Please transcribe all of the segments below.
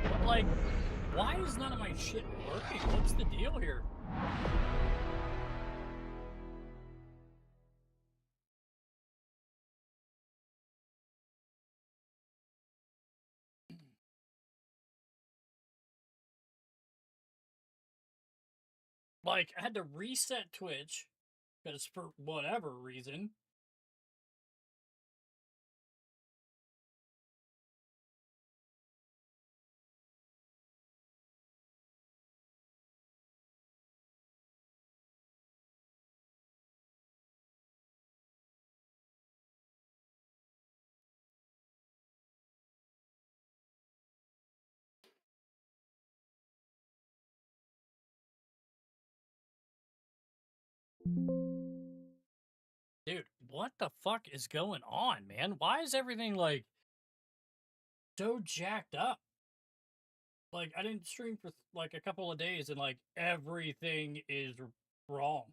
But, like, why is none of my shit working? What's the deal here? Like, I had to reset Twitch because for whatever reason. Dude, what the fuck is going on, man? Why is everything, like, so jacked up? Like, I didn't stream for, like, a couple of days and, like, everything is wrong.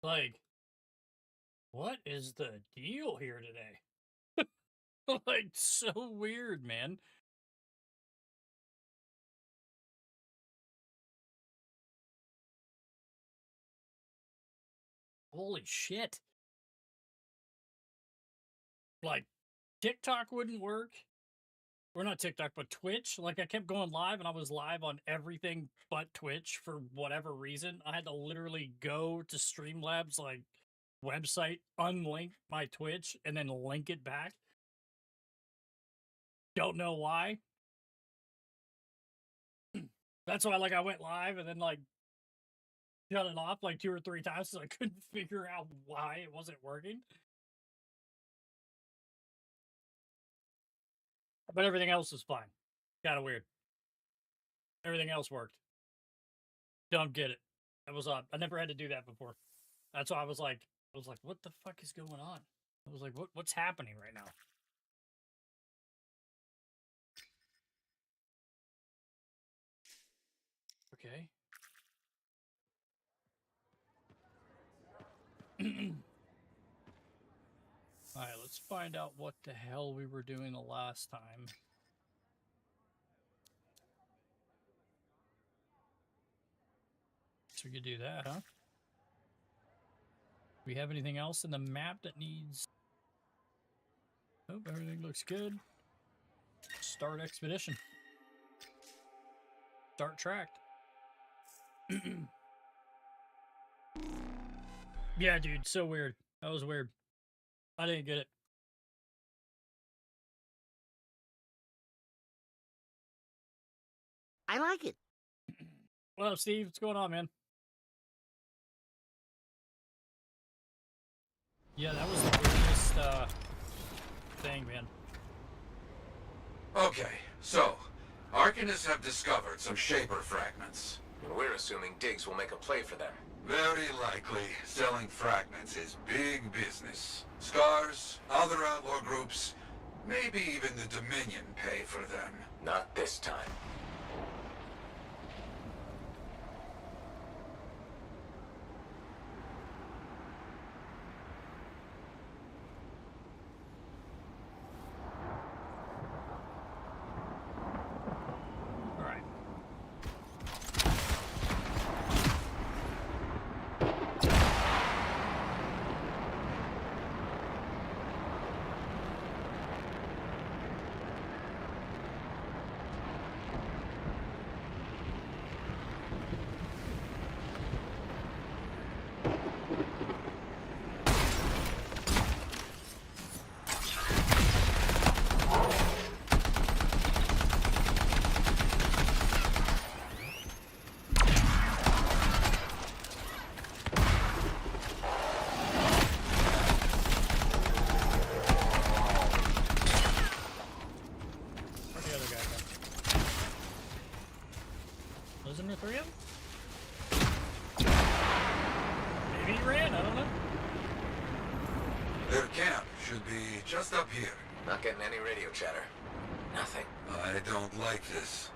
Like, what is the deal here today? Like, so weird, man. Holy shit. Like, TikTok wouldn't work. Or not TikTok, but Twitch. Like, I kept going live, and I was live on everything but Twitch for whatever reason. I had to literally go to Streamlabs, like, website, unlink my Twitch, and then link it back. Don't know why. That's why, like, I went live and then, like, shut it off, like, 2 or 3 times because I couldn't figure out why it wasn't working. But everything else is fine. Kind of weird. Everything else worked. Don't get it. That was odd. I never had to do that before. That's why I was like, what the fuck is going on? I was like, what's happening right now? Okay. Alright, let's find out what the hell we were doing the last time. So we could do that, huh? Do we have anything else in the map that needs... Oh, everything looks good. Start expedition. Start tracked. Yeah, dude, so weird. That was weird. I didn't get it. I like it. Well, Steve, what's going on, man? Yeah, that was the weirdest thing, man. Okay, so Arcanists have discovered some Shaper fragments. And we're assuming Diggs will make a play for them. Very likely, selling fragments is big business. Scars, other outlaw groups, maybe even the Dominion pay for them. Not this time. he ran. I don't know. Their camp should be just up here. Not getting any radio chatter. Nothing. I don't like this.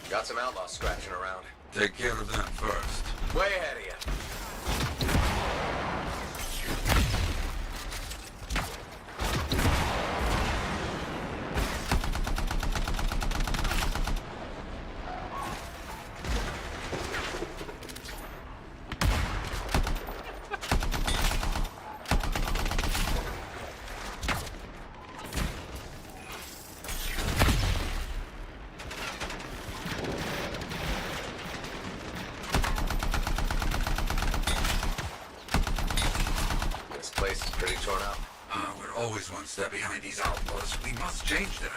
Got some outlaws scratching around. Take care of them first. Way ahead of you. This place is pretty torn up. We're always one step behind these outlaws. We must change that.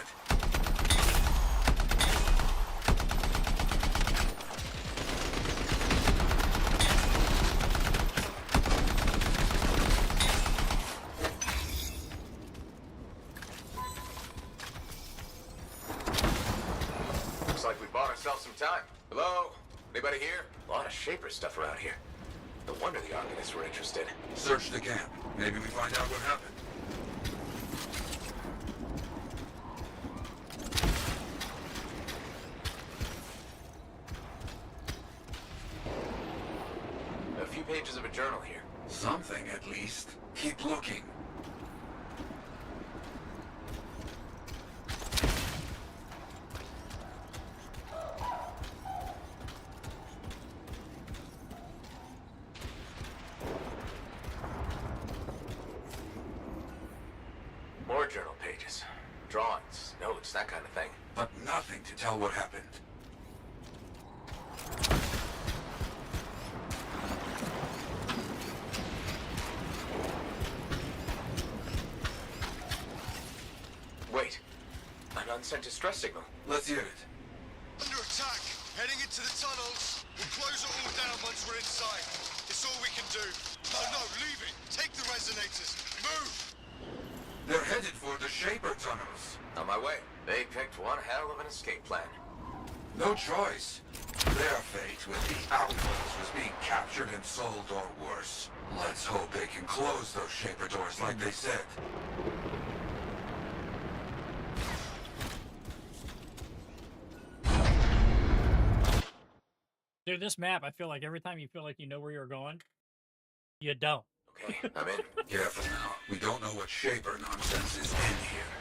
Looks like we bought ourselves some time. Hello? Anybody here? A lot of Shaper stuff around here. No wonder the Arcanists were interested. Search the camp. Maybe we find out what happened. A few pages of a journal here. Something, at least. Keep looking. More journal pages. Drawings, notes, that kind of thing. But nothing to tell what happened. Wait. An unsent distress signal. Let's hear it. Under attack! Heading into the tunnels! We'll close it all down once we're inside. It's all we can do. No, leave it! Take the resonators! Move! They're headed for the Shaper tunnels. On my way. They picked one hell of an escape plan. No choice. Their fate with the outlaws was being captured and sold or worse. Let's hope they can close those Shaper doors like they said. Dude, this map, I feel like every time you feel like you know where you're going, you don't. Okay, I'm in. Careful now. We don't know what Shaper nonsense is in here.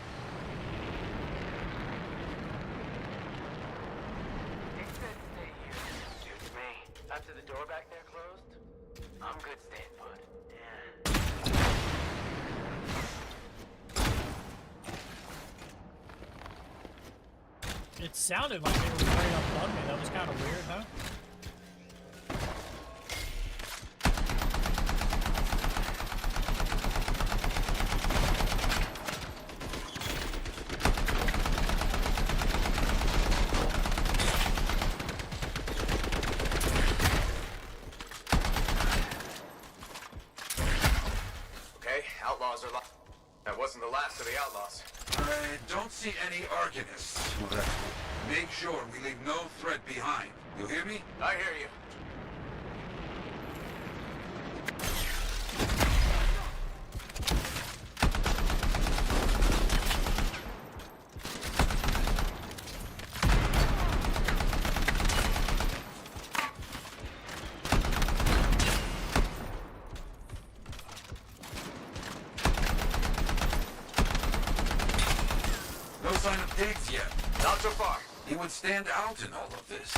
They said stay here. Suits me. After the door back there closed, I'm good staying put. Yeah. It sounded like they were straight up on me. That was kind of weird, huh? Okay, outlaws are lost. That wasn't the last of the outlaws. I don't see any Arcanists. But make sure we leave no threat behind. You hear me? I hear you. No sign of Diggs yet. Not so far. He would stand out in all of this.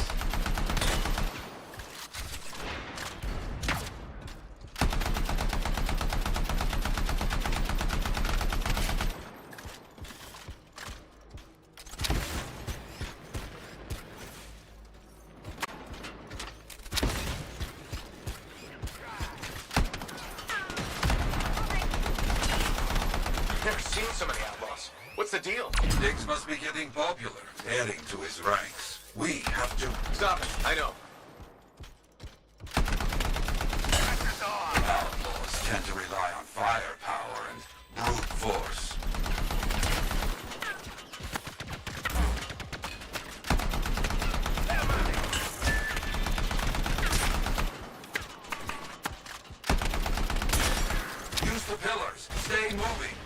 Never seen so many outlaws. What's the deal? Diggs must be getting popular, adding to his ranks. We have to... Stop it. I know. Outlaws tend to rely on firepower and brute force. to pillars. Stay moving.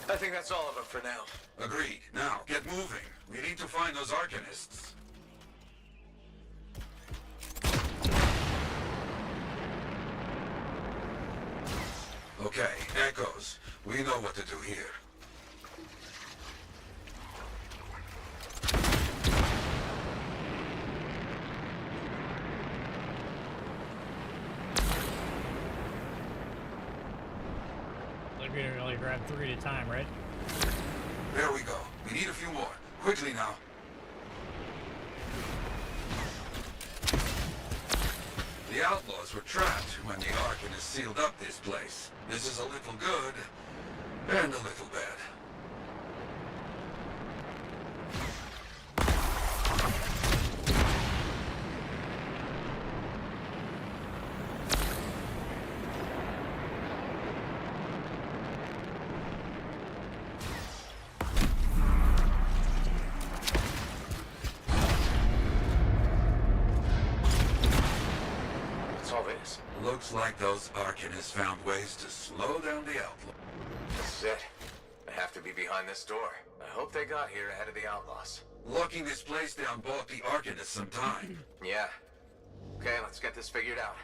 I think that's all of them for now. Agreed. Now, get moving. We need to find those Arcanists. Okay, Echoes. We know what to do here. Like we didn't really grab 3 at a time, right? There we go. We need a few more. Quickly now. The outlaws were trapped when the Arcanists sealed up this place. This is a little good, and a little bad. All this. Looks like those Arcanists found ways to slow down the outlaw. This is it. I have to be behind this door. I hope they got here ahead of the outlaws. Locking this place down bought the Arcanists some time. Yeah. Okay, let's get this figured out.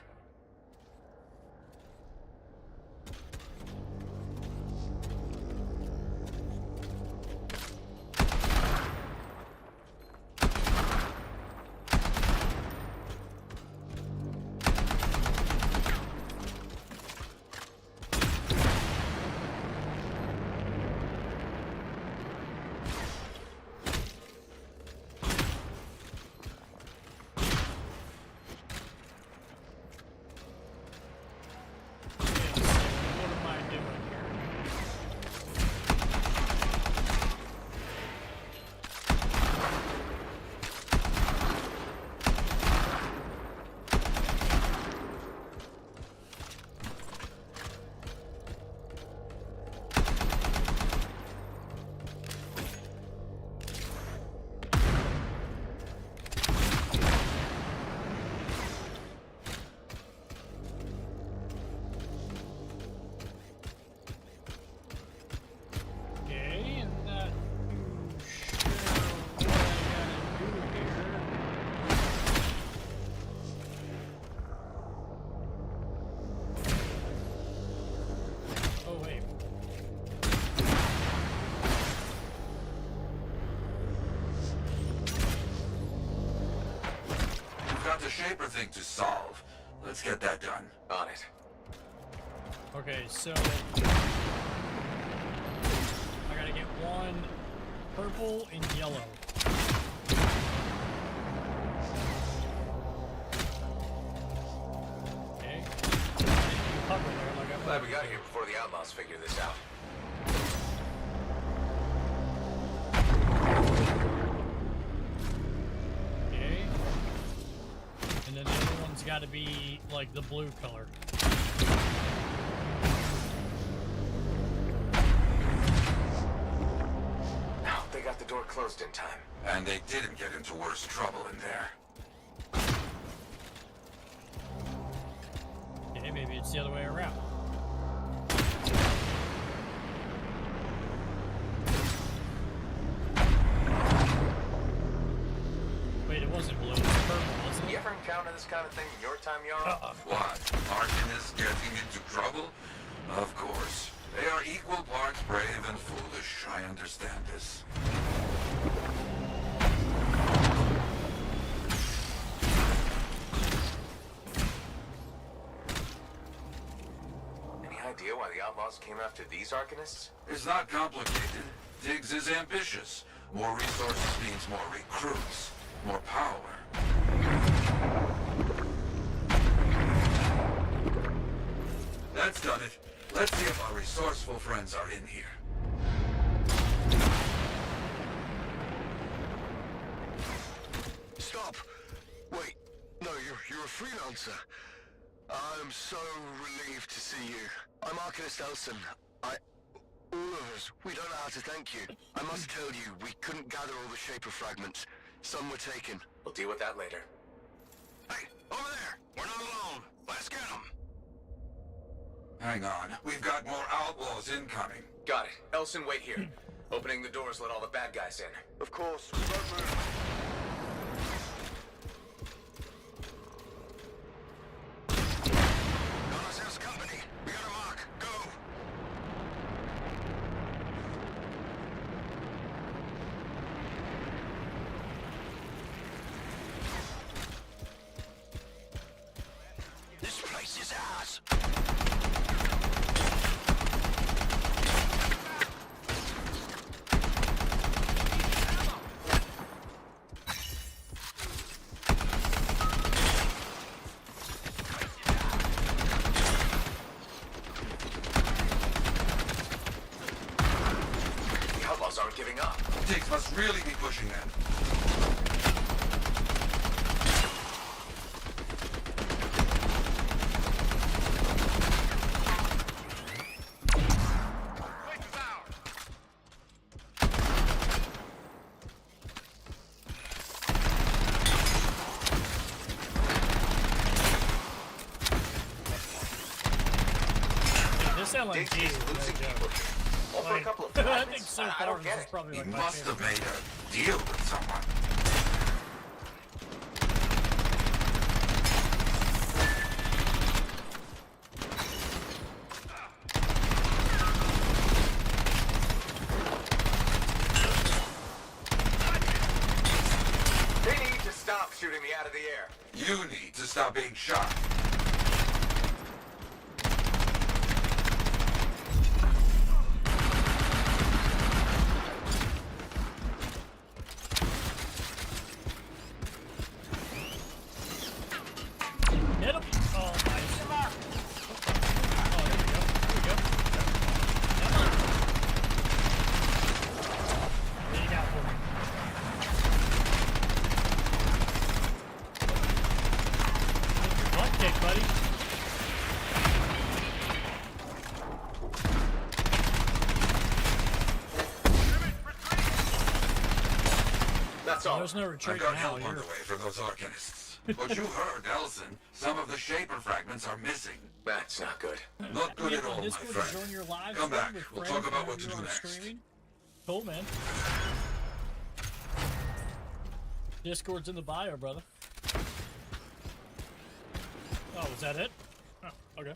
got the Shaper thing to solve. Let's get that done. On it. Okay, so I gotta get one purple and yellow. Okay. Cover there, like I'm Glad we got here before the outlaws figure this out. Okay. And then the other one's gotta be like the blue color. They got the door closed in time. And they didn't get into worse trouble in there. Okay, maybe it's the other way around. Wait, it wasn't blue, it was purple, wasn't it? You ever encounter this kind of thing in your time, Yarrow? What? Arcanists getting into trouble? Of course. They are equal parts brave and foolish. I understand this. Any idea why the outlaws came after these Arcanists? It's not complicated. Diggs is ambitious. More resources means more recruits. More power. That's done it. Let's see if our resourceful friends are in here. Stop! Wait, no, you're a freelancer. I'm so relieved to see you. I'm Arcanist Elson. All of us, we don't know how to thank you. I must tell you, we couldn't gather all the Shaper fragments. Some were taken. We'll deal with that later. Hey, over there! We're not alone. Let's get them! Hang on. We've got more outlaws incoming. Got it. Elson, wait here. Opening the doors, let all the bad guys in. Of course, we won't move. RSS company, we got a mark. Go! This place is ours! The outlaws aren't giving up. Diggs must really be pushing them. This sounds like Diggs is losing people. All for a couple of I fragments. think so I far don't this get is it. probably He like my must favorite. have made a deal with someone. They need to stop shooting me out of the air. You need to stop being shot. Hit him. Oh, nice. Oh, there we go. There we go. Come on. What do you got for me? Get your butt kicked, buddy. That's all. There's no I've retreat got now. help on You're the way for those Arcanists. But you heard, Elson. Some of the Shaper fragments are missing. That's not good. Not good Get at on all, my Discord to friend. join your live Come stream back. with We'll friends talk about whenever what to you're do on next. streaming. Cool, man. Discord's in the bio, brother. Oh, was that it? Oh, okay.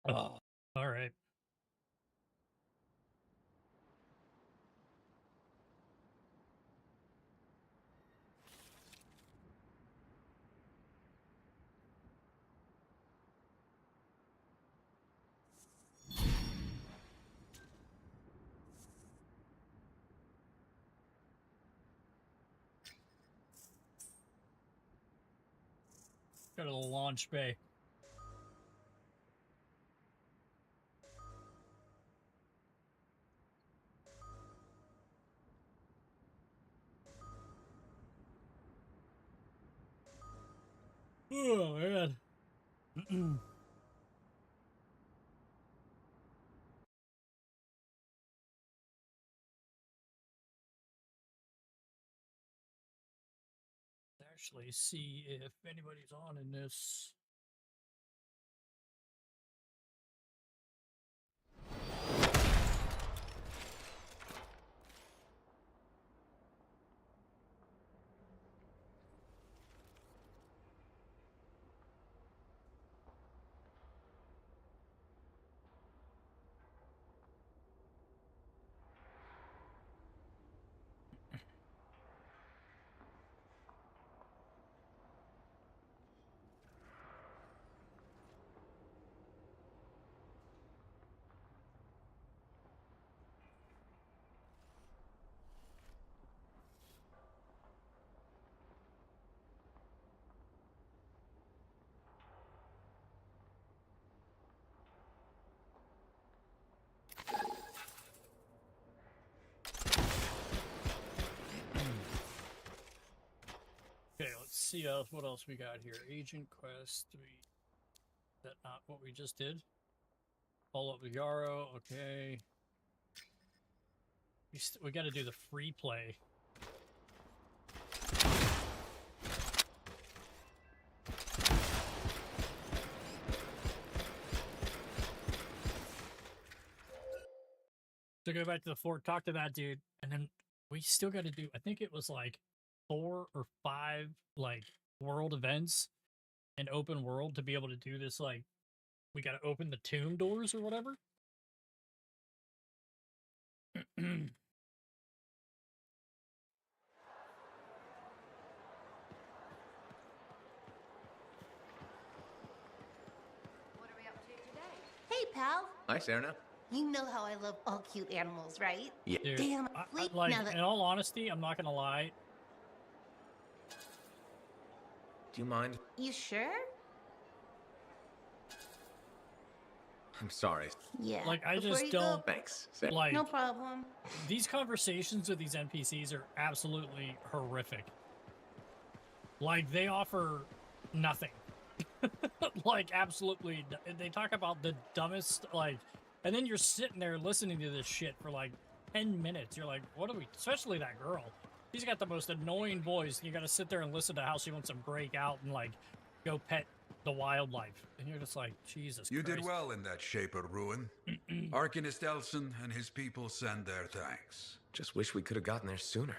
Oh, all right. Go to the launch bay. Oh, man. Actually, see if anybody's on in this. see what else we got here. Agent Quest. Is that not what we just did? Follow up with Yarrow. Okay. We got to do the free play. So go back to the fort, talk to that dude, and then we still got to do, I think it was like 4 or 5 like world events and open world to be able to do this. Like, we got to open the tomb doors or whatever. What are we up to today? Hey, pal. Hi, Serena. You know how I love all cute animals, right? Yeah. Dude, Damn, I, like, now that... in all honesty, I'm not gonna lie. Do you mind? You sure? I'm sorry. Yeah. Like, I Before just you go- don't Thanks. like. No problem. These conversations with these NPCs are absolutely horrific. Like, they offer nothing. Like, absolutely. They talk about the dumbest, like, and then you're sitting there listening to this shit for like 10 minutes. You're like, what are we, especially that girl. She's got the most annoying voice. You got to sit there and listen to how she wants to break out and, like, go pet the wildlife. And you're just like, Jesus You Christ. did well in that Shaper ruin. Arcanist Elson and his people send their thanks. Just wish we could have gotten there sooner.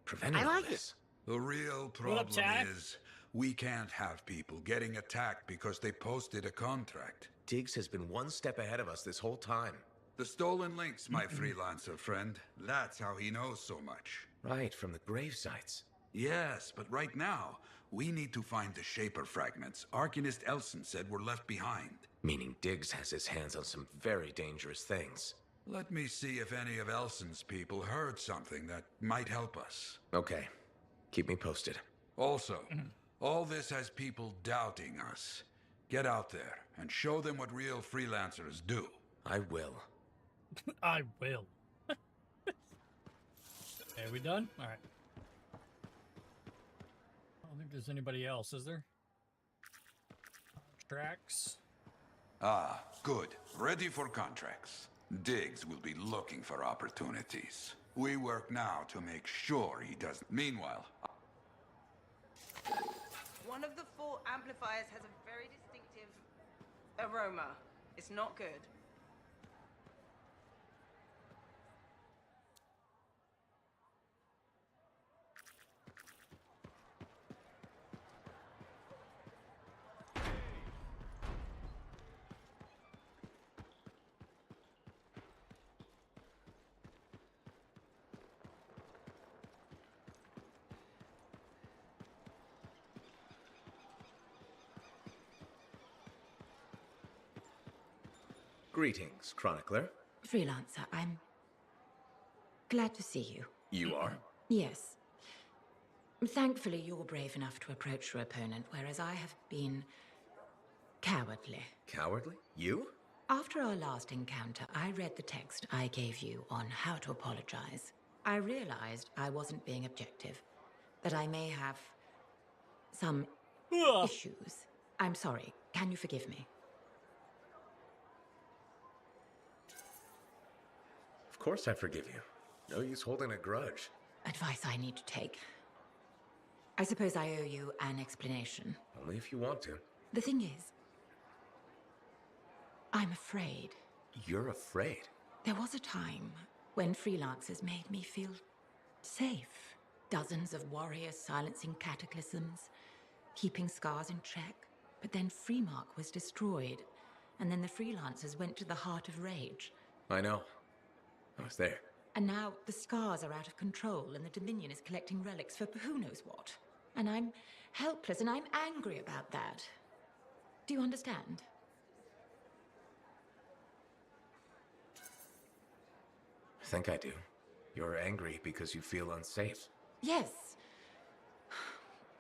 Prevented I all like it. this. The real up, problem Jack? is we can't have people getting attacked because they posted a contract. Diggs has been one step ahead of us this whole time. The stolen links, my freelancer friend. That's how he knows so much. Right, from the grave sites. Yes, but right now, we need to find the Shaper fragments Arcanist Elson said were left behind. Meaning Diggs has his hands on some very dangerous things. Let me see if any of Elson's people heard something that might help us. Okay. Keep me posted. Also, all this has people doubting us. Get out there and show them what real freelancers do. I will. I will. Okay, we done? All right. I don't think there's anybody else, is there? Tracks. Ah, good. Ready for contracts. Diggs will be looking for opportunities. We work now to make sure he doesn't. Meanwhile, One of the 4 amplifiers has a very distinctive aroma. It's not good. Greetings, Chronicler. Freelancer, I'm glad to see you. You are? Yes. Thankfully, you're brave enough to approach your opponent, whereas I have been cowardly. Cowardly? You? After our last encounter, I read the text I gave you on how to apologize. I realized I wasn't being objective, that I may have some issues. I'm sorry. Can you forgive me? Of course I forgive you. No use holding a grudge. Advice I need to take. I suppose I owe you an explanation. Only if you want to. The thing is, I'm afraid. You're afraid? There was a time when freelancers made me feel safe. Dozens of warriors silencing cataclysms, keeping scars in check. But then Freemark was destroyed, and then the freelancers went to the heart of rage. I know. I was there. And now the scars are out of control, and the Dominion is collecting relics for who knows what. And I'm helpless, and I'm angry about that. Do you understand? I think I do. You're angry because you feel unsafe. Yes.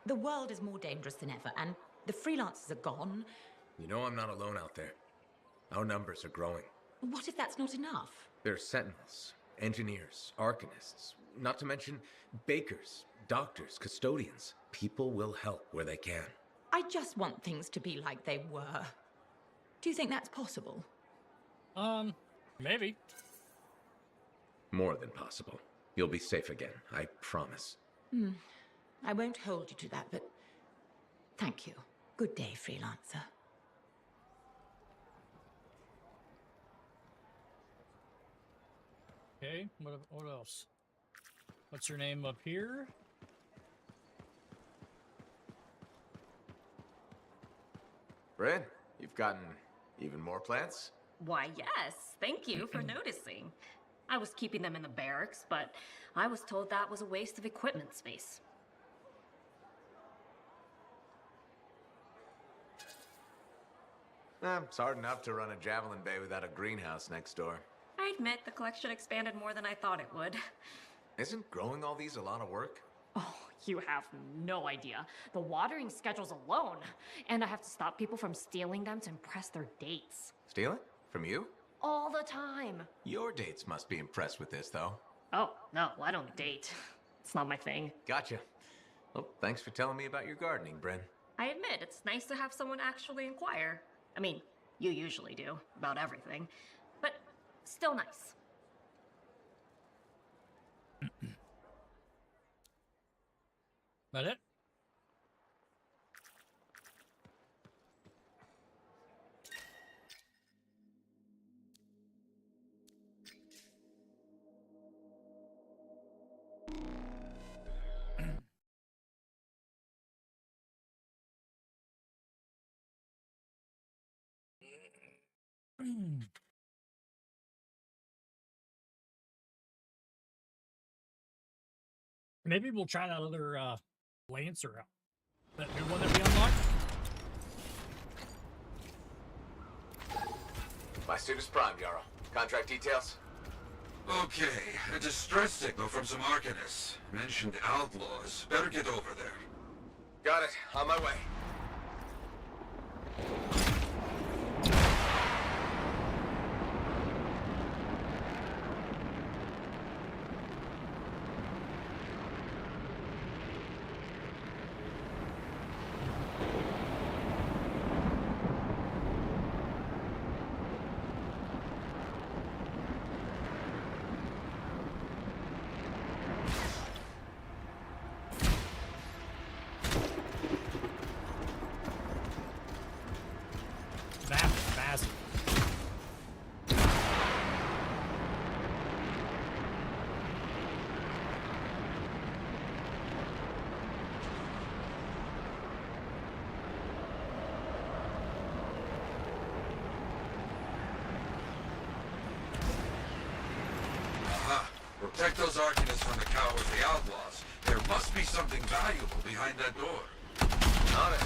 The world is more dangerous than ever, and the freelancers are gone. You know I'm not alone out there. Our numbers are growing. What if that's not enough? There are sentinels, engineers, arcanists, not to mention bakers, doctors, custodians. People will help where they can. I just want things to be like they were. Do you think that's possible? Maybe. More than possible. You'll be safe again, I promise. I won't hold you to that, but thank you. Good day, freelancer. Okay, what else? What's your name up here? Bryn, you've gotten even more plants? Why, yes. Thank you for noticing. I was keeping them in the barracks, but I was told that was a waste of equipment space. It's hard enough to run a javelin bay without a greenhouse next door. I admit the collection expanded more than I thought it would. Isn't growing all these a lot of work? Oh, you have no idea. The watering schedules alone. And I have to stop people from stealing them to impress their dates. Steal it? From you? All the time. Your dates must be impressed with this, though. Oh, no, I don't date. It's not my thing. Gotcha. Well, thanks for telling me about your gardening, Bryn. I admit, it's nice to have someone actually inquire. I mean, you usually do, about everything. But still nice. That it? Maybe we'll try that other Lancer out. That new one that we unlocked. My suit is primed, Jarl. Contract details? Okay, a distress signal from some Arcanists. Mentioned outlaws. Better get over there. Got it. On my way. Protect those Arcanists from the cowardly outlaws. There must be something valuable behind that door. On it.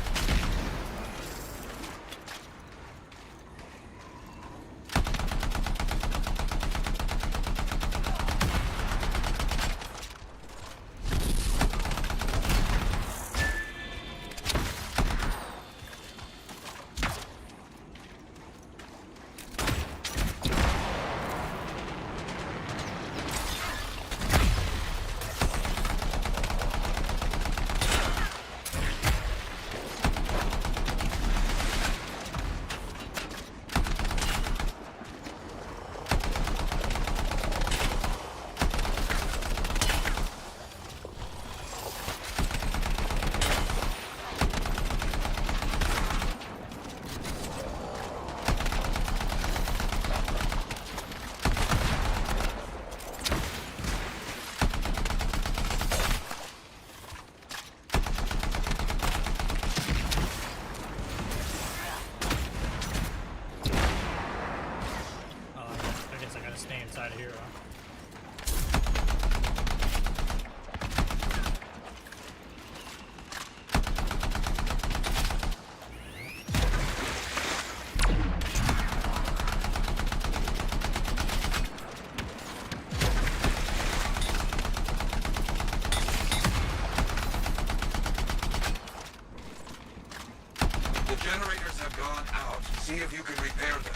See if you can repair them.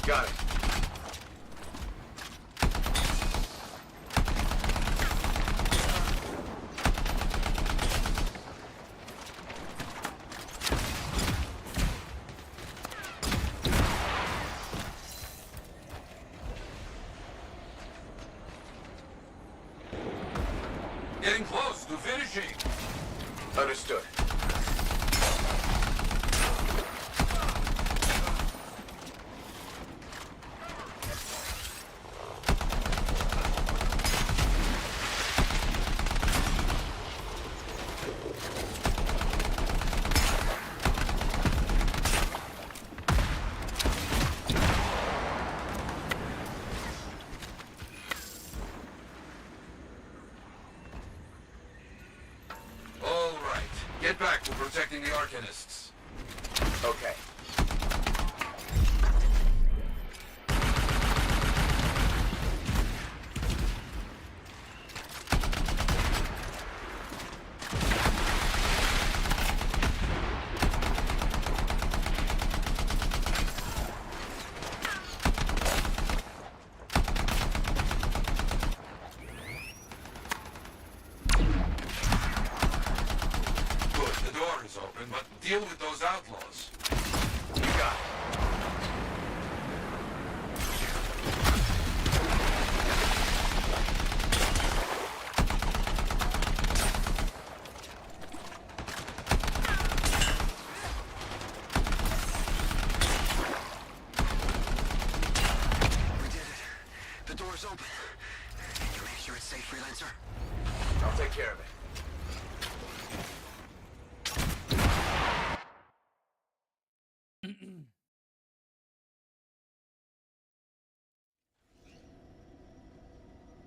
Got it. Getting close to finishing. Understood. All right. Get back to protecting the Arcanists. Okay. Good, the door is open, but deal with those outlaws. You got it. We did it. The door's open. Can you make sure it's safe, freelancer? I'll take care of it.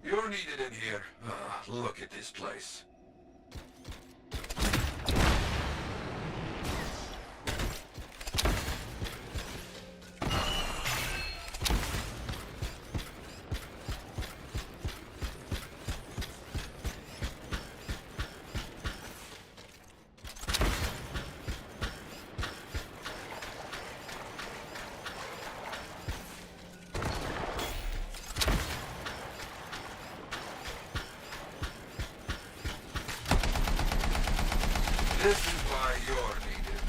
You're needed in here. Look at this place. This is why you're needed.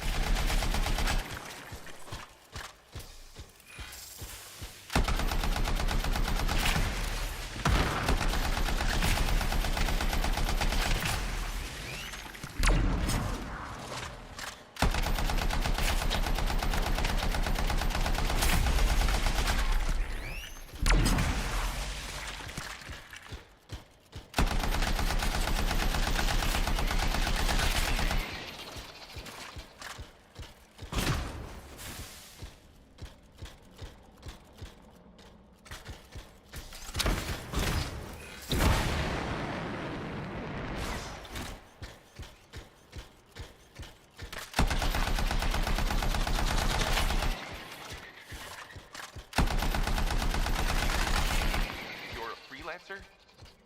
You're a freelancer?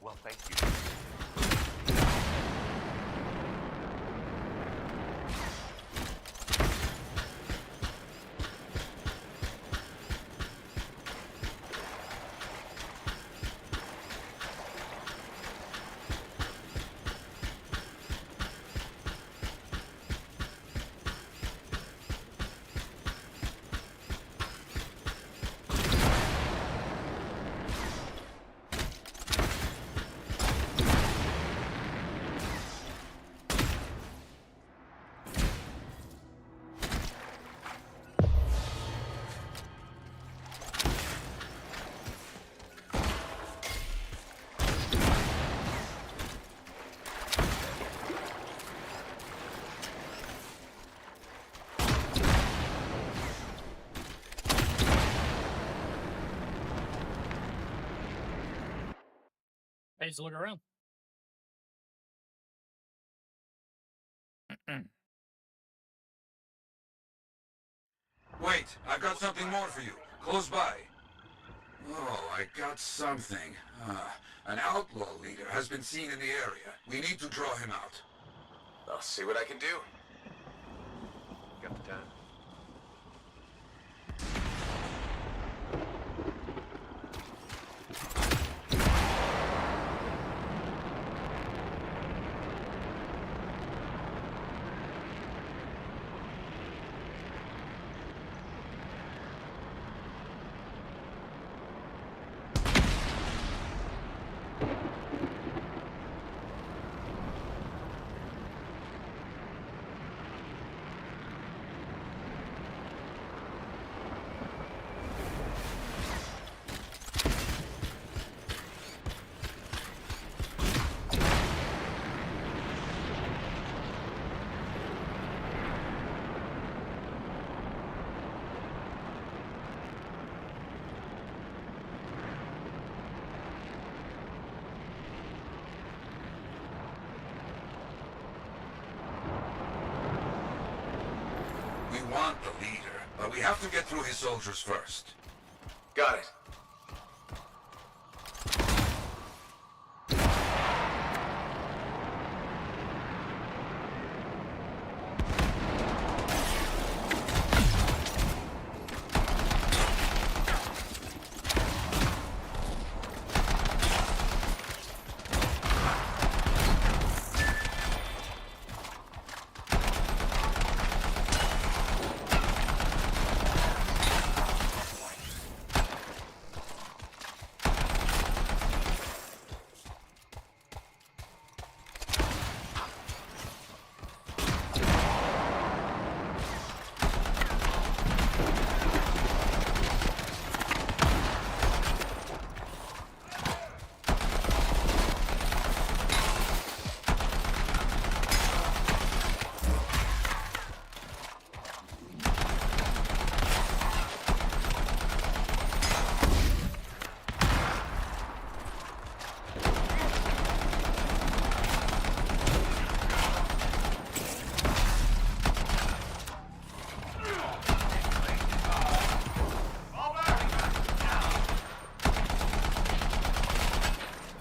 Well, thank you. Hey, just look around. Wait, I've got something more for you. Close by. Oh, I got something. An outlaw leader has been seen in the area. We need to draw him out. I'll see what I can do. Got the time? want the leader, but we have to get through his soldiers first. Got it.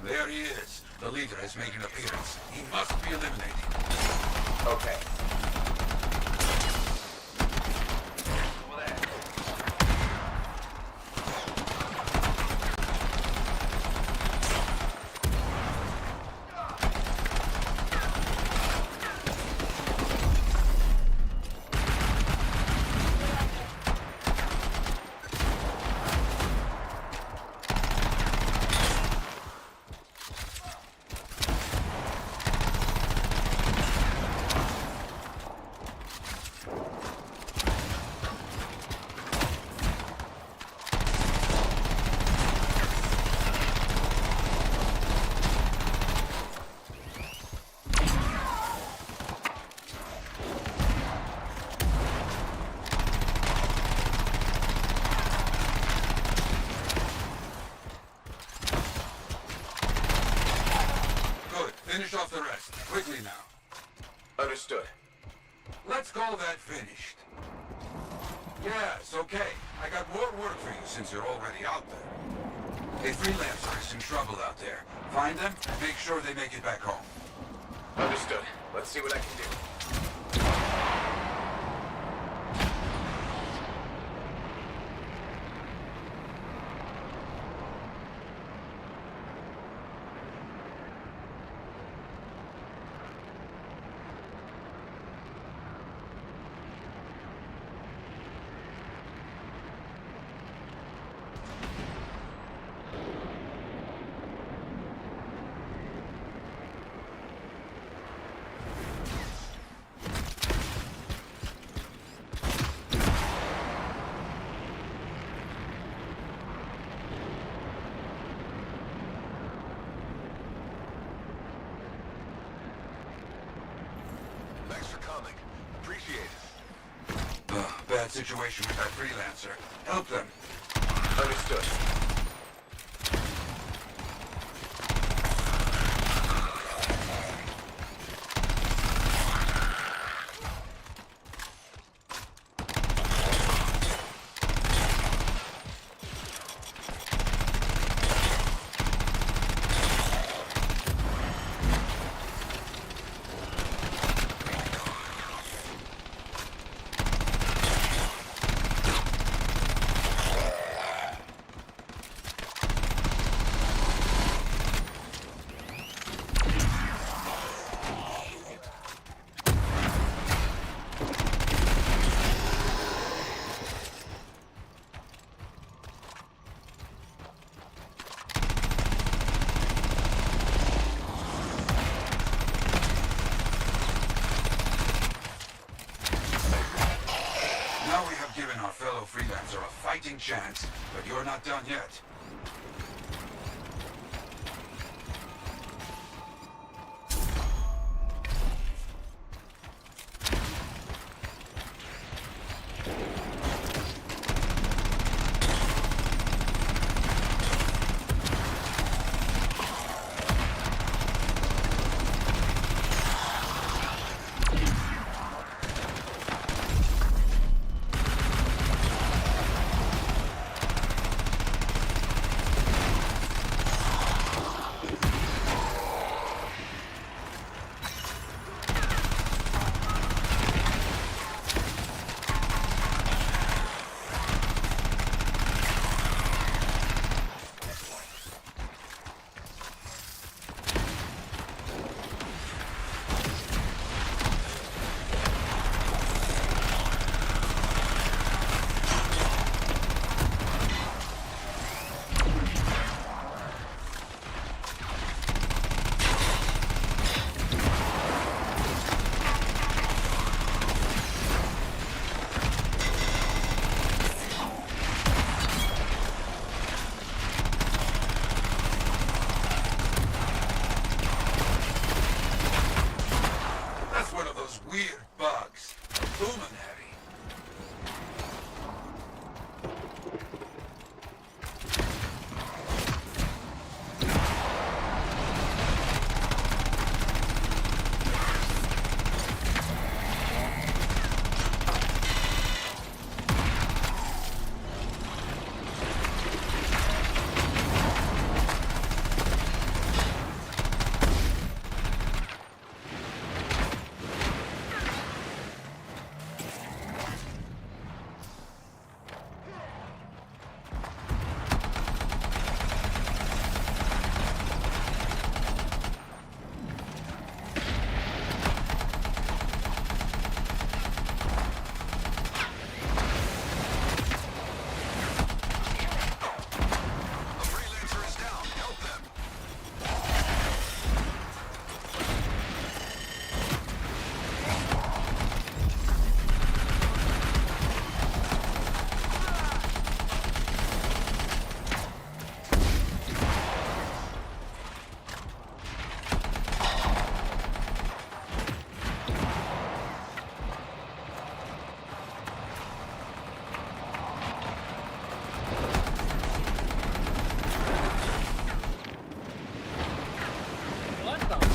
There he is. The leader has made an appearance. He must be eliminated. Okay. Finish off the rest. Quickly now. Understood. Let's call that finished. Yes, okay. I got more work for you since you're already out there. A freelancer is in trouble out there. Find them and make sure they make it back home. Understood. Let's see what I can do. Thanks for coming. Appreciate it. Bad situation with that freelancer. Help them. Understood. Now we have given our fellow freelancer a fighting chance, but you're not done yet. weird bugs. Lumen heavy. What the?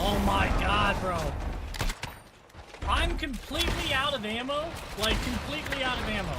Oh my god, bro. I'm completely out of ammo. Like, completely out of ammo.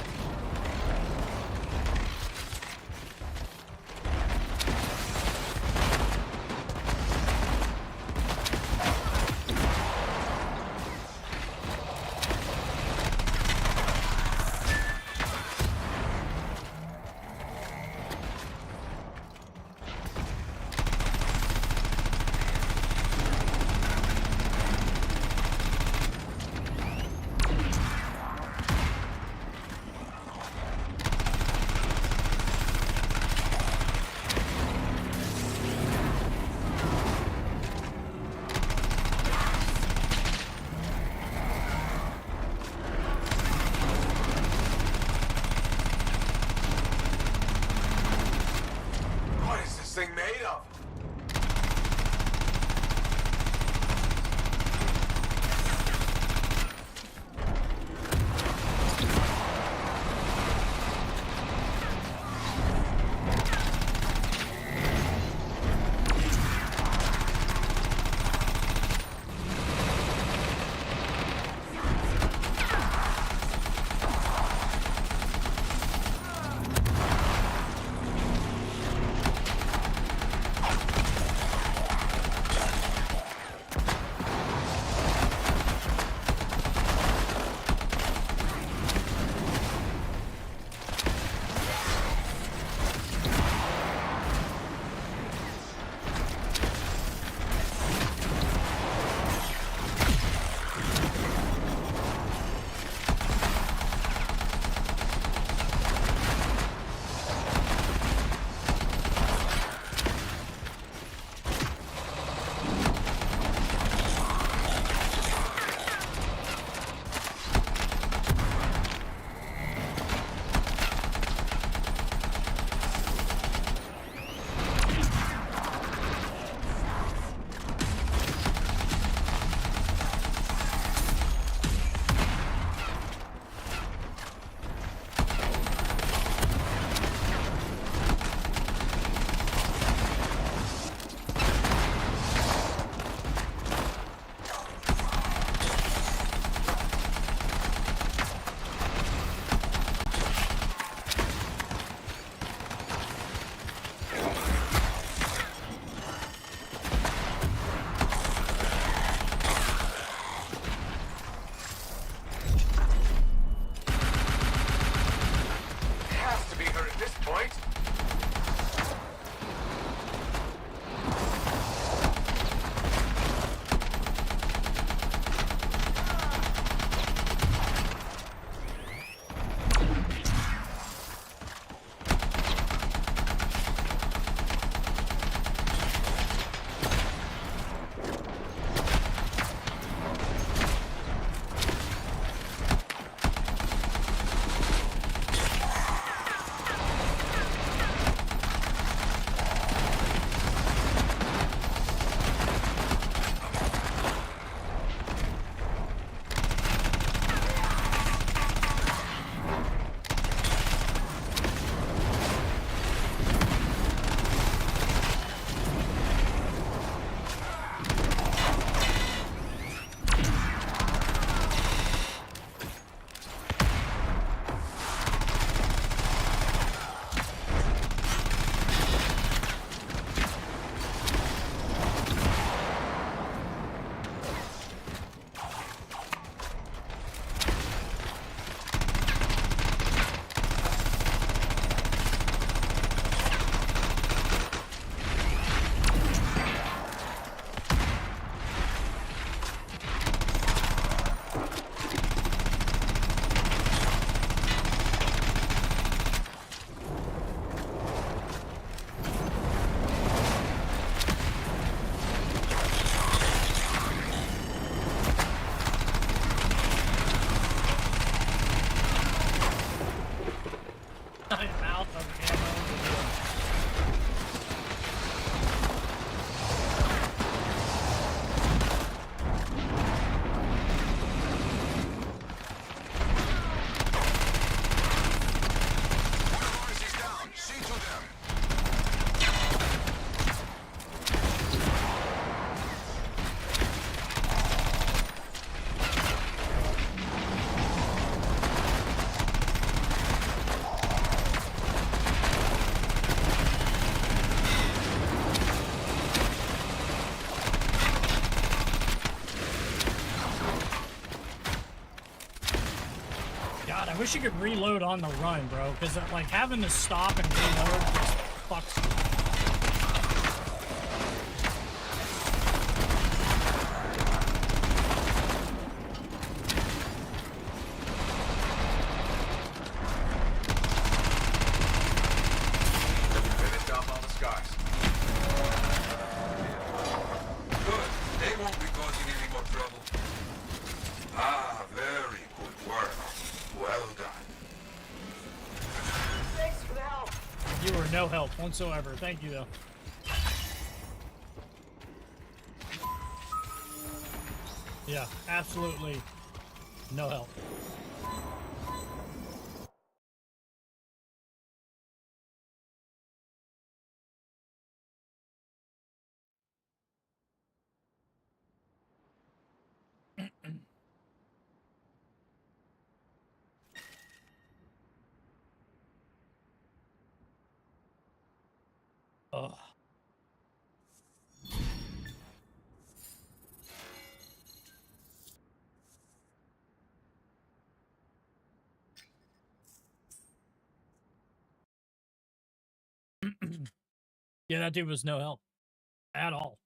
wish you could reload on the run, bro, because like having to stop and reload just fucks you. Finished off all the scars. Good. They won't be causing any more trouble. Ah, very good work. Well done. Thanks for the help. You were no help whatsoever. Thank you, though. Yeah, absolutely no help. Ugh. Yeah, that dude was no help at all.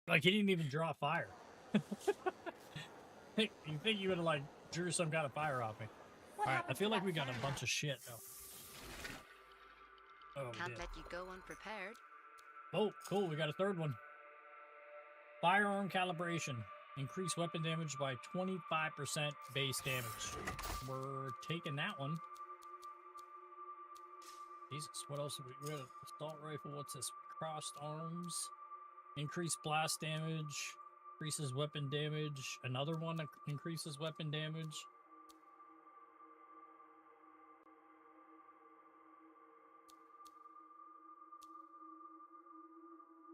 Like, he didn't even draw fire. You think you would have, like, drew some kind of fire off me. Alright, I feel like we got a bunch of shit, though. Oh, we Can't did. let you go unprepared. Oh, cool, we got a third one. Firearm calibration. Increase weapon damage by 25% base damage. We're taking that one. Jesus, what else have we got? Assault rifle, what's this? Crossed arms. Increased blast damage. Increases weapon damage. Another one that increases weapon damage.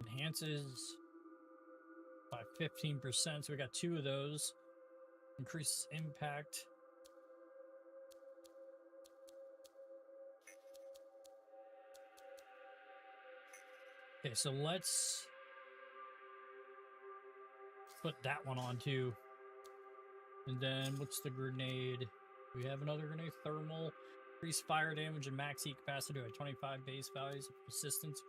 Enhances by 15%, so we got 2 of those. Increases impact. Okay, so let's put that one on too. And then what's the grenade? We have another grenade. Thermal. Increase fire damage and max heat capacity by 25 base values of persistence.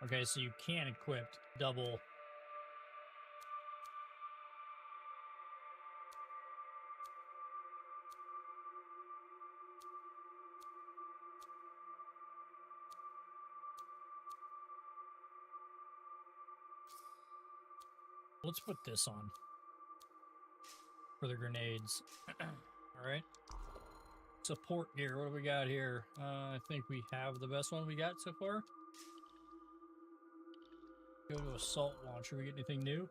Okay, so you can equip double. Let's put this on for the grenades. All right. Support gear. What do we got here? I think we have the best one we got so far. Go to assault launcher. We get anything new?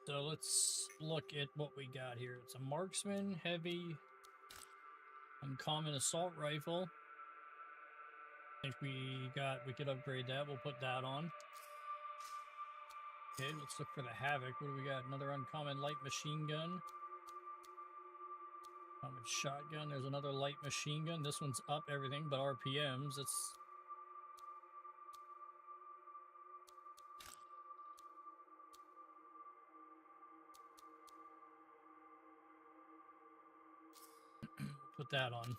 So let's look at what we got here. It's a marksman, heavy, uncommon assault rifle. I think we could upgrade that. We'll put that on. Okay, let's look for the Havoc. What do we got? Another uncommon light machine gun. Uncommon shotgun. There's another light machine gun. This one's up everything but RPMs. It's put that on.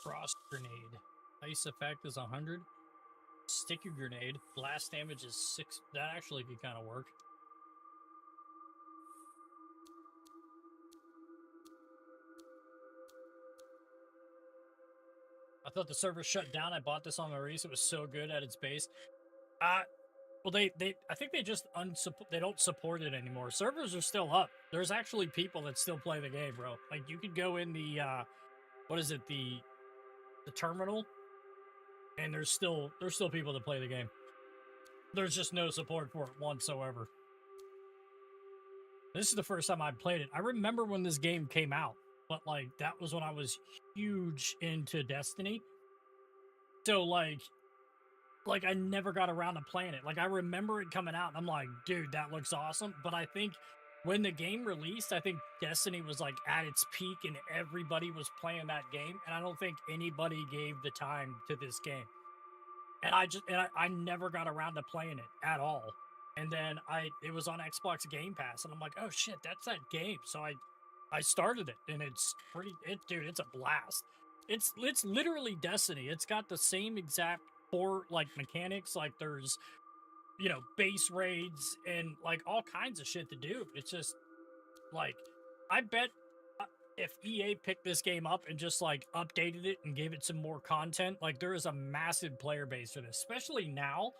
Frost grenade. Ice effect is 100. Sticky grenade. Blast damage is 6. That actually could kind of work. I thought the server shut down. I bought this on the release. It was so good at its base. Well, they I think they just they don't support it anymore. Servers are still up. There's actually people that still play the game, bro. Like you could go in the what is it, the terminal, and there's still people that play the game. There's just no support for it whatsoever. This is the first time I played it. I remember when this game came out, but like that was when I was huge into Destiny. So like I never got around to playing it. Like I remember it coming out and I'm like, dude, that looks awesome. But I think when the game released, I think Destiny was like at its peak and everybody was playing that game. And I don't think anybody gave the time to this game. And I never got around to playing it at all. And then it was on Xbox Game Pass and I'm like, oh shit, that's that game. So I started it and dude, it's a blast. It's literally Destiny. It's got the same exact core like mechanics. Like there's, you know, base raids and like all kinds of shit to do. It's just like, I bet if EA picked this game up and just like updated it and gave it some more content, like there is a massive player base for this, especially now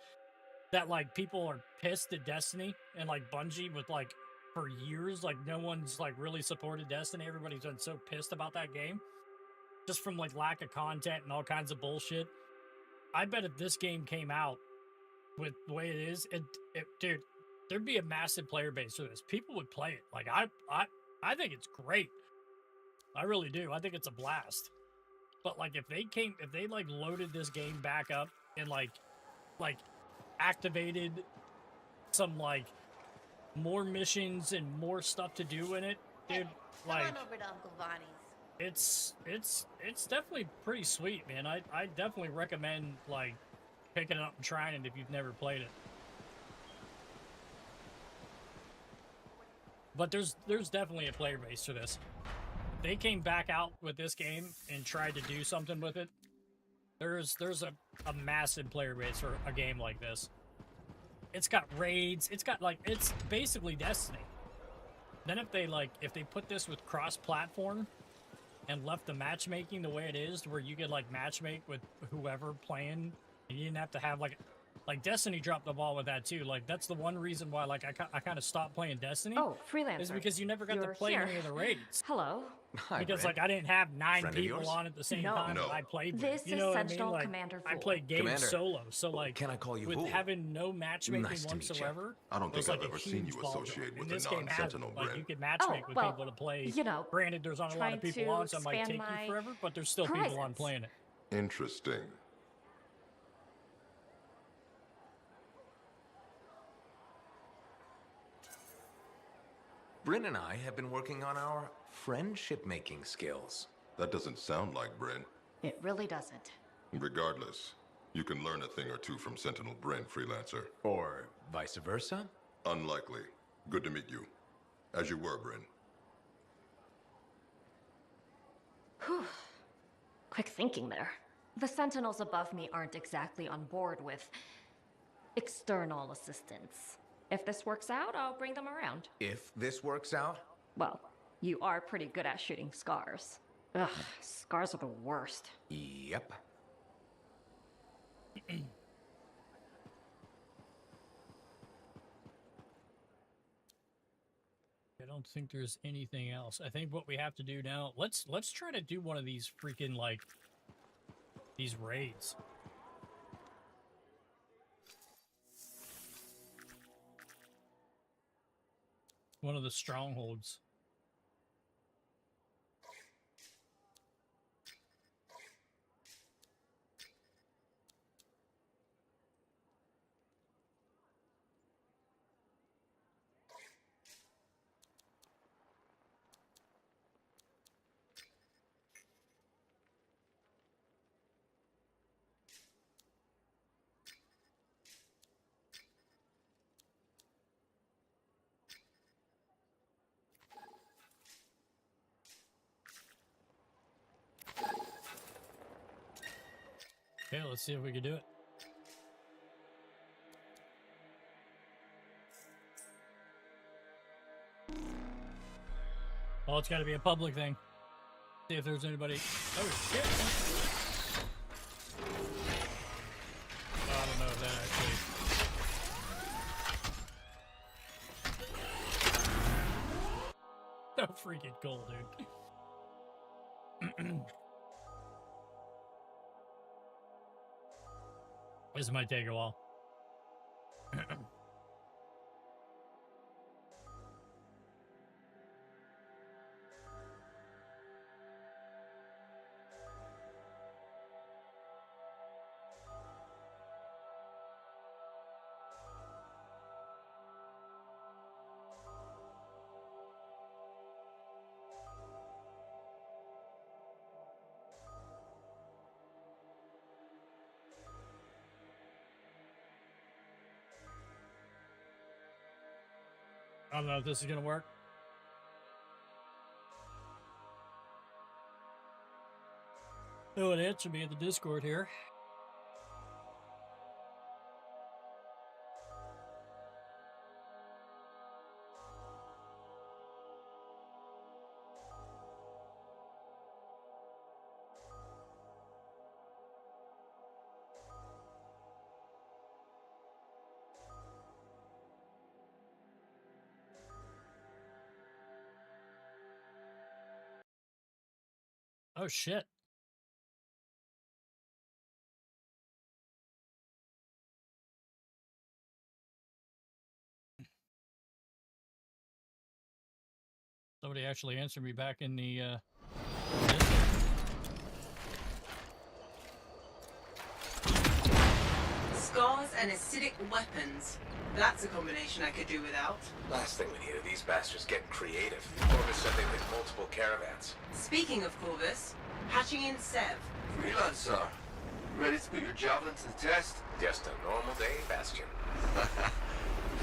that like people are pissed at Destiny and like Bungie with like for years, like no one's like really supported Destiny. Everybody's been so pissed about that game just from like lack of content and all kinds of bullshit. I bet if this game came out with the way it is, dude, there'd be a massive player base for this. People would play it. Like I think it's great. I really do. I think it's a blast. But like if they like loaded this game back up and like activated some like more missions and more stuff to do in it, dude, Come on over to Uncle Bonnie's. It's definitely pretty sweet, man. I definitely recommend like picking it up and trying it if you've never played it. But there's definitely a player base for this. If they came back out with this game and tried to do something with it, there's a massive player base for a game like this. It's got raids. It's basically Destiny. Then if they put this with cross-platform and left the matchmaking the way it is, to where you could like matchmake with whoever playing, and you didn't have to have like Destiny dropped the ball with that too. Like that's the one reason why like I kind of stopped playing Destiny. Oh, freelancer. Is because you never got to play any of the raids. Hello. Hi, because Brent. like I didn't have 9 Friend of people yours? on at the same time that I played with. This you is know what I mean? Sentinel Like, Commander I 4. played games Commander. solo, so like Can I call you with Fool? having no matchmaking Nice to meet you. whatsoever. I don't think was, I've like, a ever seen huge you ball associate drop. with And a this game has it. non-Sentinel, Like Brent. you could matchmake with well, people to play. you know, Granted, there's not a lot of trying people to on, so it might expand take my you forever, but there's still people on horizons. playing it. Interesting. Bryn and I have been working on our friendship-making skills. That doesn't sound like Brent. It really doesn't. Regardless, you can learn a thing or two from Sentinel Brent, freelancer. Or vice versa? Unlikely. Good to meet you. As you were, Bryn. Whew. Quick thinking there. The Sentinels above me aren't exactly on board with external assistance. If this works out, I'll bring them around. If this works out? Well, you are pretty good at shooting scars. Ugh, scars are the worst. Yep. I don't think there's anything else. I think what we have to do now, let's try to do one of these freaking like these raids. One of the strongholds. Okay, let's see if we can do it. Oh, it's got to be a public thing. See if there's anybody. Oh shit! Oh, I don't know if that actually. So freaking cool, dude. This might take a while. I don't know if this is gonna work. Oh, it answered me at the Discord here. Oh shit. Somebody actually answered me back in the Scars and acidic weapons. That's a combination I could do without. Last thing we need are these bastards getting creative. Corvus said they hit multiple caravans. Speaking of Corvus, hatching in Sev. Freelancer, ready to put your javelin to the test? Just a normal day, Bastion.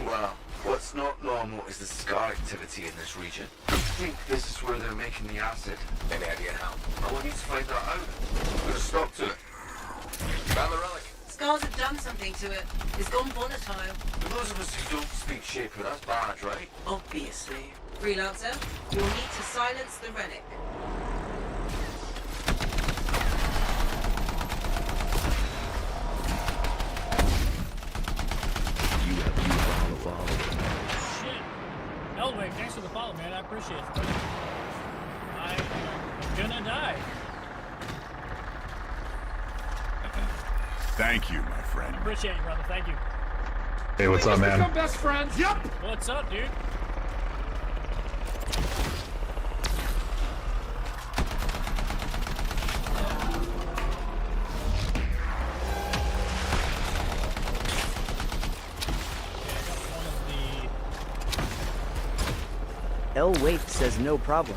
Well, what's not normal is the scar activity in this region. I think this is where they're making the acid. Any idea how? I will need to find that out. Put a stop to it. Found the relic. Scars have done something to it. It's gone volatile. For those of us who don't speak Shaper, that's bad, right? Obviously. Freelancer, you'll need to silence the relic. shit. Elway, thanks for the follow, man. I appreciate it. I'm gonna die. Thank you, my friend. Appreciate you, brother. Thank you. Hey, what's up, man? Become best friends. Yep. What's up, dude? L. Wait says no problem.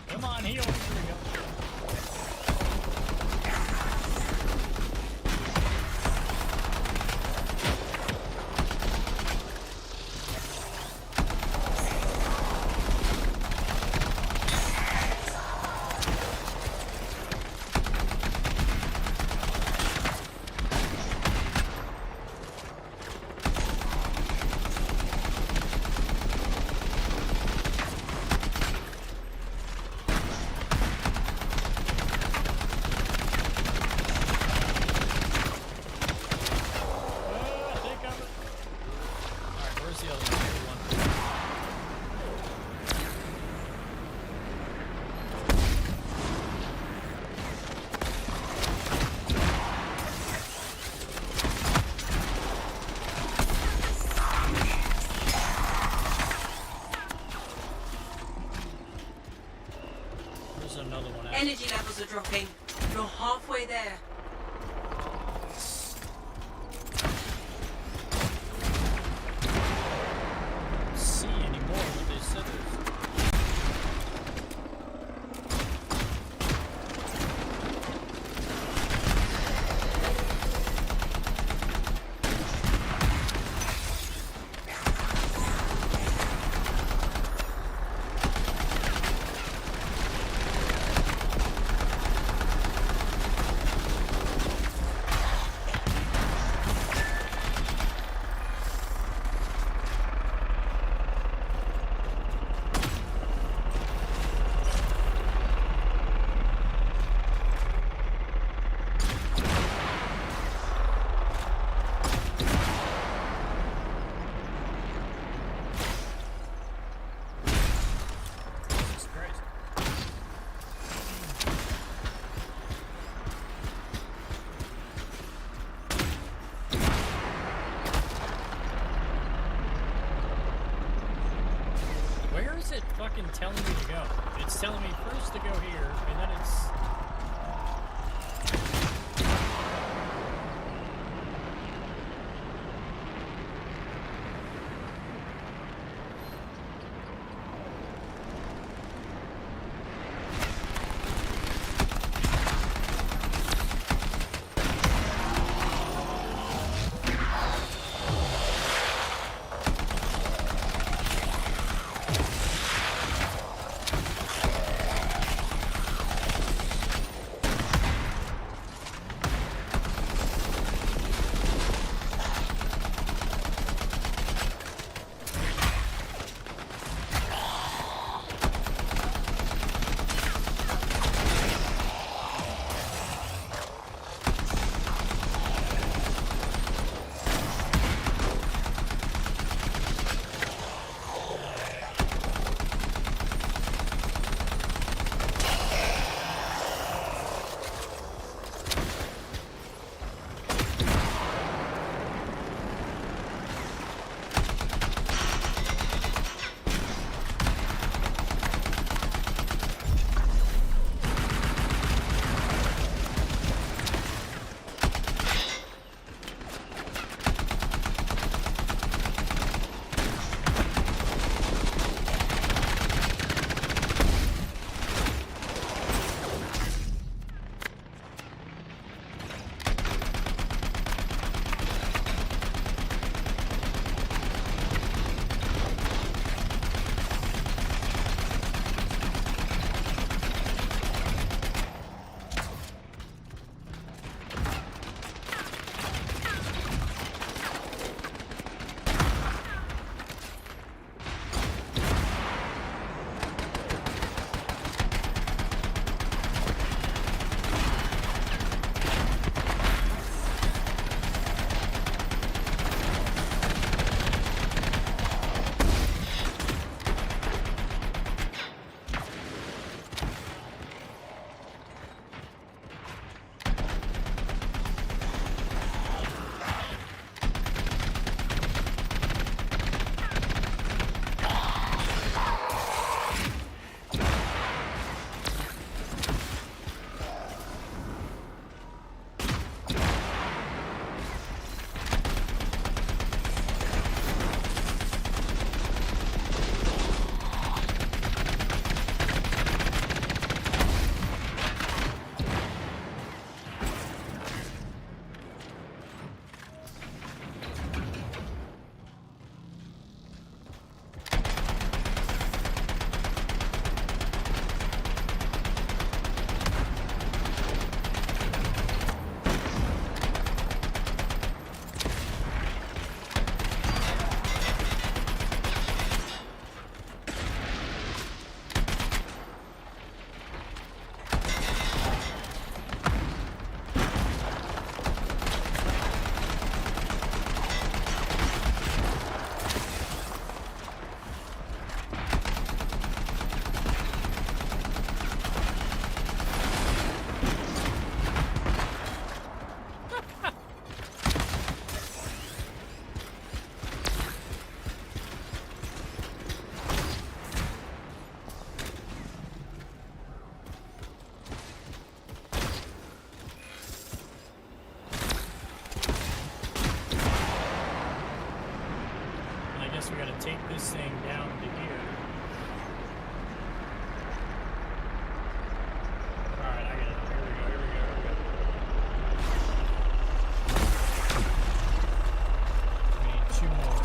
Come on, heal. Here we go. Energy levels are dropping. You're halfway there. fucking telling me to go? It's telling me first to go here, and then it's... We gotta take this thing down to here. Alright, I get it. Here we go. We need 2 more.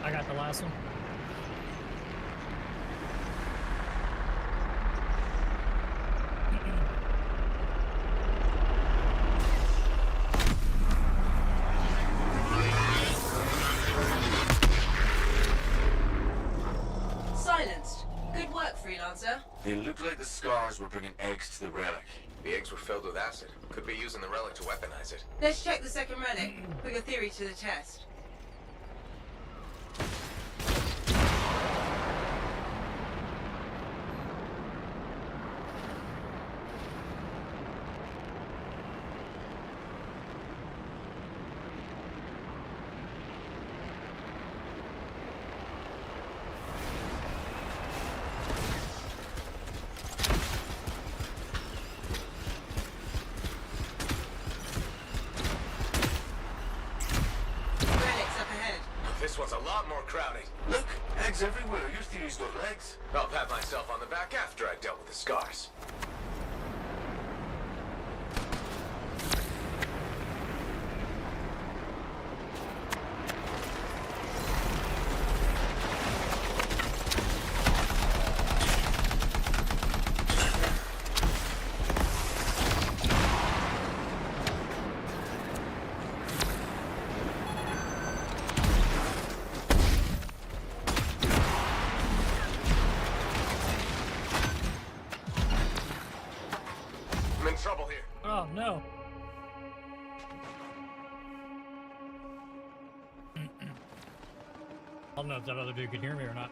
I got the last one. Silenced. Good work, freelancer. It looked like the scars were bringing eggs to the relic. The eggs were filled with acid. Could be using the relic to weaponize it. Let's check the second relic. Put your theory to the test. This one's a lot more crowded. Look, eggs everywhere. Your theory's got legs. I'll pat myself on the back after I dealt with the scars. Trouble here. Oh no. I don't know if that other dude could hear me or not.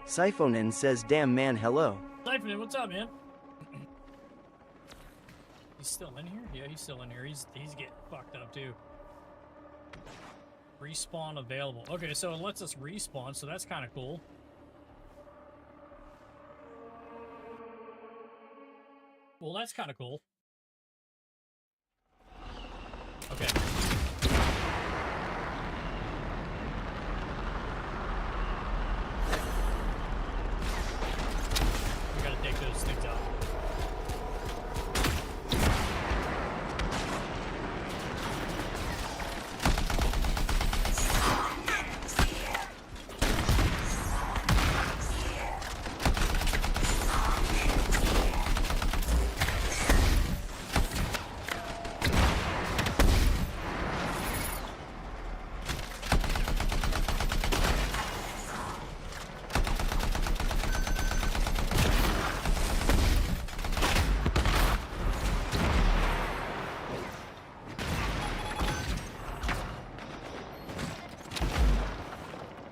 Siphonin says, damn man, hello. Siphonin, what's up, man? He's still in here? Yeah, he's still in here. He's getting fucked up too. Respawn available. Okay, so it lets us respawn, so that's kind of cool. Well, that's kind of cool. Okay. We gotta take those things out.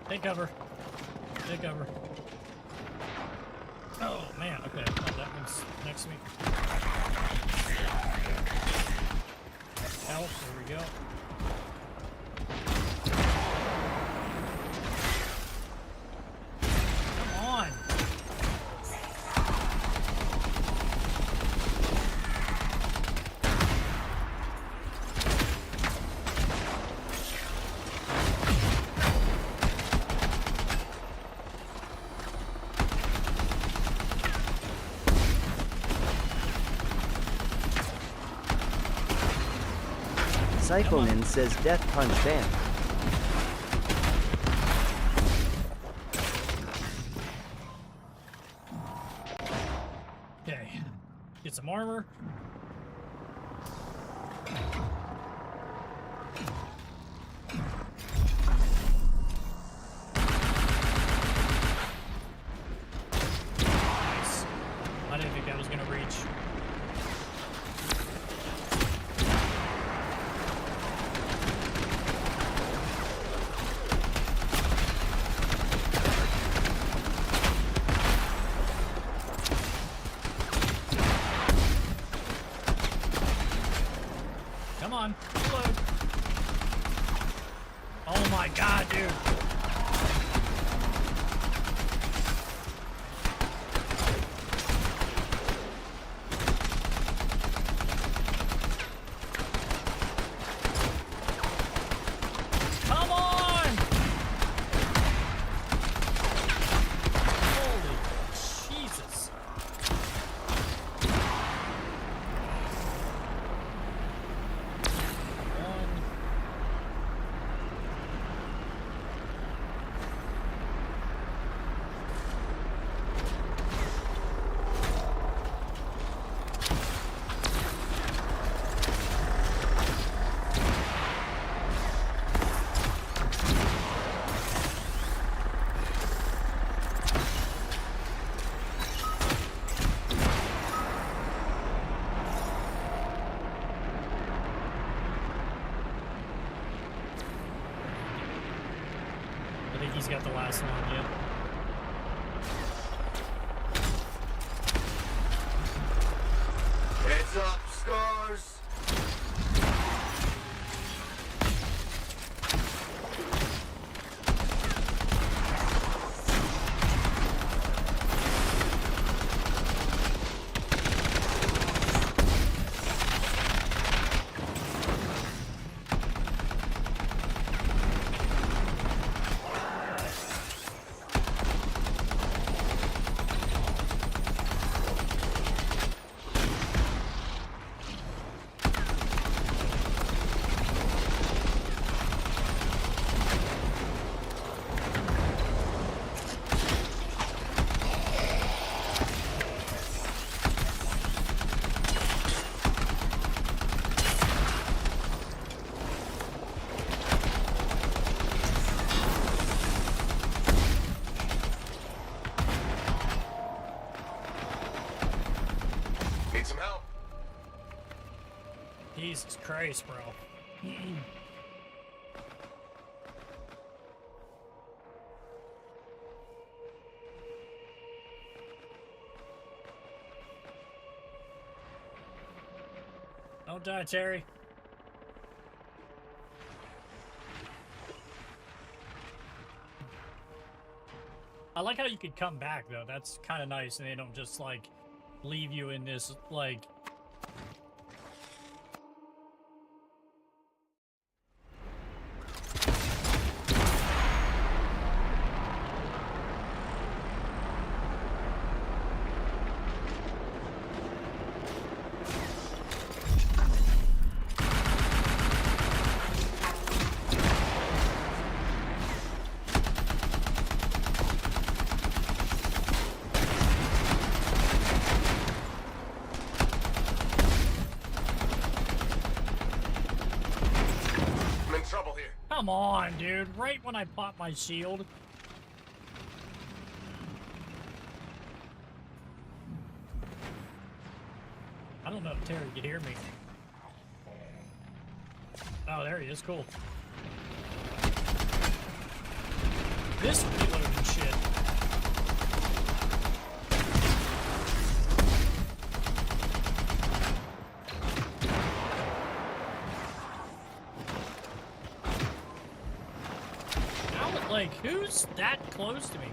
Take cover. Take cover. Oh, man. Okay. Oh, that one's next to me. Health. There we go. Come on. Siphonin says death punch ban. Okay. Get some armor. Nice. I didn't think that was gonna reach. Come on, reload. Oh my god, dude. Come on! Holy Jesus. think he's got the last one, yeah. Heads up, scars! Need some help? Jesus Christ, bro. Don't die, Terry. I like how you could come back, though. That's kind of nice, and they don't just, like, leave you in this, like... Come on, dude. Right when I pop my shield. I don't know if Terry could hear me. Oh, there he is. Cool. This reloading shit. Like, who's that close to me?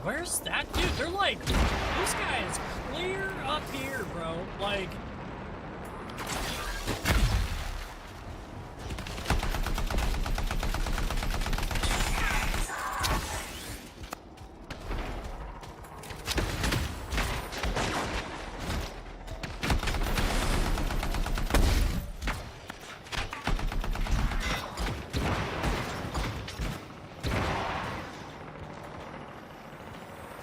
Where's that dude? They're like, this guy is clear up here, bro. Like,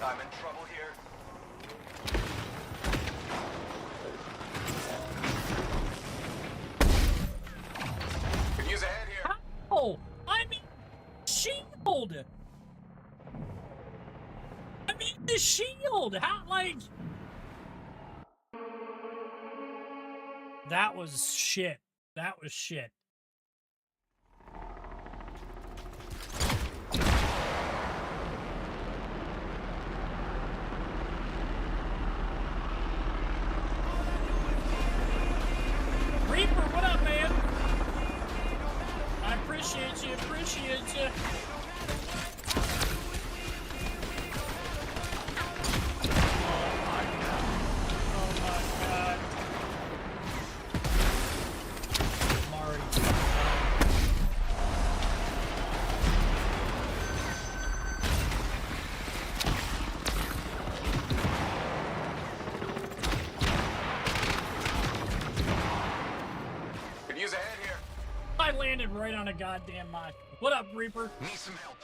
I'm in trouble here. Could use a hand here. oh, I mean, shield. I mean, the shield. How, like, that was shit. That was shit. Reaper, what up, man? I appreciate you, appreciate you. Oh my god. landed right on a goddamn mic. What up, Reaper? Need some help.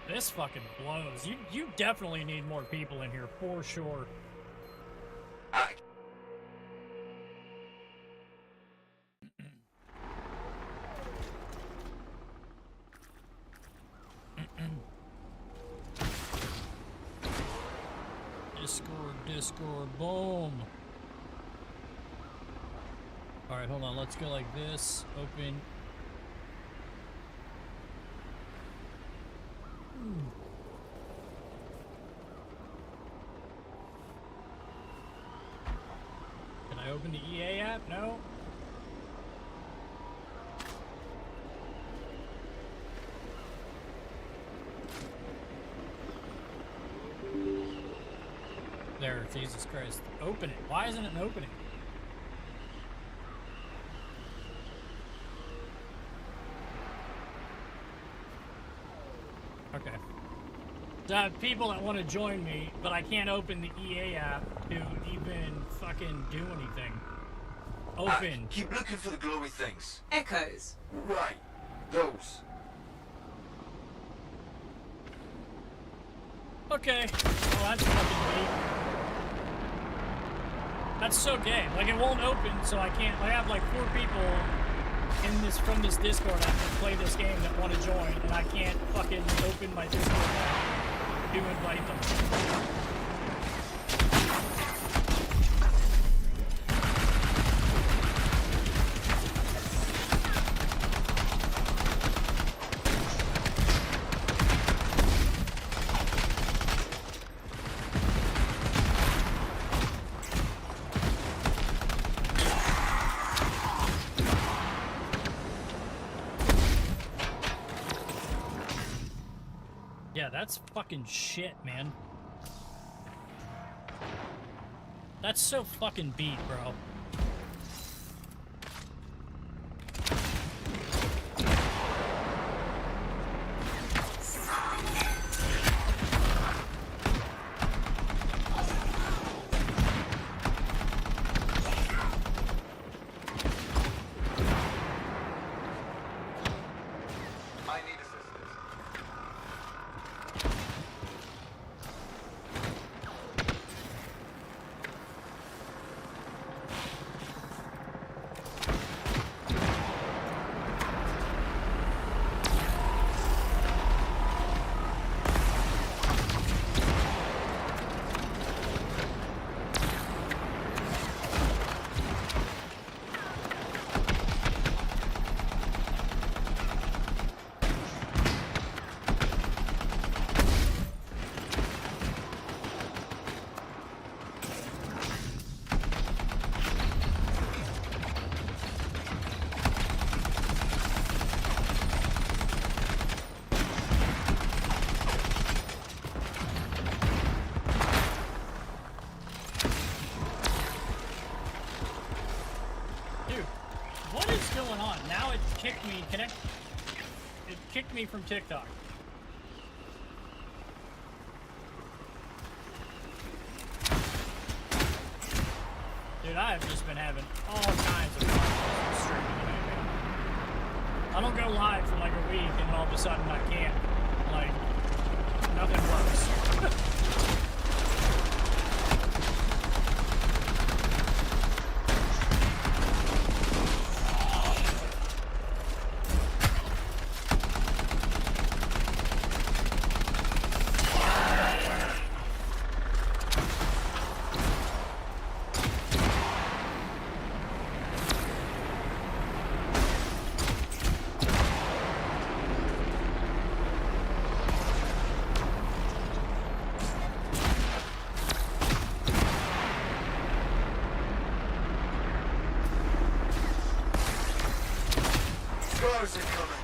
This fucking blows. You definitely need more people in here, for sure. Discord, boom. Alright, hold on, let's go like this. Open. Can I open the EA app? No. There, Jesus Christ. Open it. Why isn't it opening? Okay. So I have people that want to join me, but I can't open the EA app to even fucking do anything. Open. Keep looking for the glowy things. Echoes. Right. Those. Okay. Well, that's fucking neat. That's so gay. Like, it won't open, so I can't. I have like 4 people in this from this Discord app that play this game that want to join, and I can't fucking open my Discord app to invite them. Yeah, that's fucking shit, man. That's so fucking beat, bro. Kicked me from TikTok. Dude, I have just been having all kinds of problems streaming lately. I don't go live for like a week and all of a sudden I can't. Like, nothing works. Cars are coming.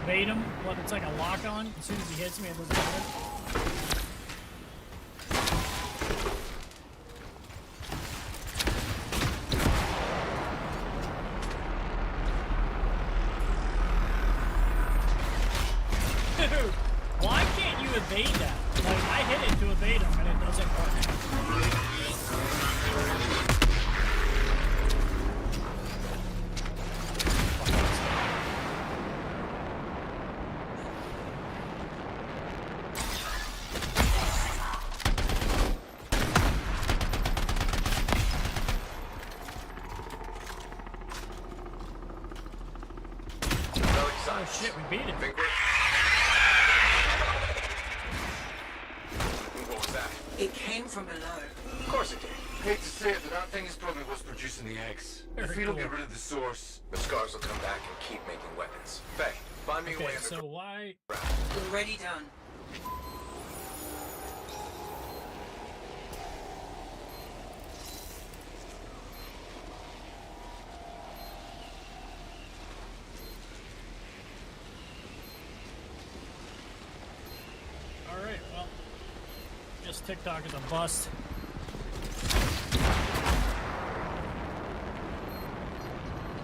evade him when it's like a lock on. As soon as he hits me, it doesn't matter. Dude, why can't you evade that? Like, I hit it to evade him and it doesn't work. Oh shit, we beat it. What was that? It came from below. Of course it did. Hate to say it, but that thing is probably what's producing the eggs. If we don't get rid of the source, The scars will come back and keep making weapons. Faye, find me a way Okay, underground. so why... Already done. Alright, well... Guess TikTok is a bust.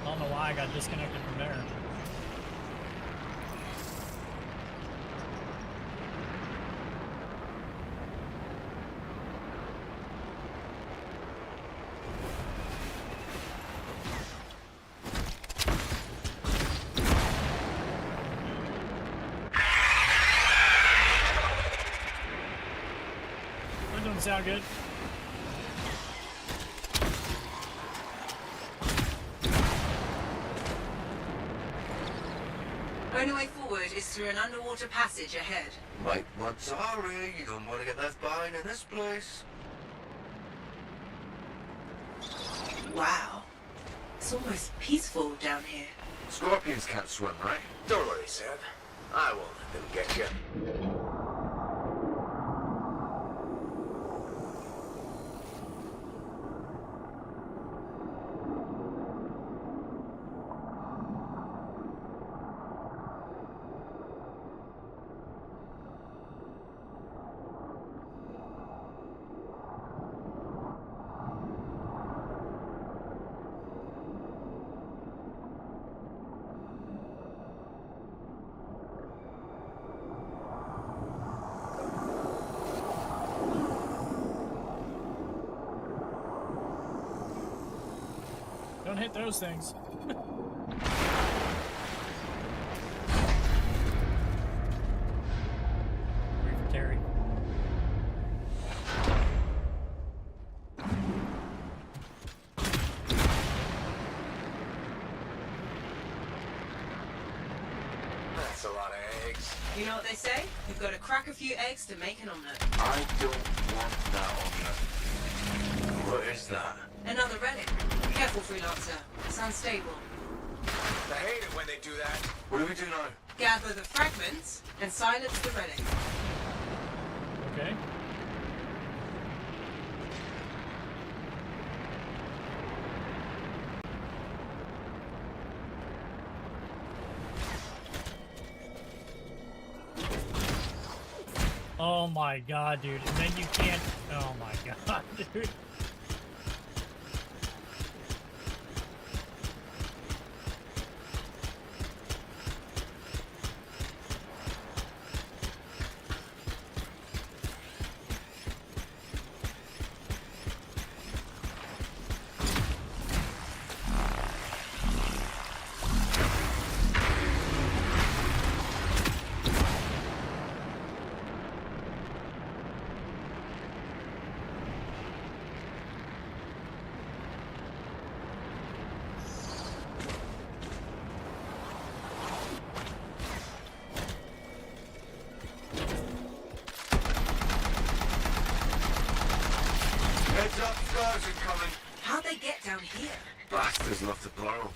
I don't know why I got disconnected from there. That doesn't sound good. Only way forward is through an underwater passage ahead. Mike, I'm sorry, you don't want to get left behind in this place. Wow. It's almost peaceful down here. Scorpions can't swim, right? Don't worry, Seb. I won't let them get you. Don't hit those things. Wait for Terry. That's a lot of eggs. You know what they say? You've got to crack a few eggs to make an omelette. I don't want that omelette. What is that? Another relic. Careful, freelancer. It's unstable. I hate it when they do that. What do we do now? Gather the fragments and silence the relic. Okay. Oh my god, dude. And then you can't... Oh my god, dude. Heads up, scars are coming. How'd they get down here? Bastards love to blow.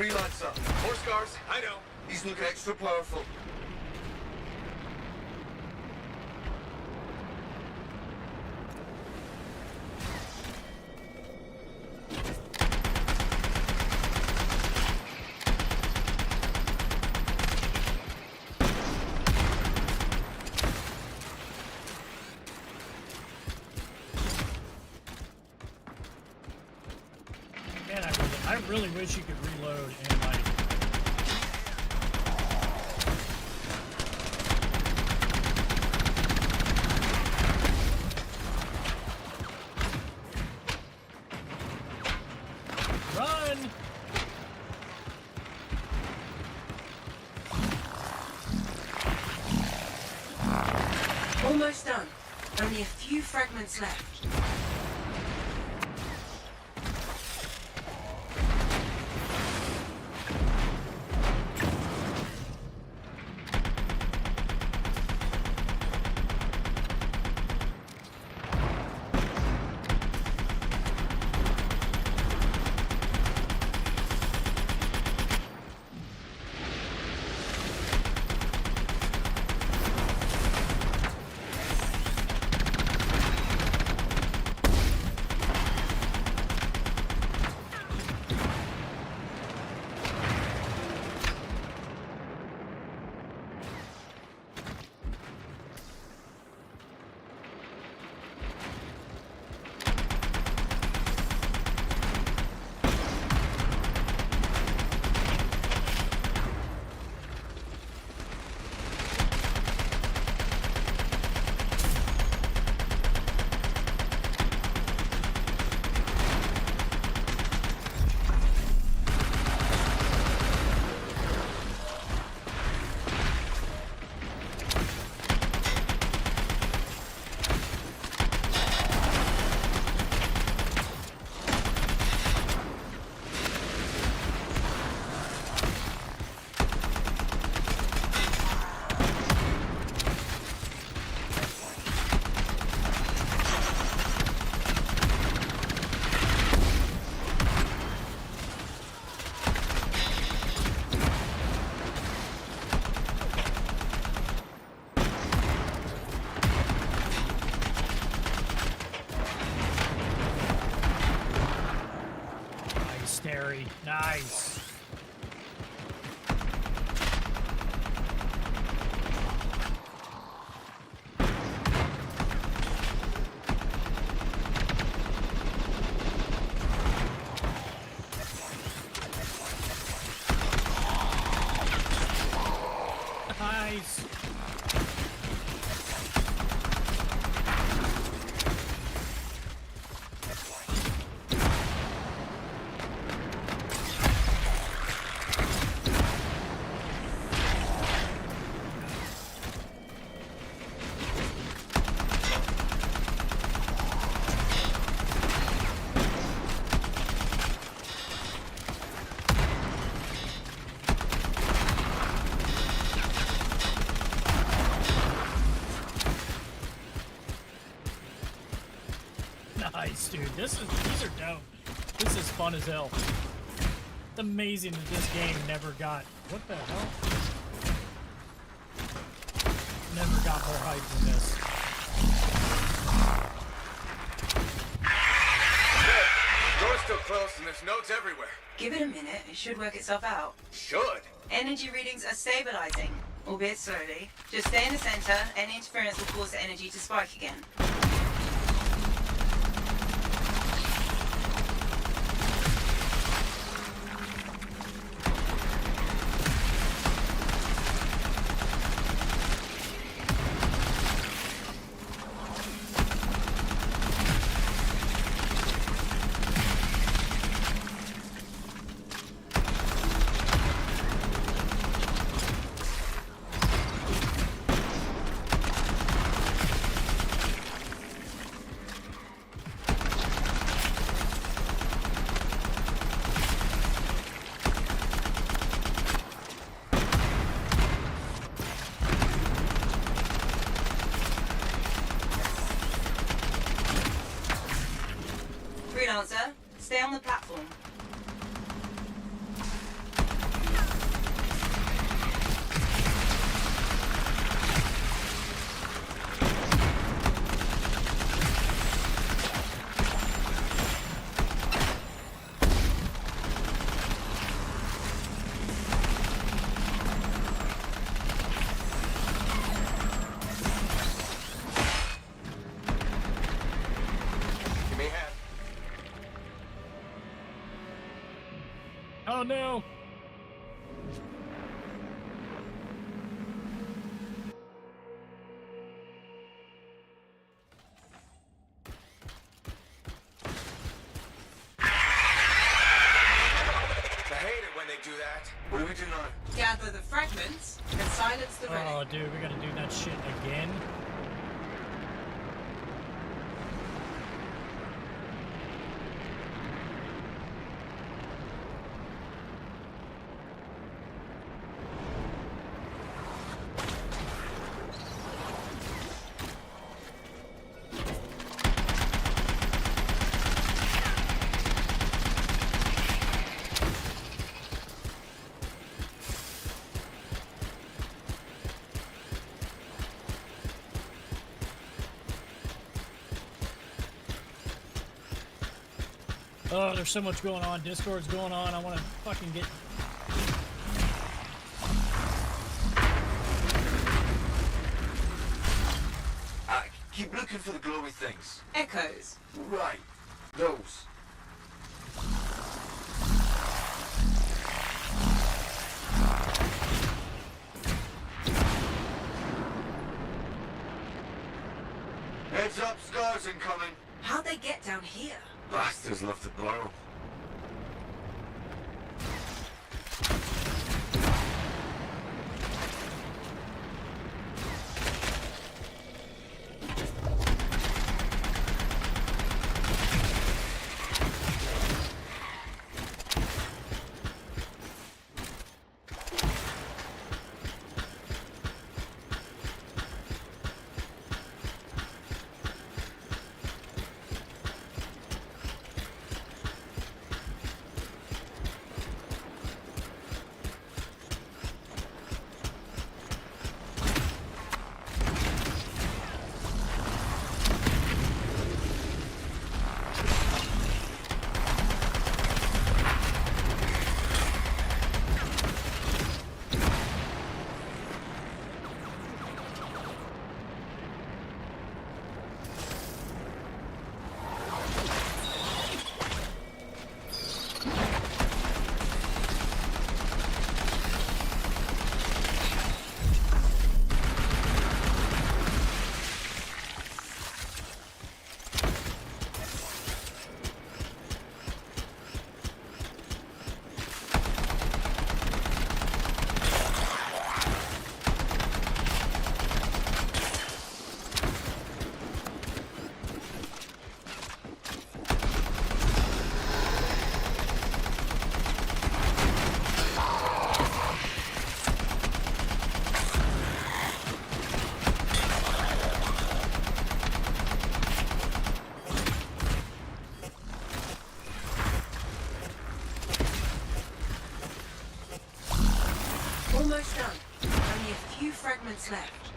Freelancer. More scars. I know. He's looking extra powerful. Man, I really wish you could reload and like. Run! Almost done. Only a few fragments left. Nice. Nice. Nice, dude. These are dope. This is fun as hell. It's amazing that this game never got what the hell? Never got more hype than this. Door's still closed and there's nodes everywhere. Give it a minute, it should work itself out. Should? Energy readings are stabilizing, albeit slowly. Just stay in the center, any interference will cause the energy to spike again. Freelancer, stay on the platform. Oh no! I hate it when they do that. What do we do now? Gather the fragments and silence the relic. Oh, dude, we gotta do that shit again. Oh, there's so much going on. Discord's going on. I want to fucking get... Keep looking for the glowy things. Echoes. Right. Those. Heads up, scars incoming. How'd they get down here? Bastards love to borrow. Almost done. Only a few fragments left.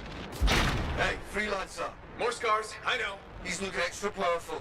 Hey, freelancer. More scars, I know. He's looking extra powerful.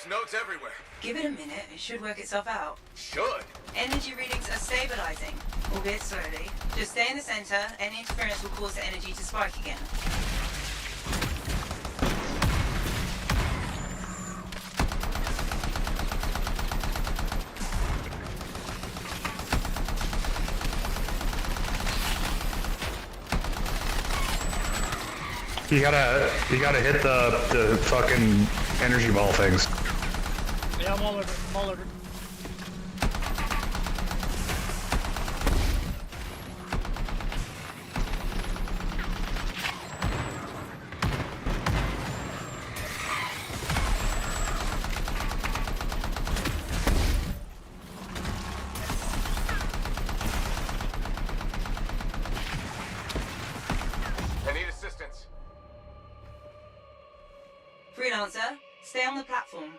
There's notes everywhere. Give it a minute, it should work itself out. Should? Energy readings are stabilizing, albeit slowly. Just stay in the center, any interference will cause the energy to spike again. You gotta hit the fucking energy ball things. Yeah, I'm all over. I'm all over. I need assistance. Freelancer, stay on the platform.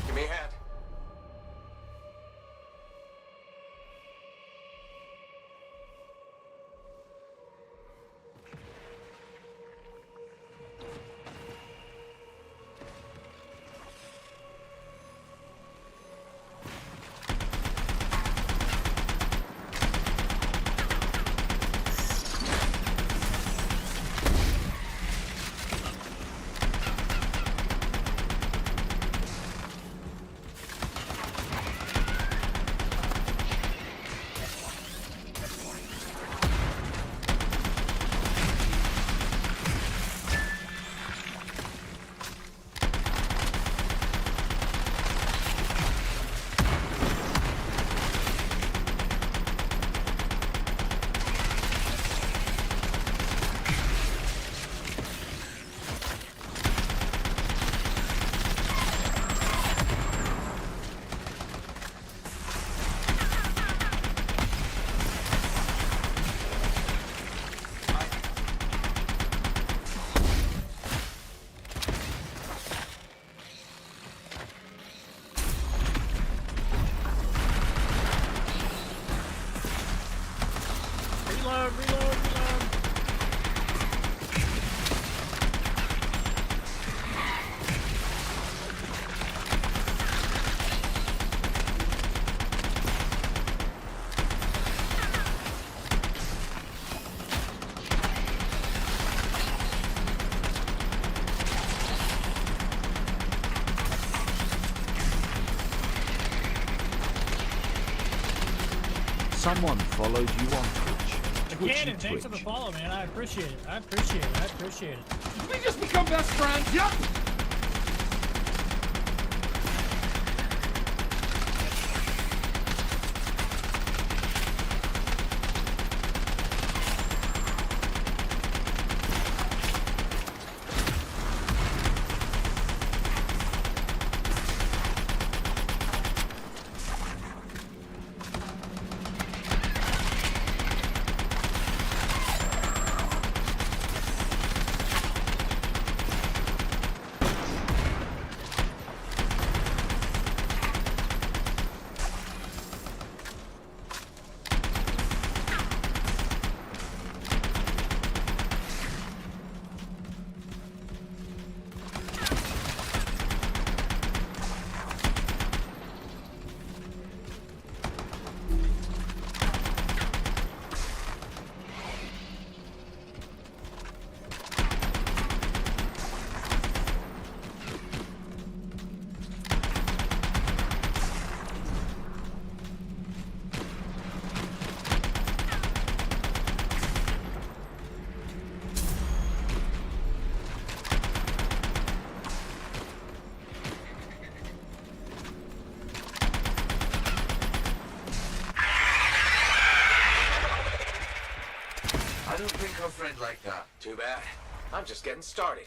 Give me a hand. Reload, reload, reload. Someone followed you on Twitch. Again, and thanks for the follow, man. I appreciate it. I appreciate it. I appreciate it. Did we just become best friends? Yep. Too bad. I'm just getting started.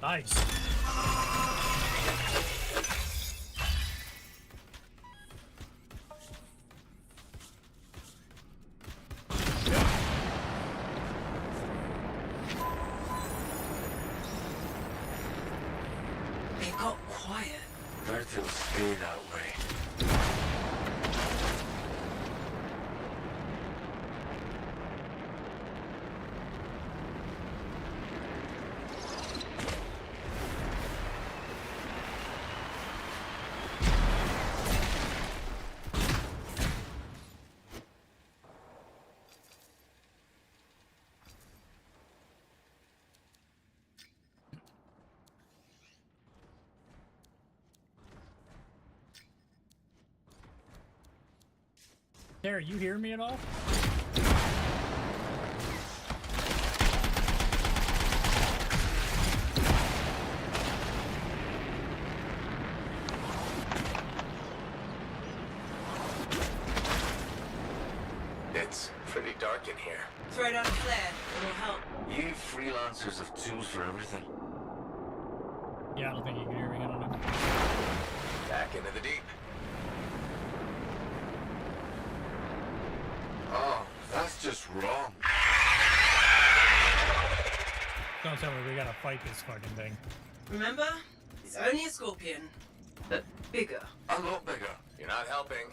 Nice. It got quiet. Bet it'll stay that way. Sarah, you hear me at all? It's pretty dark in here. Throw down a flare. It'll help. You freelancers have tools for everything. Yeah, I don't think you can hear me. I don't know. Back into the deep. Oh, that's just wrong. Don't tell me we gotta fight this fucking thing. Remember? It's only a scorpion. But bigger. A lot bigger. You're not helping.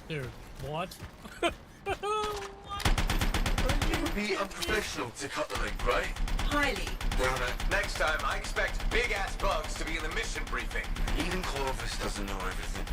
Dude, what? It would be unprofessional to cut the link, right? Highly. Damn it. Next time, I expect big-ass bugs to be in the mission briefing. Even Clovis doesn't know everything.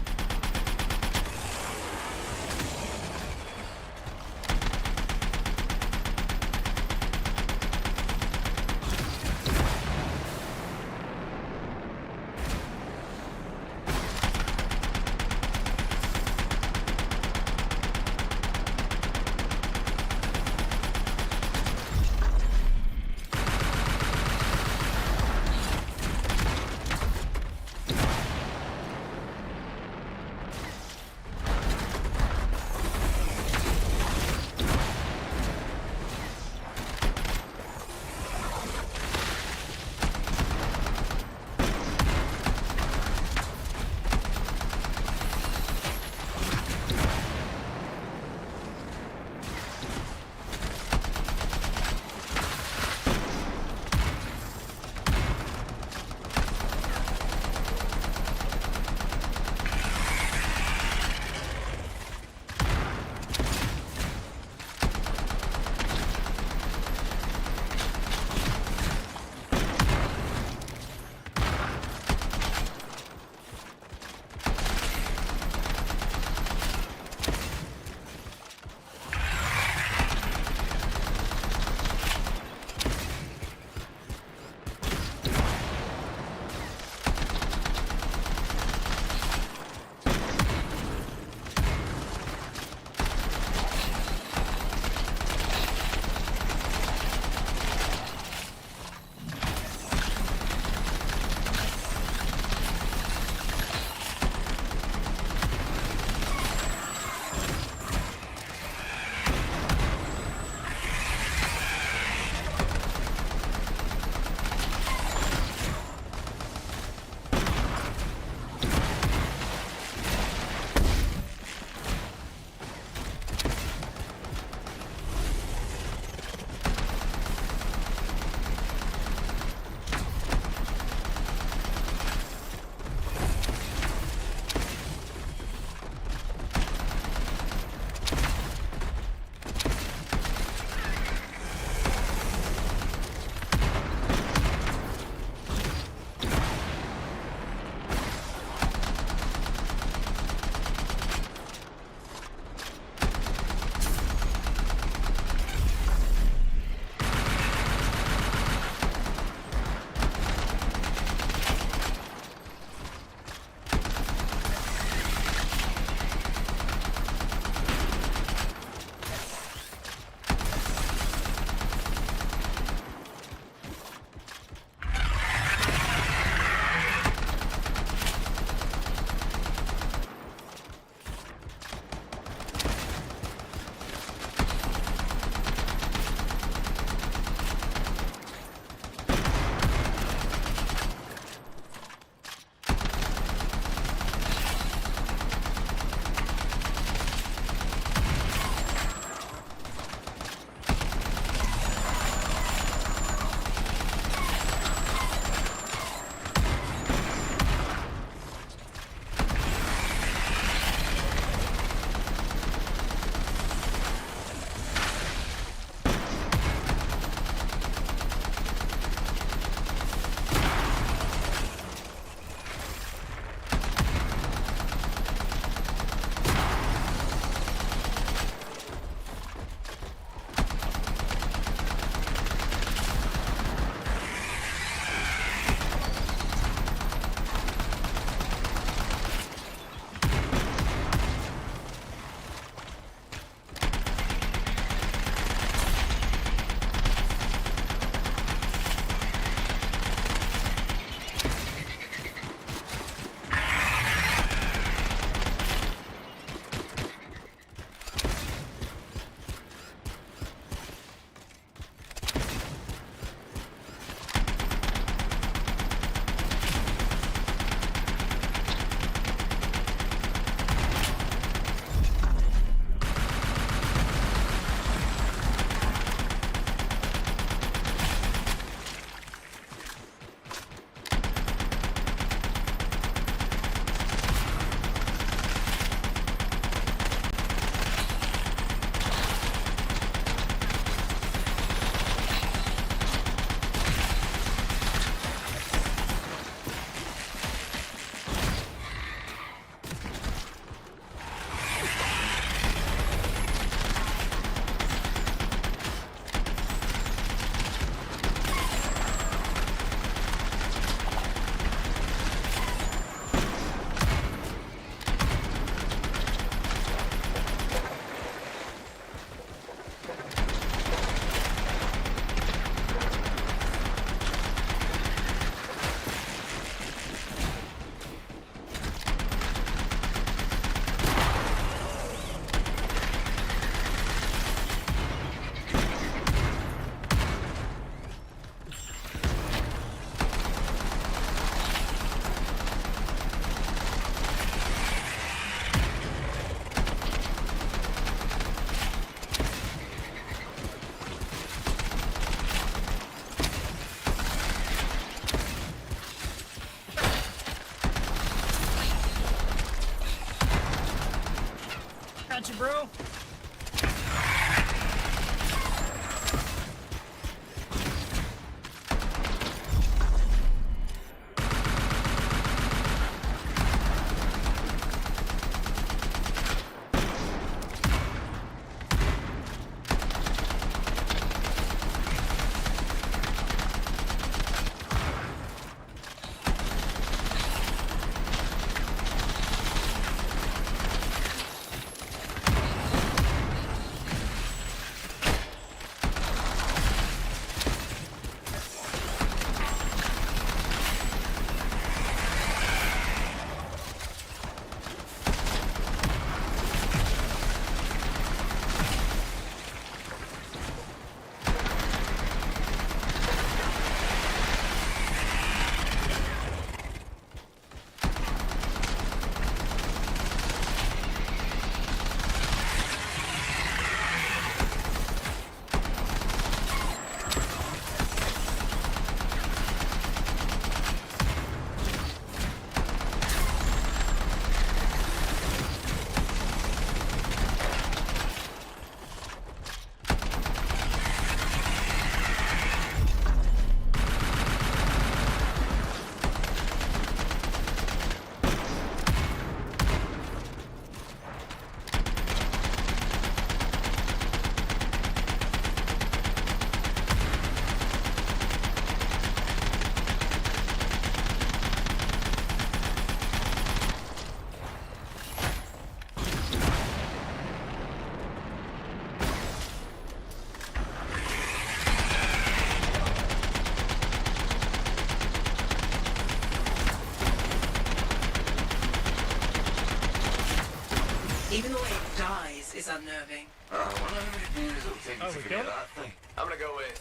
unnerving. I wonder how many viewers it'll take to figure that thing. I'm gonna go with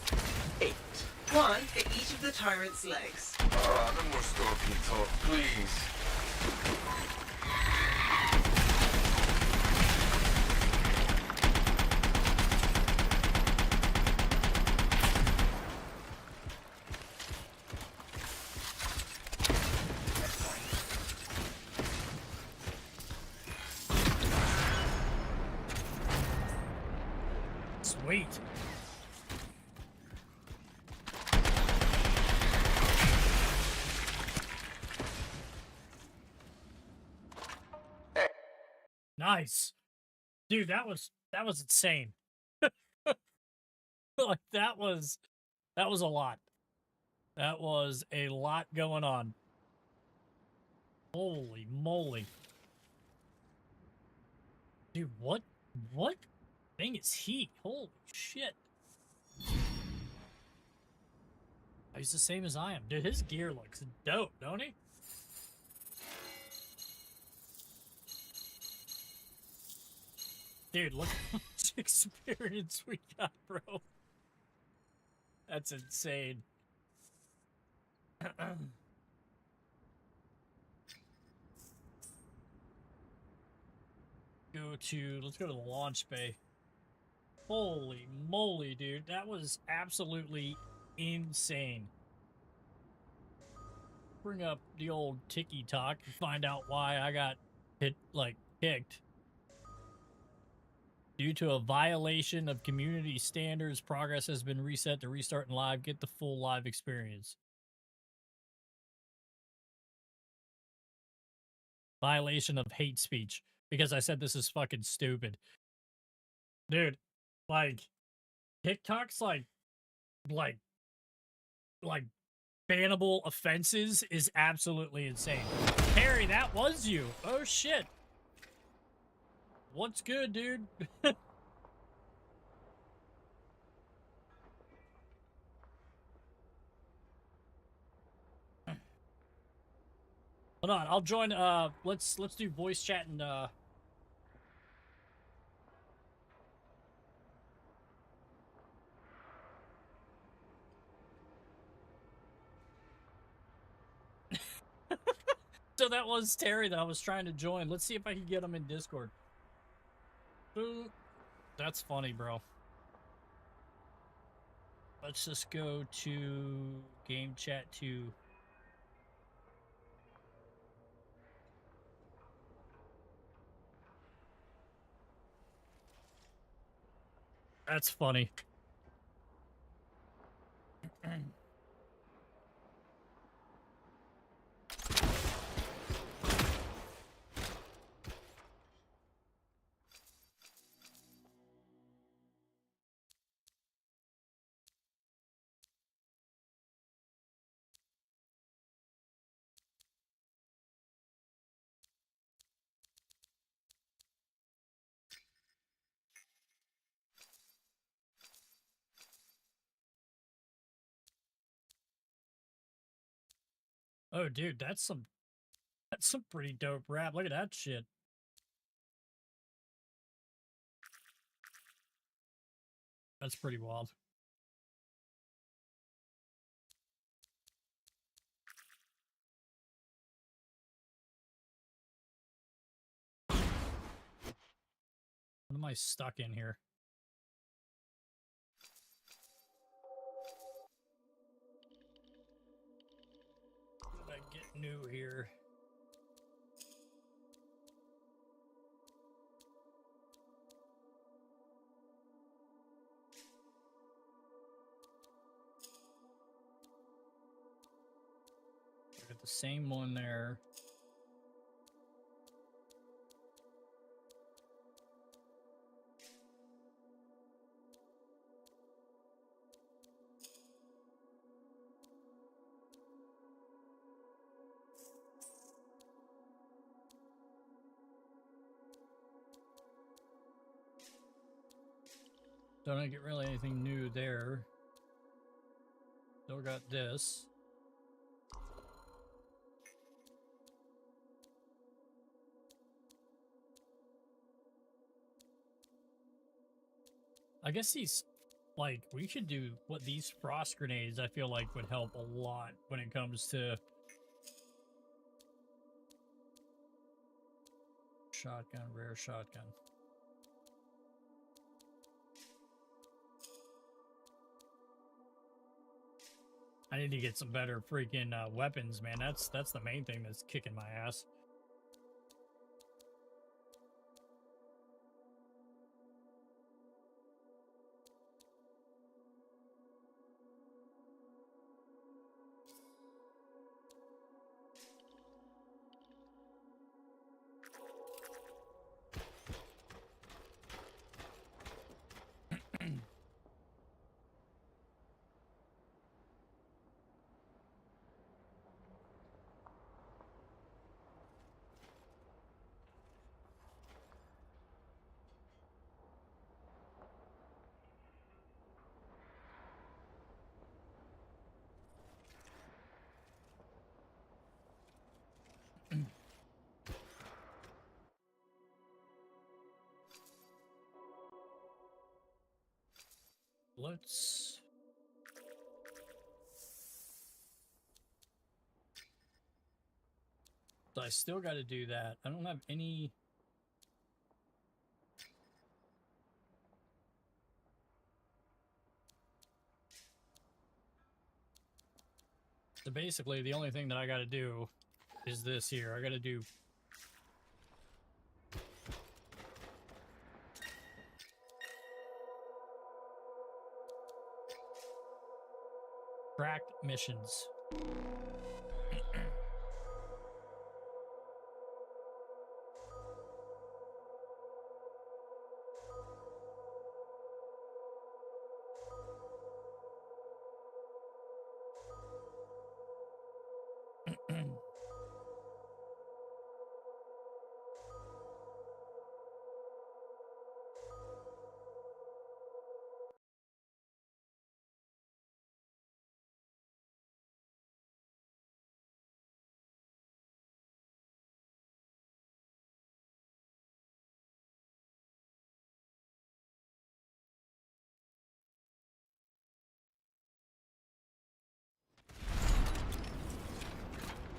8. One for each of the tyrant's legs. No more scorpion talk, please. Sweet. Nice. Dude, that was insane. Like that was a lot. That was a lot going on. Holy moly. Dude, what thing is he? Holy shit. He's the same as I am. Dude, his gear looks dope, don't he? Dude, look how much experience we got, bro. That's insane. Let's go to the launch bay. Holy moly, dude. That was absolutely insane. Bring up the old Tiki Talk and find out why I got kicked. Due to a violation of community standards, progress has been reset to restart in live. Get the full live experience. Violation of hate speech. Because I said this is fucking stupid. Dude, like, TikTok's like bannable offenses is absolutely insane. Harry, that was you. Oh shit. What's good, dude? Hold on, I'll join. Let's do voice chat and So that was Terry that I was trying to join. Let's see if I can get him in Discord. That's funny, bro. Let's just go to game chat 2. That's funny. Oh, dude, that's some pretty dope rap. Look at that shit. That's pretty wild. What am I stuck in here? What did I get new here? Got the same one there. Don't get really anything new there. Still got this. I guess these, like, we should do what these frost grenades I feel like would help a lot when it comes to shotgun, rare shotgun. I need to get some better freaking weapons, man. That's the main thing that's kicking my ass. Let's... So I still got to do that. I don't have any... So basically, the only thing that I got to do is this here. I got to do... Tracked missions.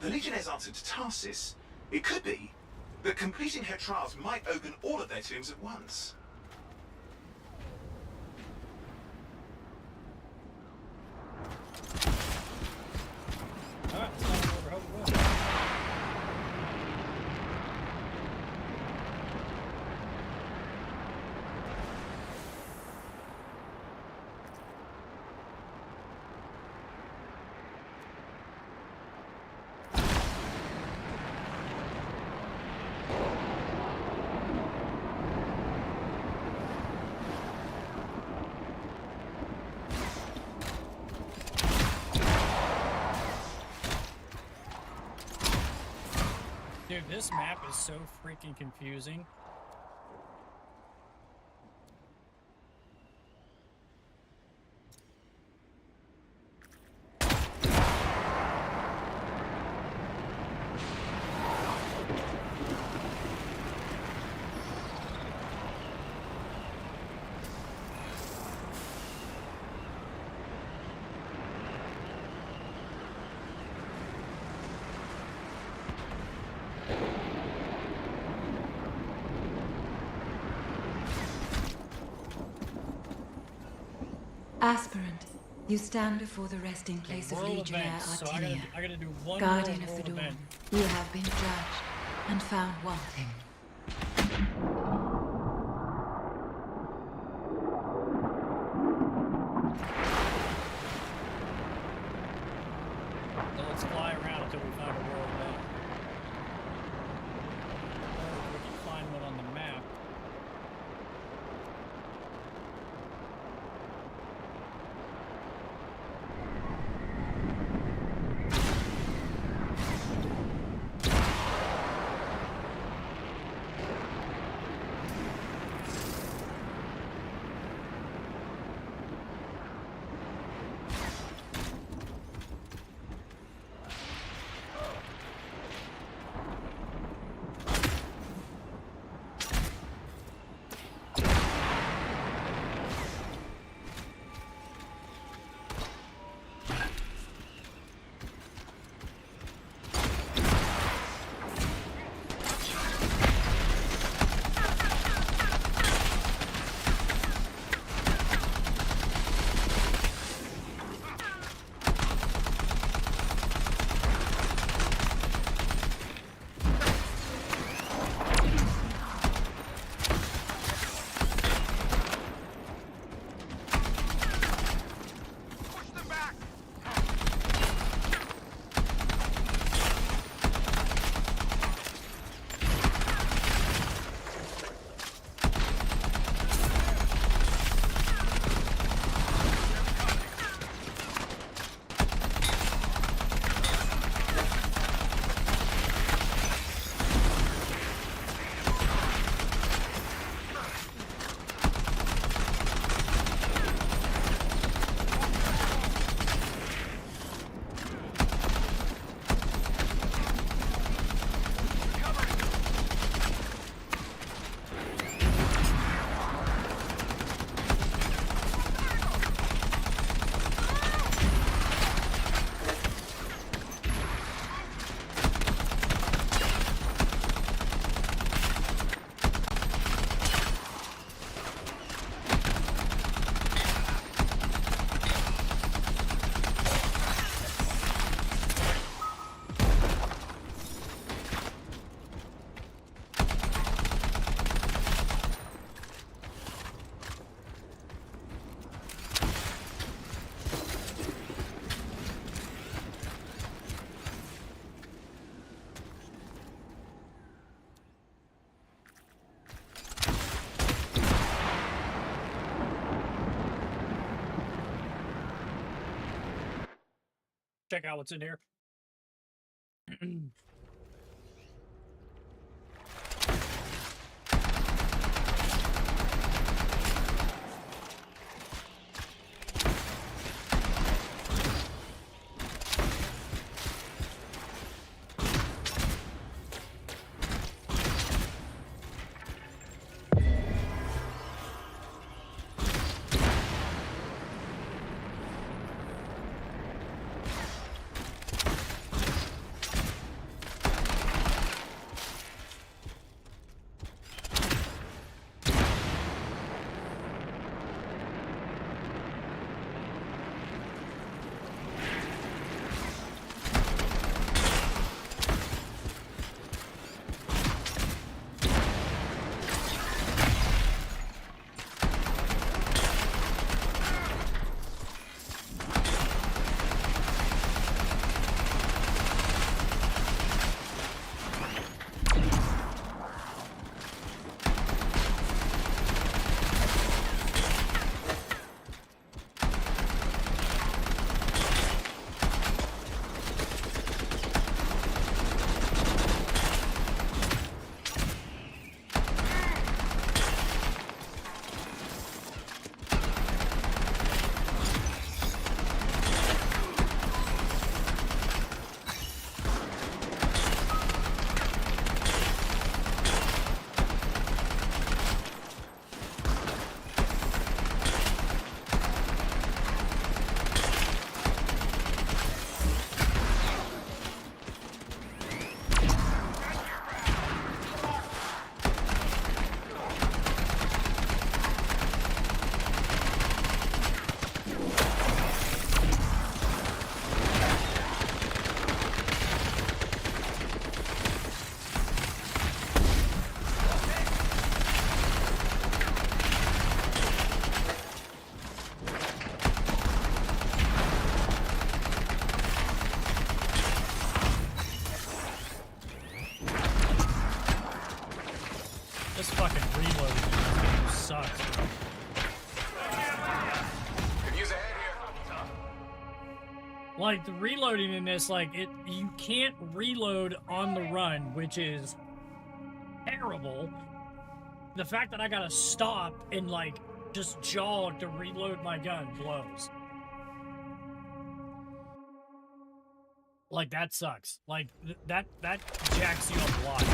The Legionnaires answered to Tarsis. It could be that completing her trials might open all of their tombs at once. Dude, this map is so freaking confusing. Aspirant, you stand before the resting place of Legionnaire Artinia. I gotta do one Guardian of the Dawn, event. you have been judged and found wanting. So let's fly around until we find a world event. Or if we can find one on the map. check out what's in here. This fucking reloading in this game sucks, bro. Could use a hand here. Like, the reloading in this, like, you can't reload on the run, which is terrible. The fact that I gotta stop and, like, just jog to reload my gun blows. Like, that sucks. Like, that jacks you up a lot.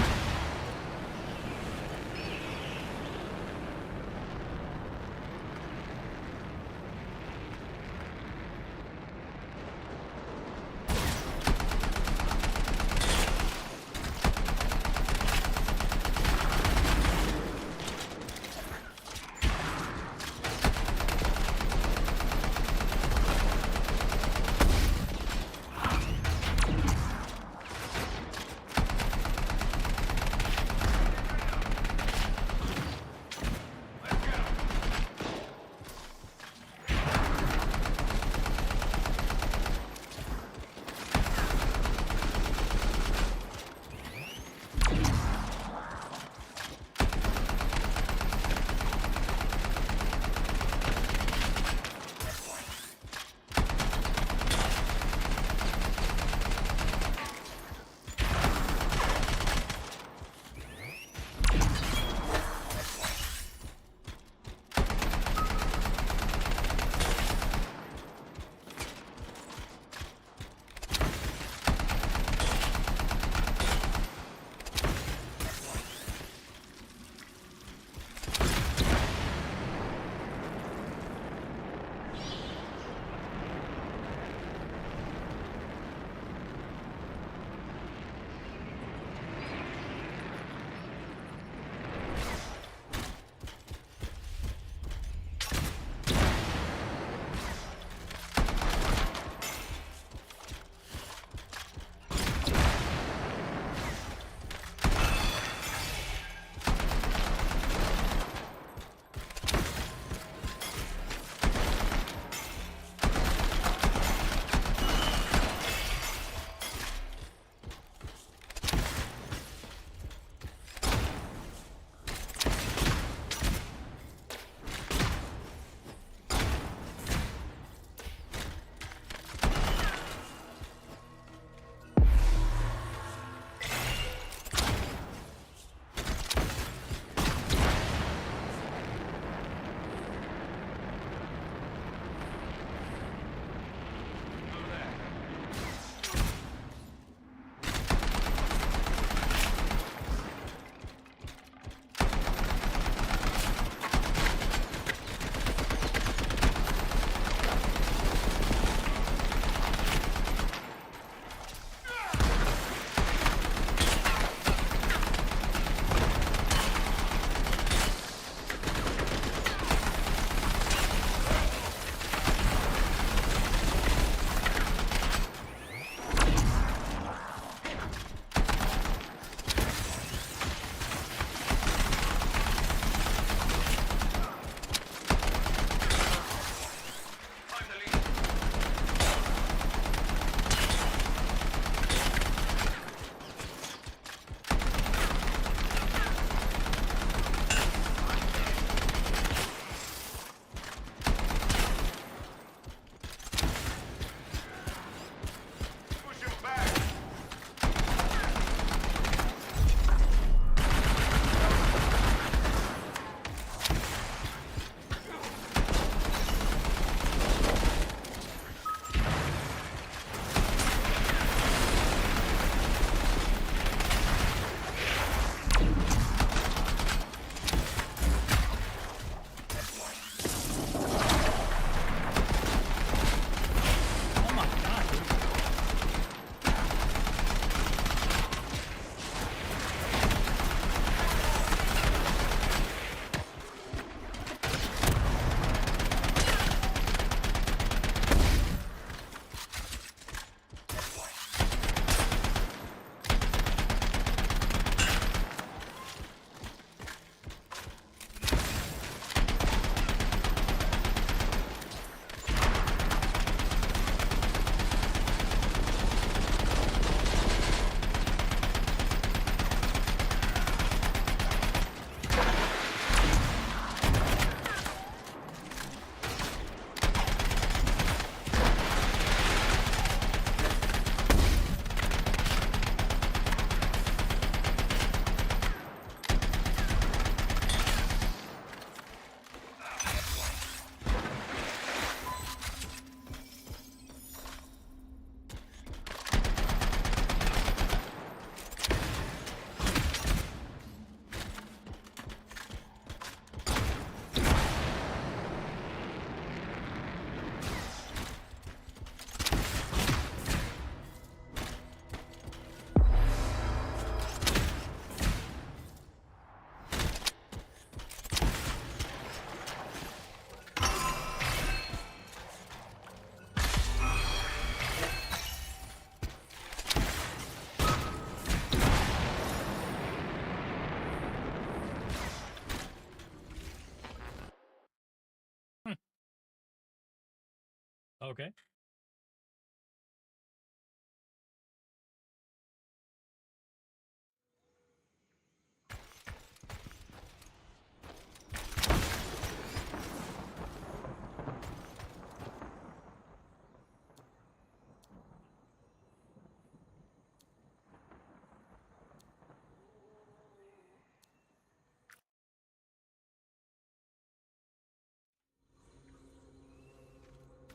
Okay.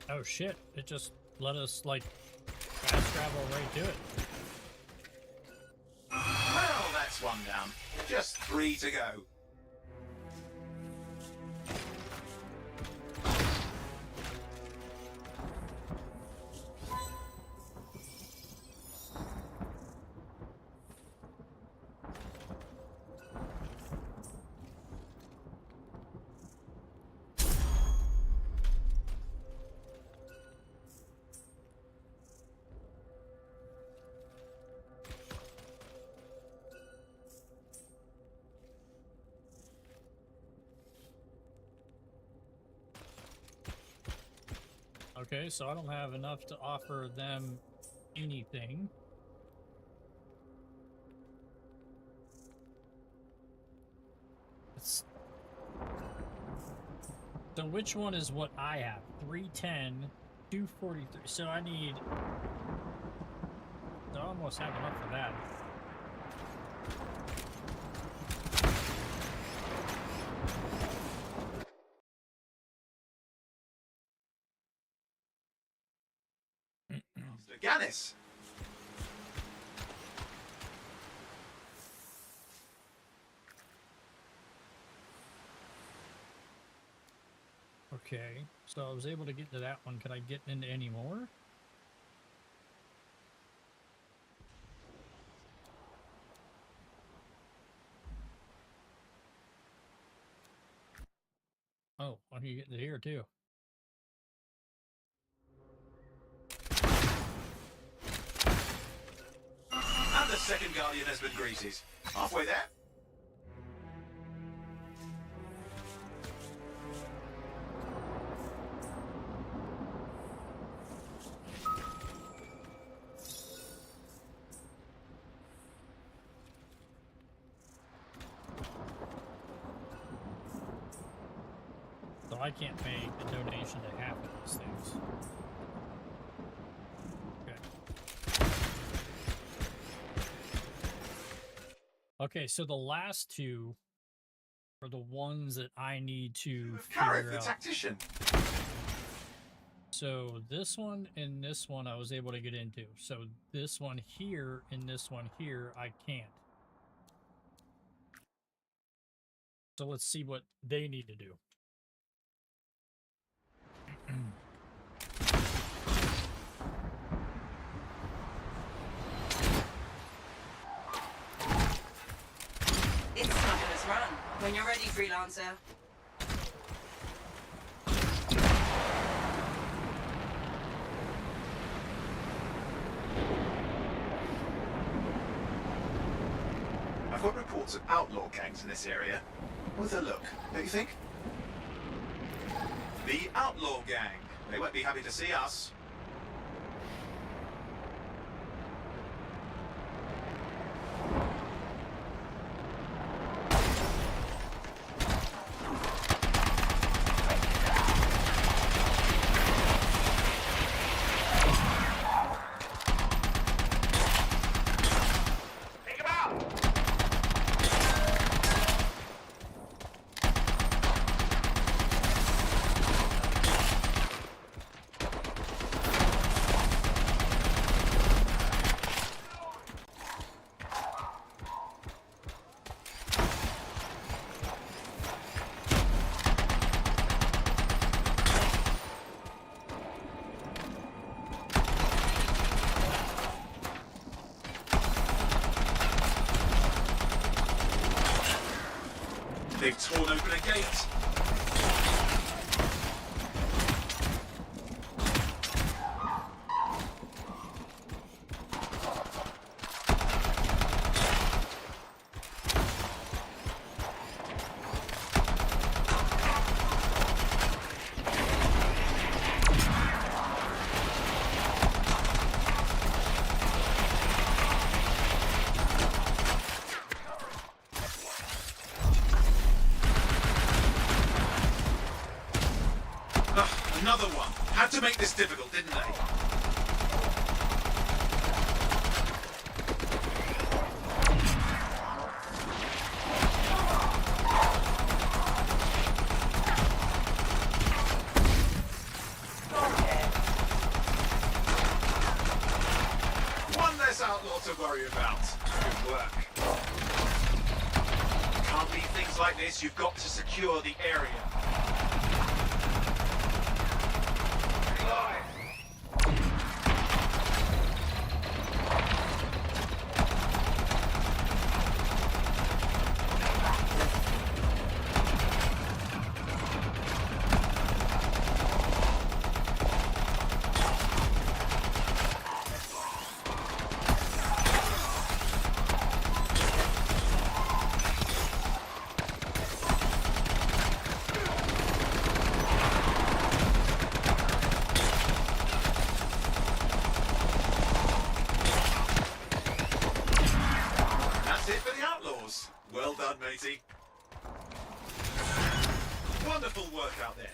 Oh shit, it just let us, like, fast travel right to it. Well, that's one down. Just 3 to go. Okay, so I don't have enough to offer them anything. So which one is what I have? 310, 243. So I need... So I almost have enough for that. Gannis. Okay, so I was able to get to that one. Could I get into any more? Oh, I can get to here too. And the second Guardian has been greeted. Halfway there. So I can't make a donation to half of these things. Okay, so the last two are the ones that I need to Gareth, figure the out. tactician. So this one and this one I was able to get into. So this one here and this one here I can't. So let's see what they need to do. It's Smuggler's Run. When you're ready, freelancer. I've got reports of outlaw gangs in this area. Worth a look, don't you think? The outlaw gang. They won't be happy to see us. They've torn open a gate. Ugh, another one. Had to make this difficult, didn't they? One less outlaw to worry about. Good work. Can't leave things like this. You've got to secure the area. That's it for the outlaws. Well done, matey. Wonderful work out there.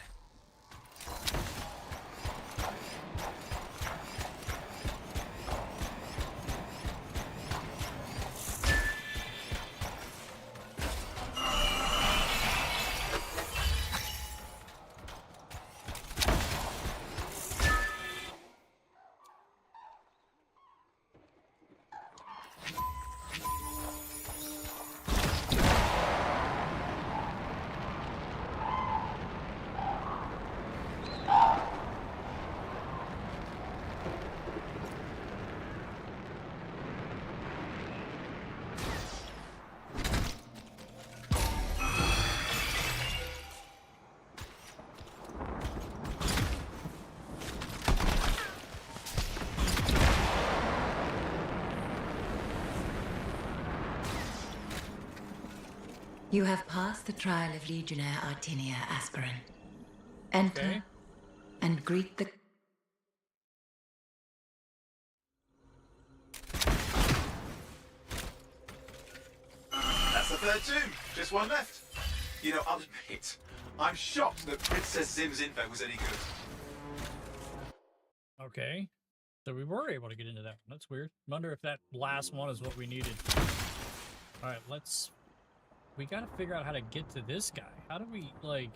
You have passed the trial of Legionnaire Artinia, aspirant. Enter and greet the... That's the third tomb. Just one left. You know, I'll admit, I'm shocked that Princess Zim's info was any good. Okay. So we were able to get into that one. That's weird. Wonder if that last one is what we needed. Alright, let's... We gotta figure out how to get to this guy. How do we, like...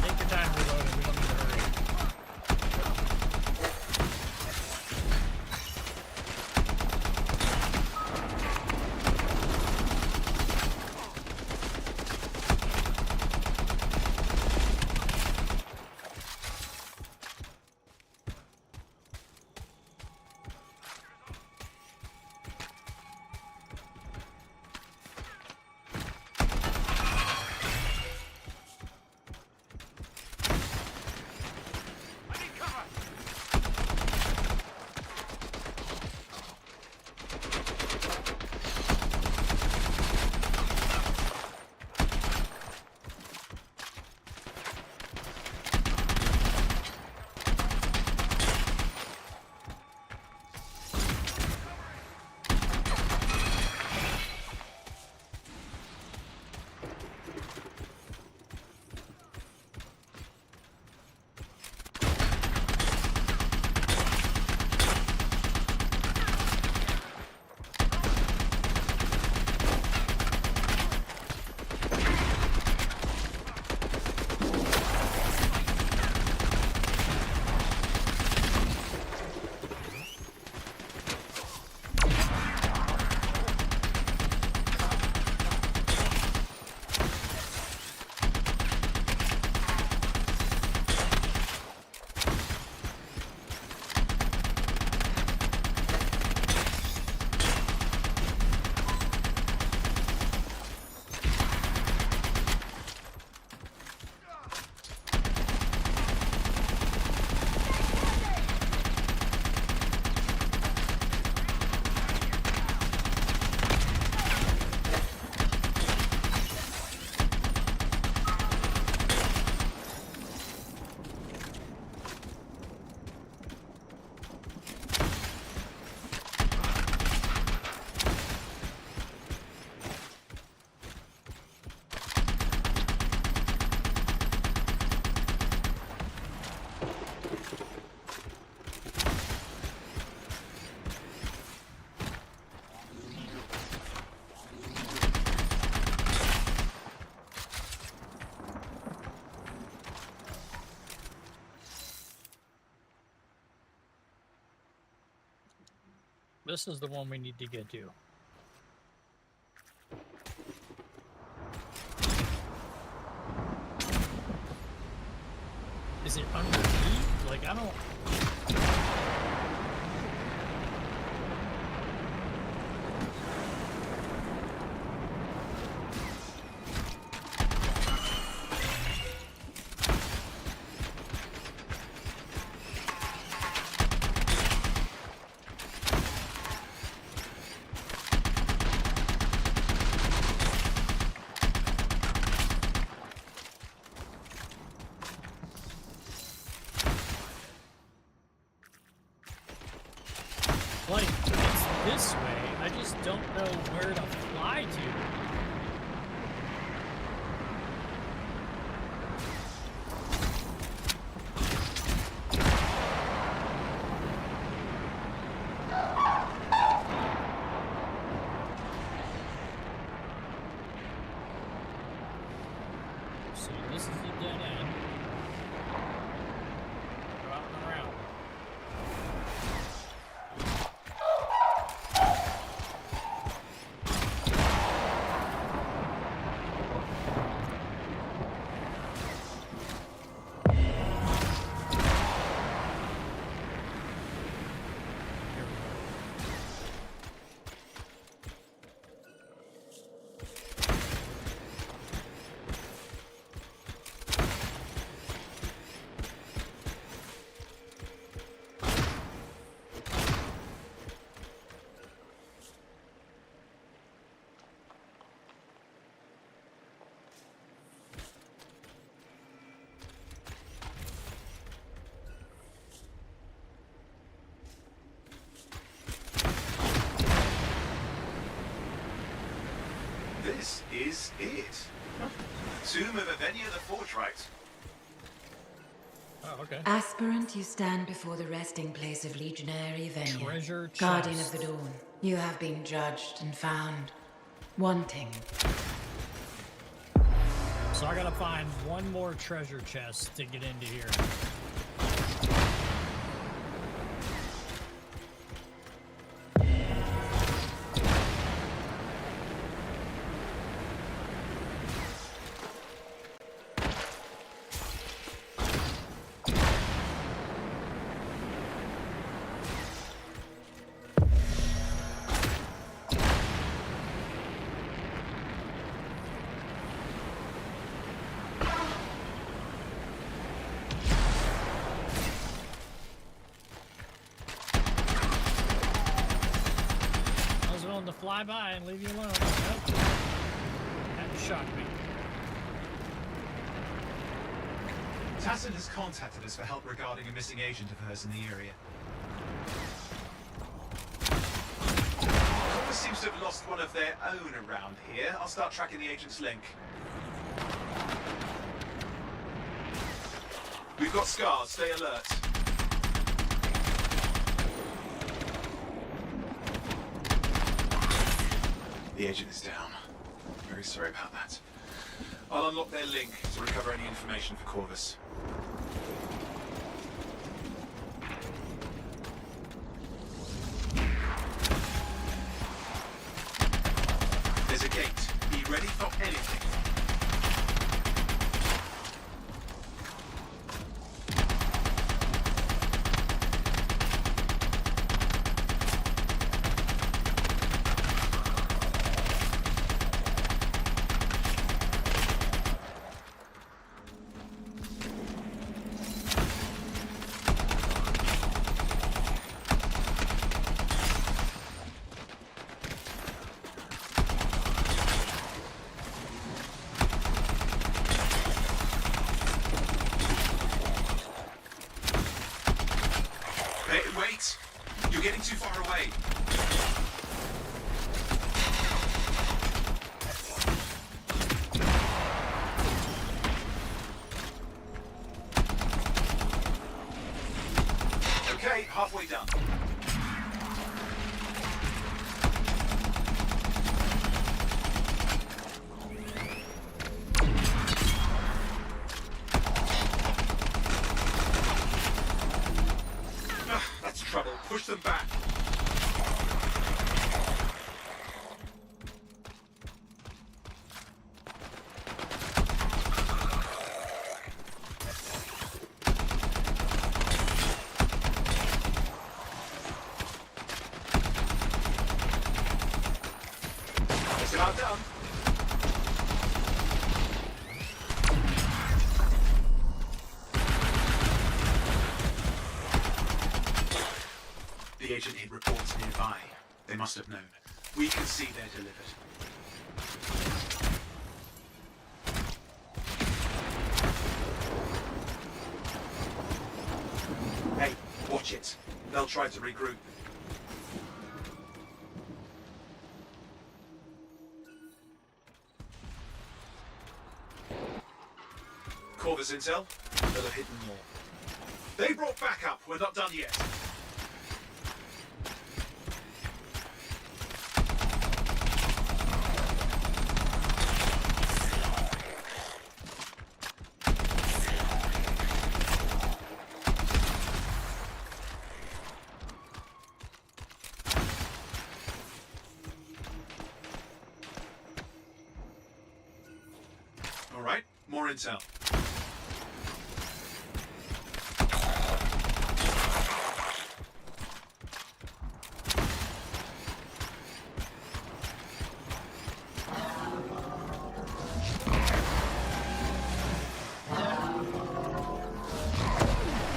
Take your time reloading. We don't need to hurry. this is the one we need to get to. Is it underneath? Like, I don't... Like, it's this way, I just don't know where to fly to. So this is the dead end. Go out and around. This is it. Tomb of Avenia the Fortrite. Oh, okay. Aspirant, you stand before the resting place of Legionary Venia, Treasure Guardian chest. of the Dawn. You have been judged and found wanting. So I gotta find one more treasure chest to get into here. To fly by and leave you alone. Nope. That shocked me. Tassin has contacted us for help regarding a missing agent of hers in the area. Corvus seems to have lost one of their own around here. I'll start tracking the agent's link. We've got scars. Stay alert. The agent is down. Very sorry about that. I'll unlock their link to recover any information for Corvus. There's a gate. Be ready for anything. Wait! You're getting too far away. Okay, halfway done. Push them back. Just about done. The agent hid reports nearby. They must have known. We can see they're delivered. Hey, watch it. They'll try to regroup. Corvus intel, they'll have hidden more. They brought backup. We're not done yet. All right, more intel.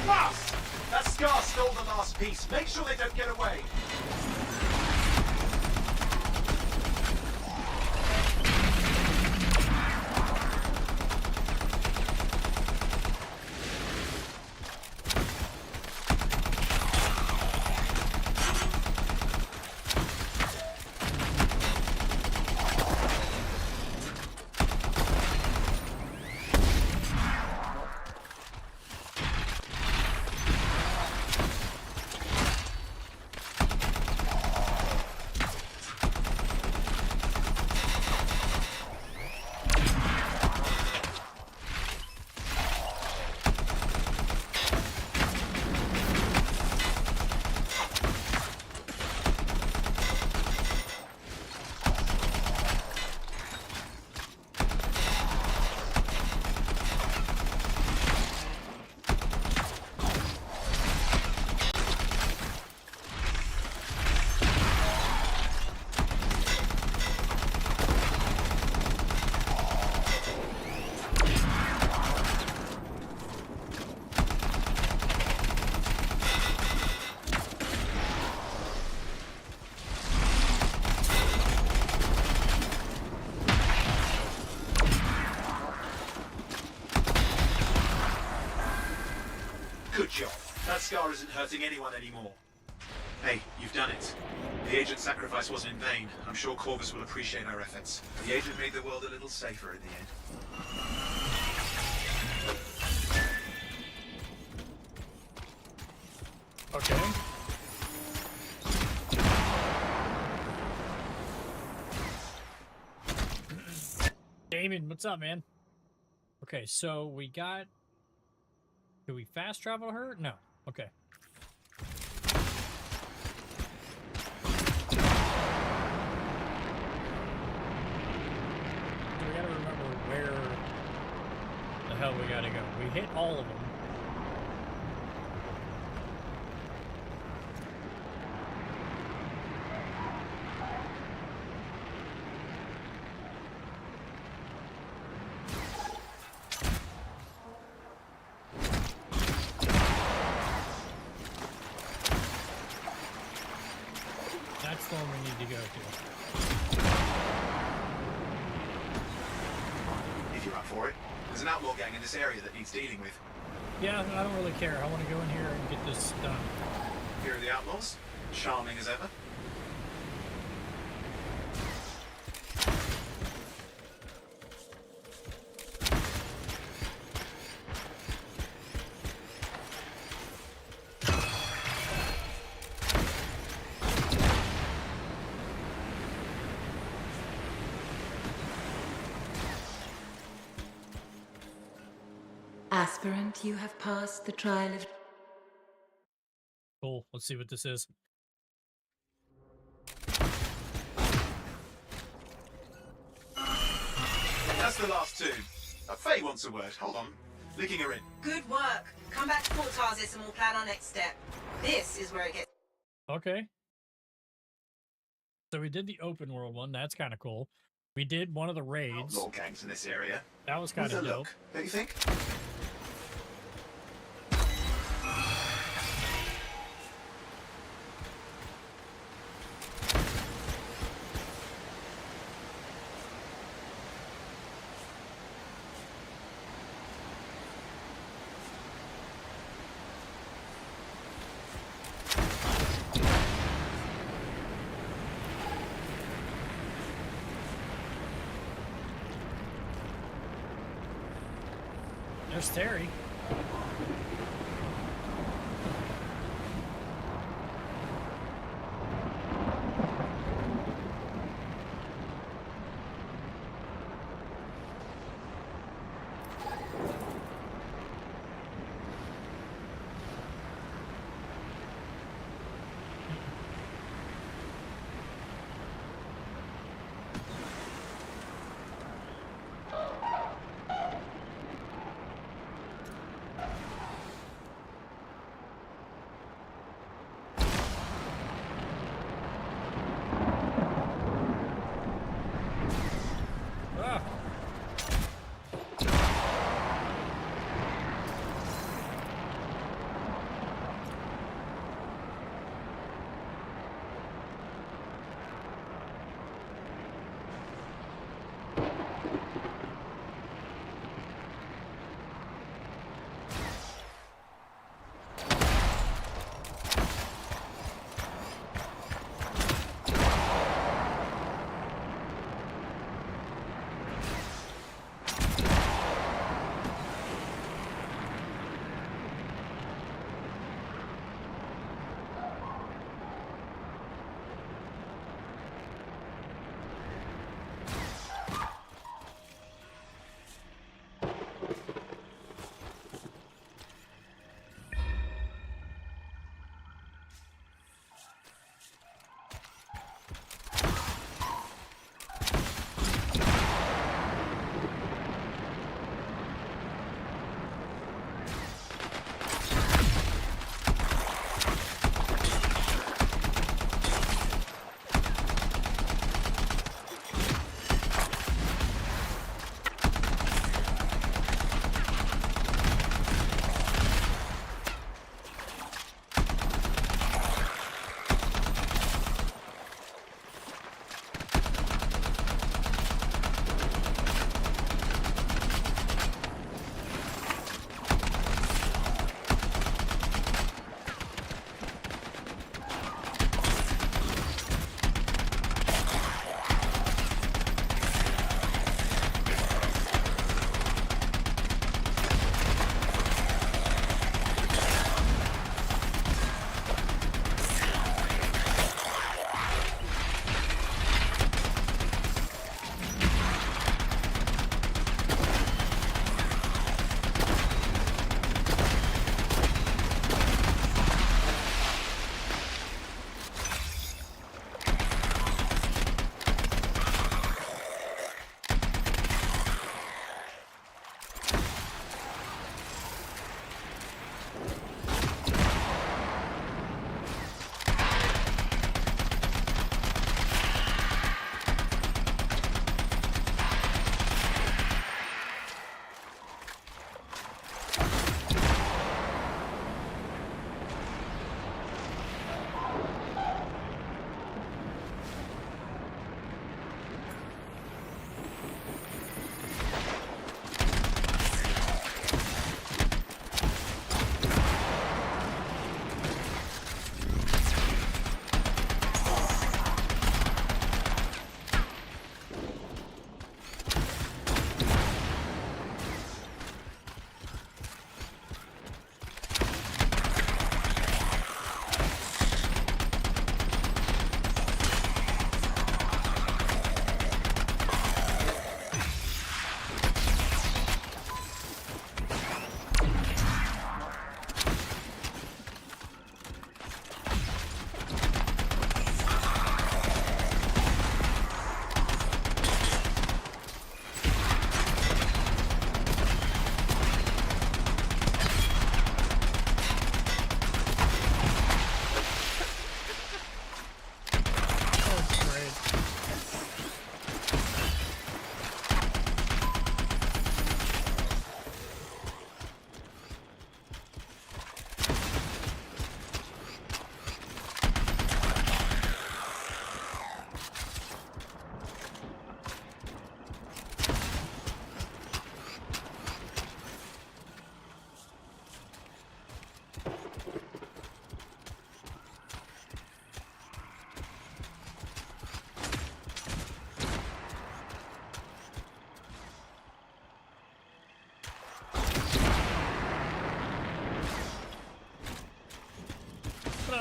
Boss! That Scar stole the last piece. Make sure they don't get away. Good job. That Scar isn't hurting anyone anymore. Hey, you've done it. The agent's sacrifice wasn't in vain. I'm sure Corvus will appreciate our efforts. The agent made the world a little safer in the end. Okay. Damon, what's up, man? Okay, so we got... Do we fast travel her? No. Okay. We gotta remember where the hell we gotta go. We hit all of them. That's the one we need to go to. If you're up for it. There's an outlaw gang in this area that needs dealing with. Yeah, I don't really care. I want to go in here and get this done. Here are the outlaws. Charming as ever. Aspirant, you have passed the trial of... Cool. Let's see what this is. That's the last two. Faye wants a word. Hold on. Linking her in. Good work. Come back to Fort Tarsis and we'll plan our next step. This is where it gets... Okay. So we did the open world one. That's kind of cool. We did one of the raids. Outlaw gangs in this area. That was kind of dope. Look, don't you think? There's Terry.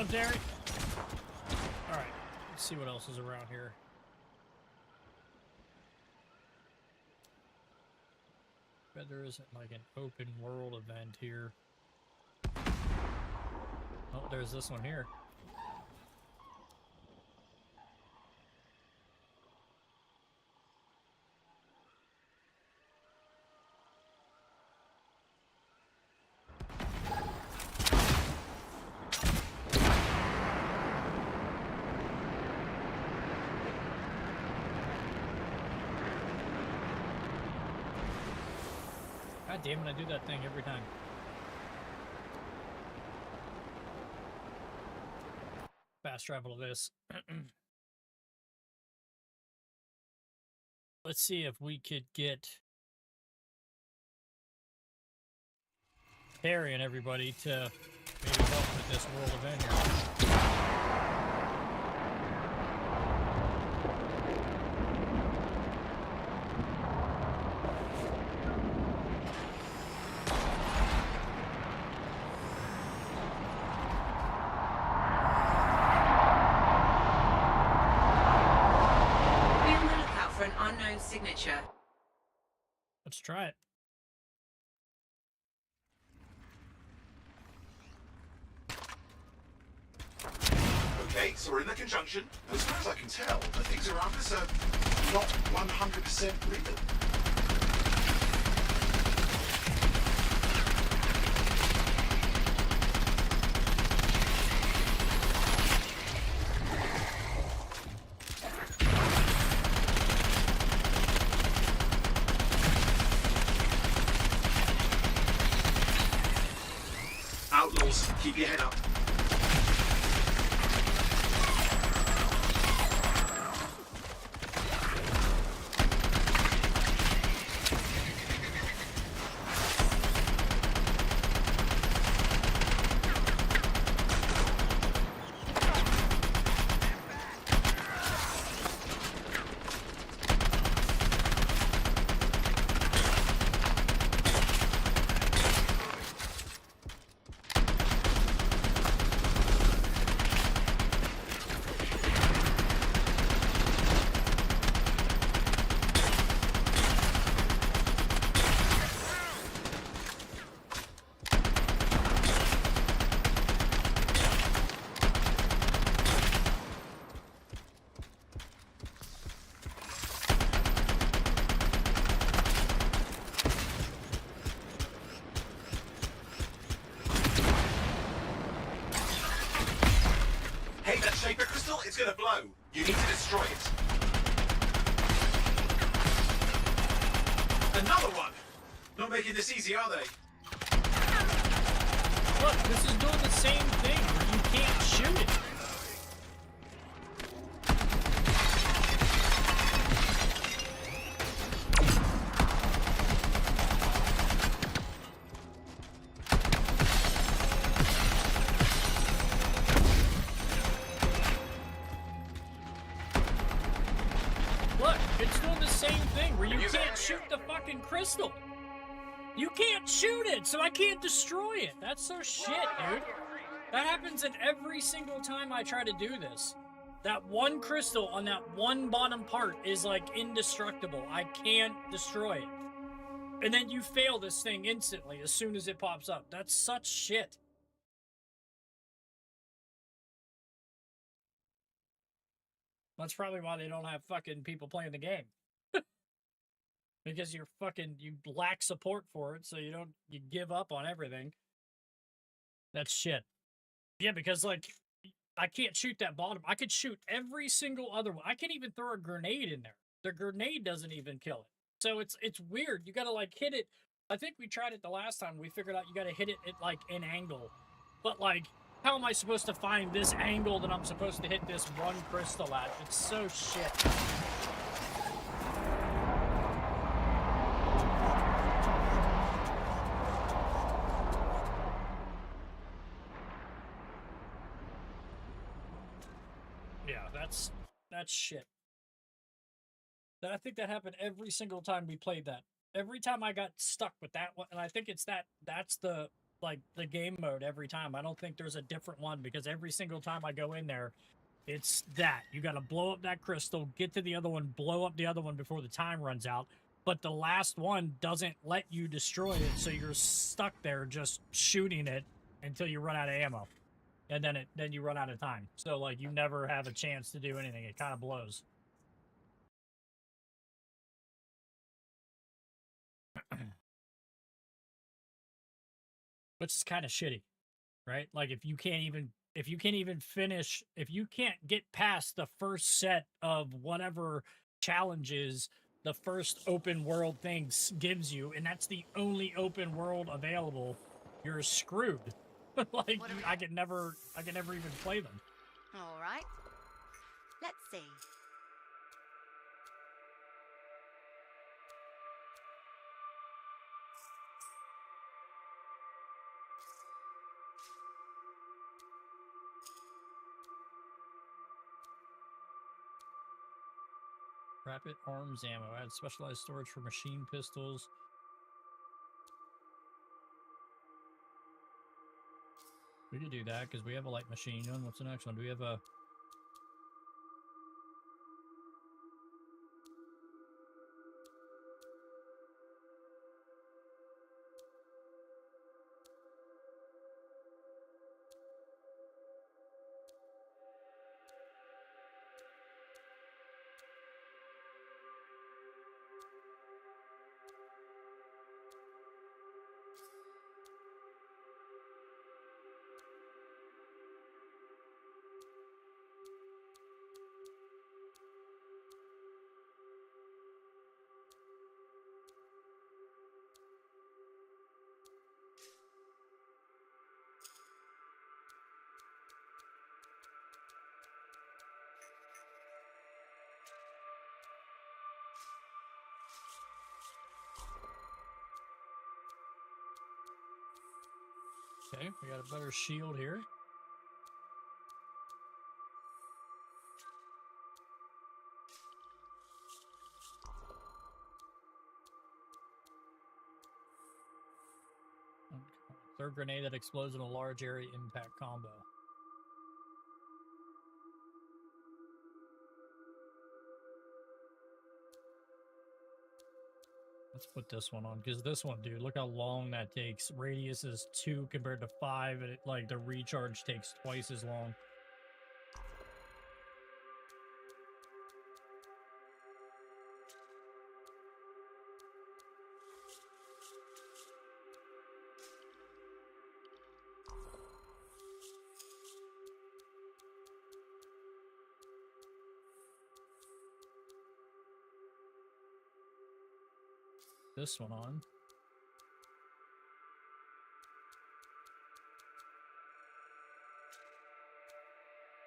up, Terry? Alright, let's see what else is around here. Bet there isn't like an open world event here. Oh, there's this one here. God damn it, I do that thing every time. Fast travel to this. Let's see if we could get Harry and everybody to maybe help with this world event here. Signature. Let's try it. Okay, so we're in the conjunction. As far as I can tell, the things around us are not 100% real. Outlaws, keep your head up. It's gonna blow. You need to destroy it. Another one! Not making this easy, are they? Look, this is doing the same thing where you can't shoot it. Crystal. You can't shoot it, so I can't destroy it. That's so shit, dude. That happens in every single time I try to do this. That one crystal on that one bottom part is like indestructible. I can't destroy it. And then you fail this thing instantly as soon as it pops up. That's such shit. That's probably why they don't have fucking people playing the game. Because you lack support for it, so you give up on everything. That's shit. Yeah, because like I can't shoot that bottom. I could shoot every single other one. I can't even throw a grenade in there. The grenade doesn't even kill it. So it's weird. You gotta like hit it. I think we tried it the last time. We figured out you gotta hit it at like an angle. But like, how am I supposed to find this angle that I'm supposed to hit this one crystal at? It's so shit. That's shit. I think that happened every single time we played that. Every time I got stuck with that one, and I think it's that's the like the game mode every time. I don't think there's a different one because every single time I go in there, it's that. You got to blow up that crystal, get to the other one, blow up the other one before the time runs out. But the last one doesn't let you destroy it, so you're stuck there just shooting it until you run out of ammo. And then you run out of time. So like you never have a chance to do anything. It kind of blows. Which is kind of shitty, right? Like if you can't get past the first set of whatever challenges the first open world thing gives you, and that's the only open world available, you're screwed. Like I could never even play them. All right. Let's see. Rapid arms ammo. Add specialized storage for machine pistols. We could do that because we have a light machine gun. What's the next one? Do we have a... Okay, we got a better shield here. Third grenade that explodes in a large area impact combo. Let's put this one on, because this one, dude, look how long that takes. Radius is 2 compared to 5, and like the recharge takes twice as long. This one on.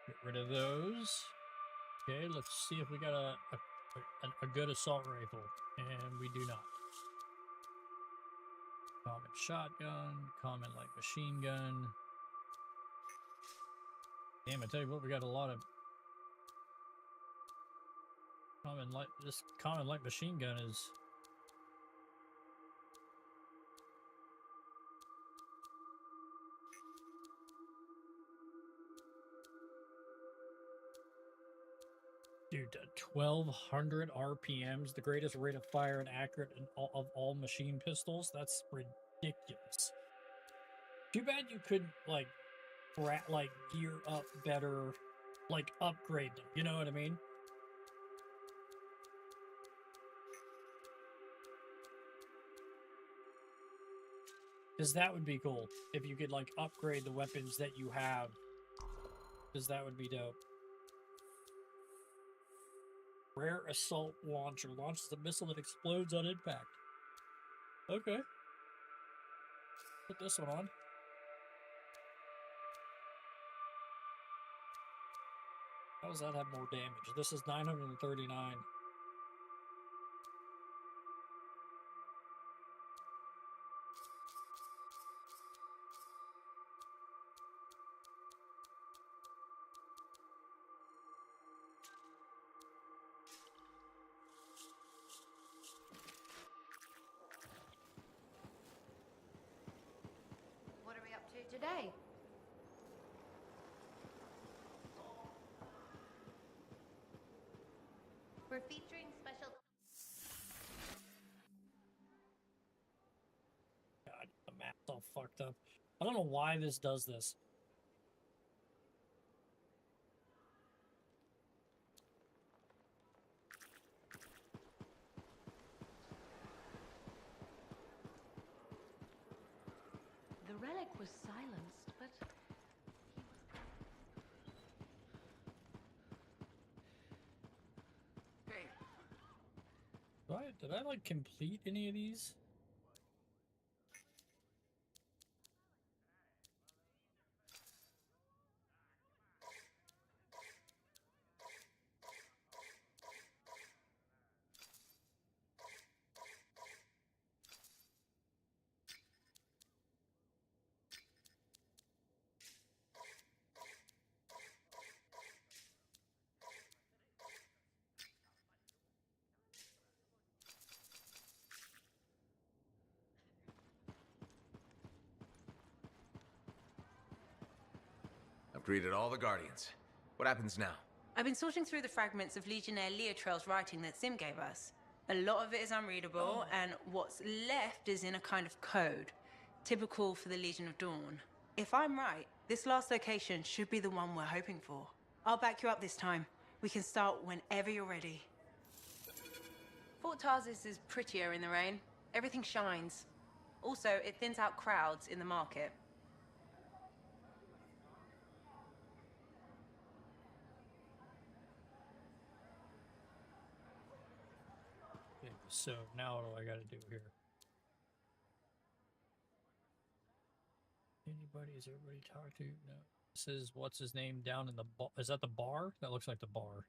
Get rid of those. Okay, let's see if we got a good assault rifle, and we do not. Common shotgun, common light machine gun. Damn, I tell you what, we got a lot of common light. This common light machine gun is. Dude, 1200 RPMs, the greatest rate of fire and accurate of all machine pistols. That's ridiculous. Too bad you couldn't like gear up better, like upgrade them. You know what I mean? Because that would be cool if you could like upgrade the weapons that you have. Because that would be dope. Rare assault launcher launches a missile that explodes on impact. Okay. Put this one on. How does that have more damage? This is 939. today? We're featuring special. God, the map's all fucked up. I don't know why this does this. The relic was silenced, but Did I like complete any of these? I've greeted all the Guardians. What happens now? I've been sorting through the fragments of Legionnaire Leotrell's writing that Sim gave us. A lot of it is unreadable, and what's left is in a kind of code, typical for the Legion of Dawn. If I'm right, this last location should be the one we're hoping for. I'll back you up this time. We can start whenever you're ready. Fort Tarsis is prettier in the rain. Everything shines. Also, it thins out crowds in the market. Okay, so now what do I gotta do here? Anybody? Is everybody talk to? No. This is what's his name down in the bar. Is that the bar? That looks like the bar.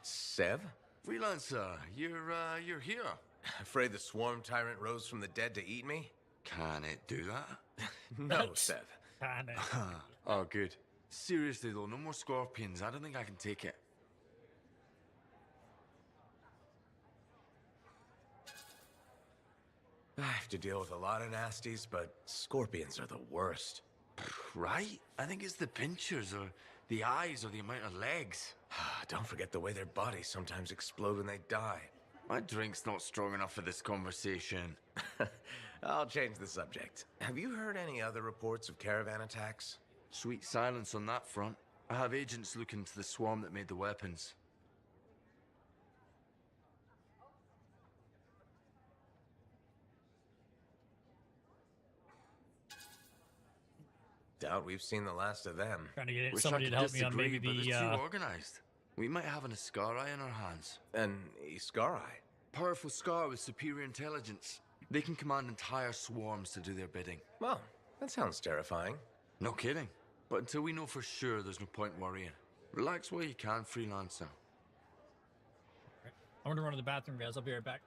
Sev? Freelancer, you're here. Afraid the swarm tyrant rose from the dead to eat me? Can it do that? No, Sev. Oh, good. Seriously though, no more scorpions. I don't think I can take it. I have to deal with a lot of nasties, but scorpions are the worst. Right? I think it's the pinchers, or the eyes, or the amount of legs. Don't forget the way their bodies sometimes explode when they die. My drink's not strong enough for this conversation. I'll change the subject. Have you heard any other reports of caravan attacks? Sweet silence on that front. I have agents looking into the swarm that made the weapons. Doubt we've seen the last of them. Trying to get Wish somebody I to could help me on disagree, maybe but the they're too organized. We might have an Ascarai in our hands. An Ascarai? Powerful Scar with superior intelligence. They can command entire swarms to do their bidding. Well, that sounds terrifying. No kidding. But until we know for sure, there's no point worrying. Relax while you can, Freelancer. I'm gonna run to the bathroom, guys. I'll be right back.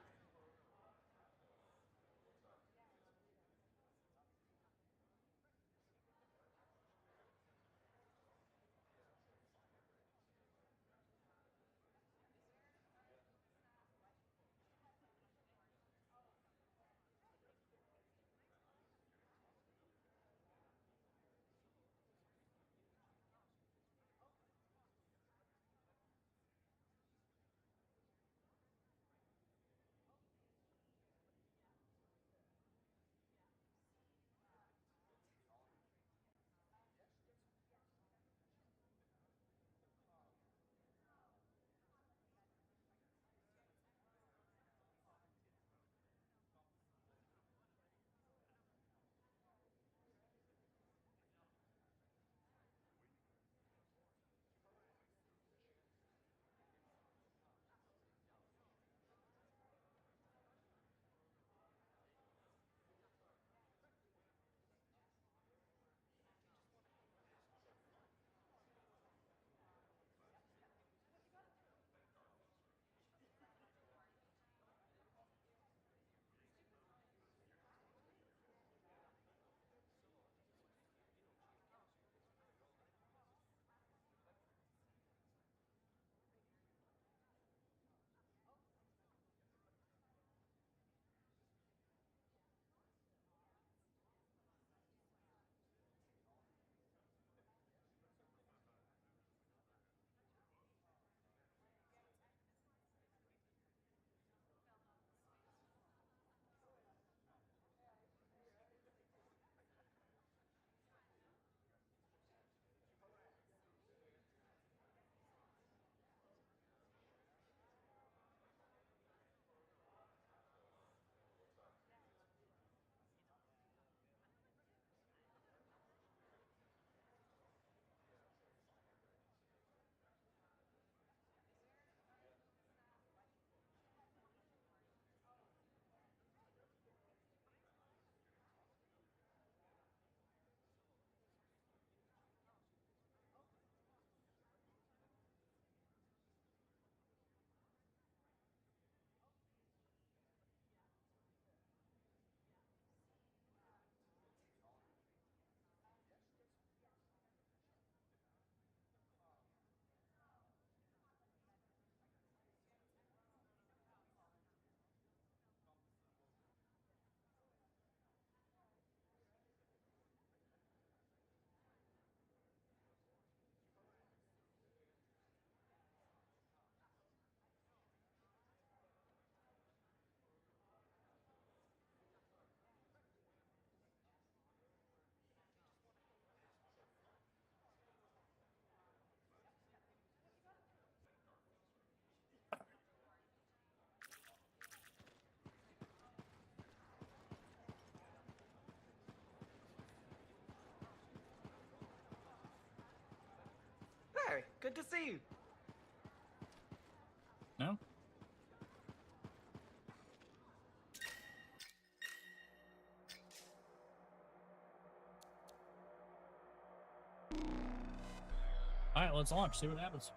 Hi, good to see you. No? Alright, let's launch, see what happens.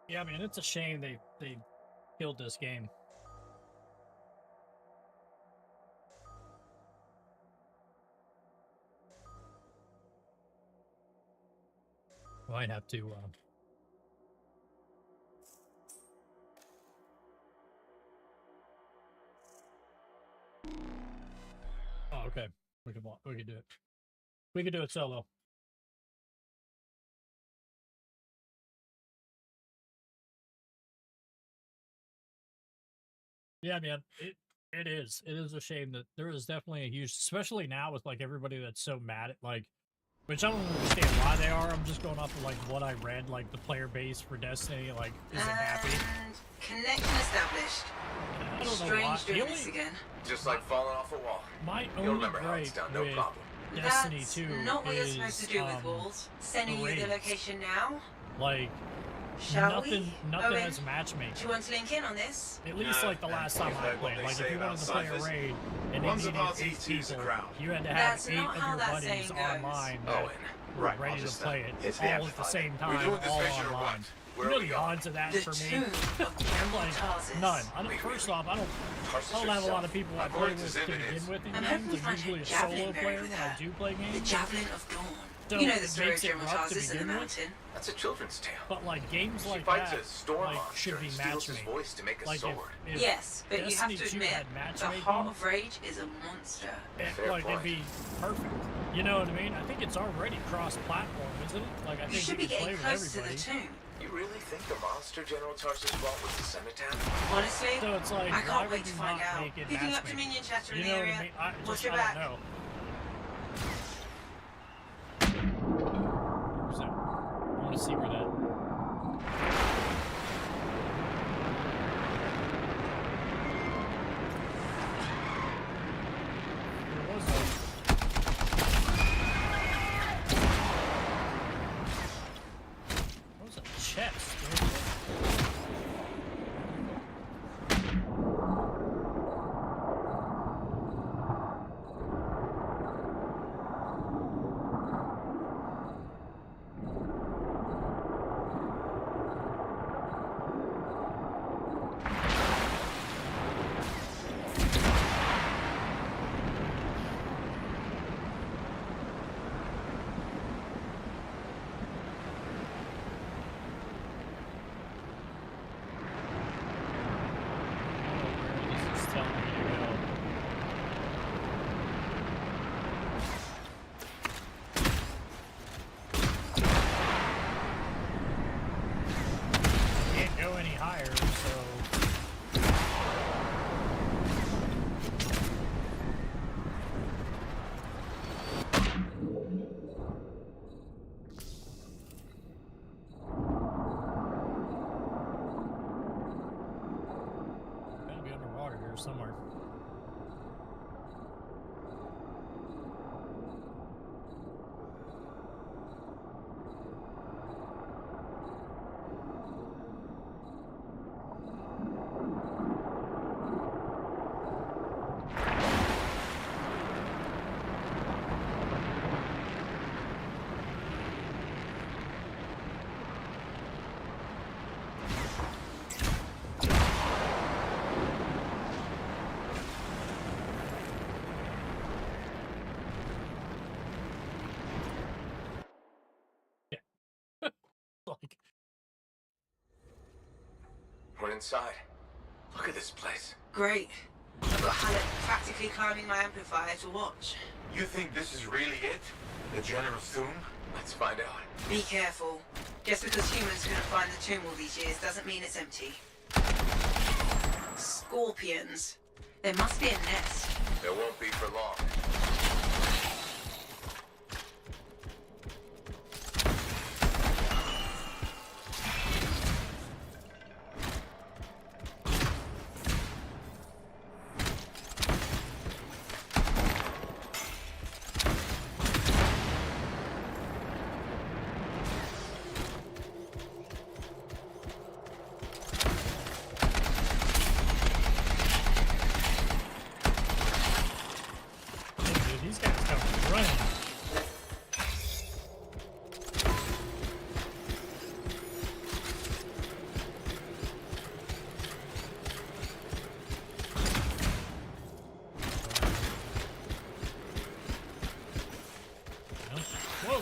Yeah, I mean, it's a shame they killed this game. Might have to, Oh, okay. We can do it. We can do it solo. Yeah, man, it is. It is a shame that there is definitely a huge, especially now with like everybody that's so mad at like, which I don't understand why they are. I'm just going off of like what I read, like the player base for Destiny, like isn't happy. Connection established. I don't know Strange why. doing this again. Just like falling off a wall. My You'll only remember how it's gripe done, no with problem. Destiny That's 2 not what you're is supposed to do with walls. Sending you raids. the location now. Like Shall nothing we? has Owen, matchmaking. do you want to link in on this? At least like the last time I played. Like if you wanted to play a raid and you needed 8 people, you had to have That's 8 not of how your that buddies saying goes. online that were ready to play it all at the same time, all online. You know the odds of that for me? Like, none. First off, I don't have a lot of people I play with to begin with in games. I'm usually a solo player when I do play games. The Javelin of Dawn. So You know the it story makes of it General rough to Tarsus in the begin with. mountain. That's a children's tale. But like games She like fights that a storm like, monster should be and steals his matchmaking. voice to make a Like sword. if Yes, but Destiny you have to 2 admit, had the matchmaking, Heart of Rage is a monster. like it'd be perfect. You know what I mean? I think it's already cross-platform, isn't it? Like I You think should you be can play getting with close to the everybody. tomb. You really think the monster General Tarsus fought was the Scimitar? Honestly, So it's like, I why can't would wait to you find not out. make it Picking up matchmaking? Dominion chatter in You the know what area. I mean? I Watch just your I back. don't know. Where's that? I want to see where that. Where was that? What was a chest? This is telling me to go. Can't go any higher, so gotta be underwater here somewhere. Like, We're inside. Look at this place. Great. I've got Halleck practically climbing my amplifier to watch. You think this is really it? The General's tomb? Let's find out. Be careful. Just because humans couldn't find the tomb all these years doesn't mean it's empty. Scorpions. There must be a nest. There won't be for long. these guys come running. Whoa.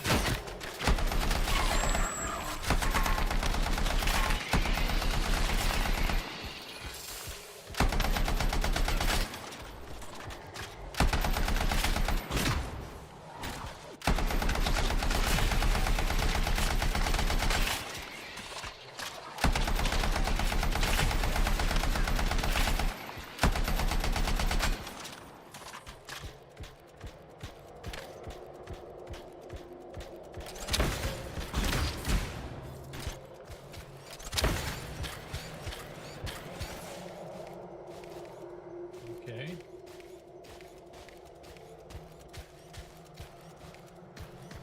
Okay.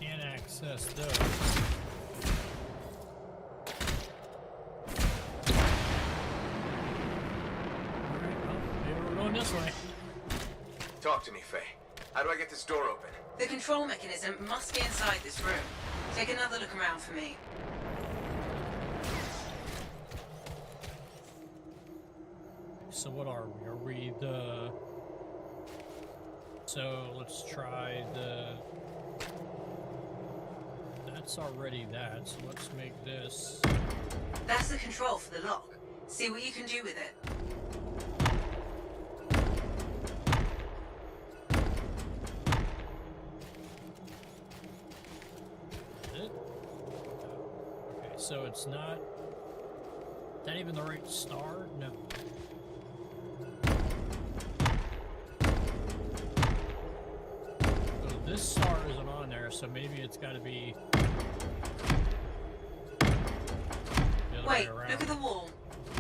Can't access those. Alright, well, maybe we're going this way. Talk to me, Faye. How do I get this door open? The control mechanism must be inside this room. Take another look around for me. So what are we? Are we the... So let's try the... That's already that, so let's make this... That's the control for the lock. See what you can do with it. Is it? Okay, so it's not... Is that even the right star? No. So this star isn't on there, so maybe it's got to be... the other way Wait, around. look at the wall.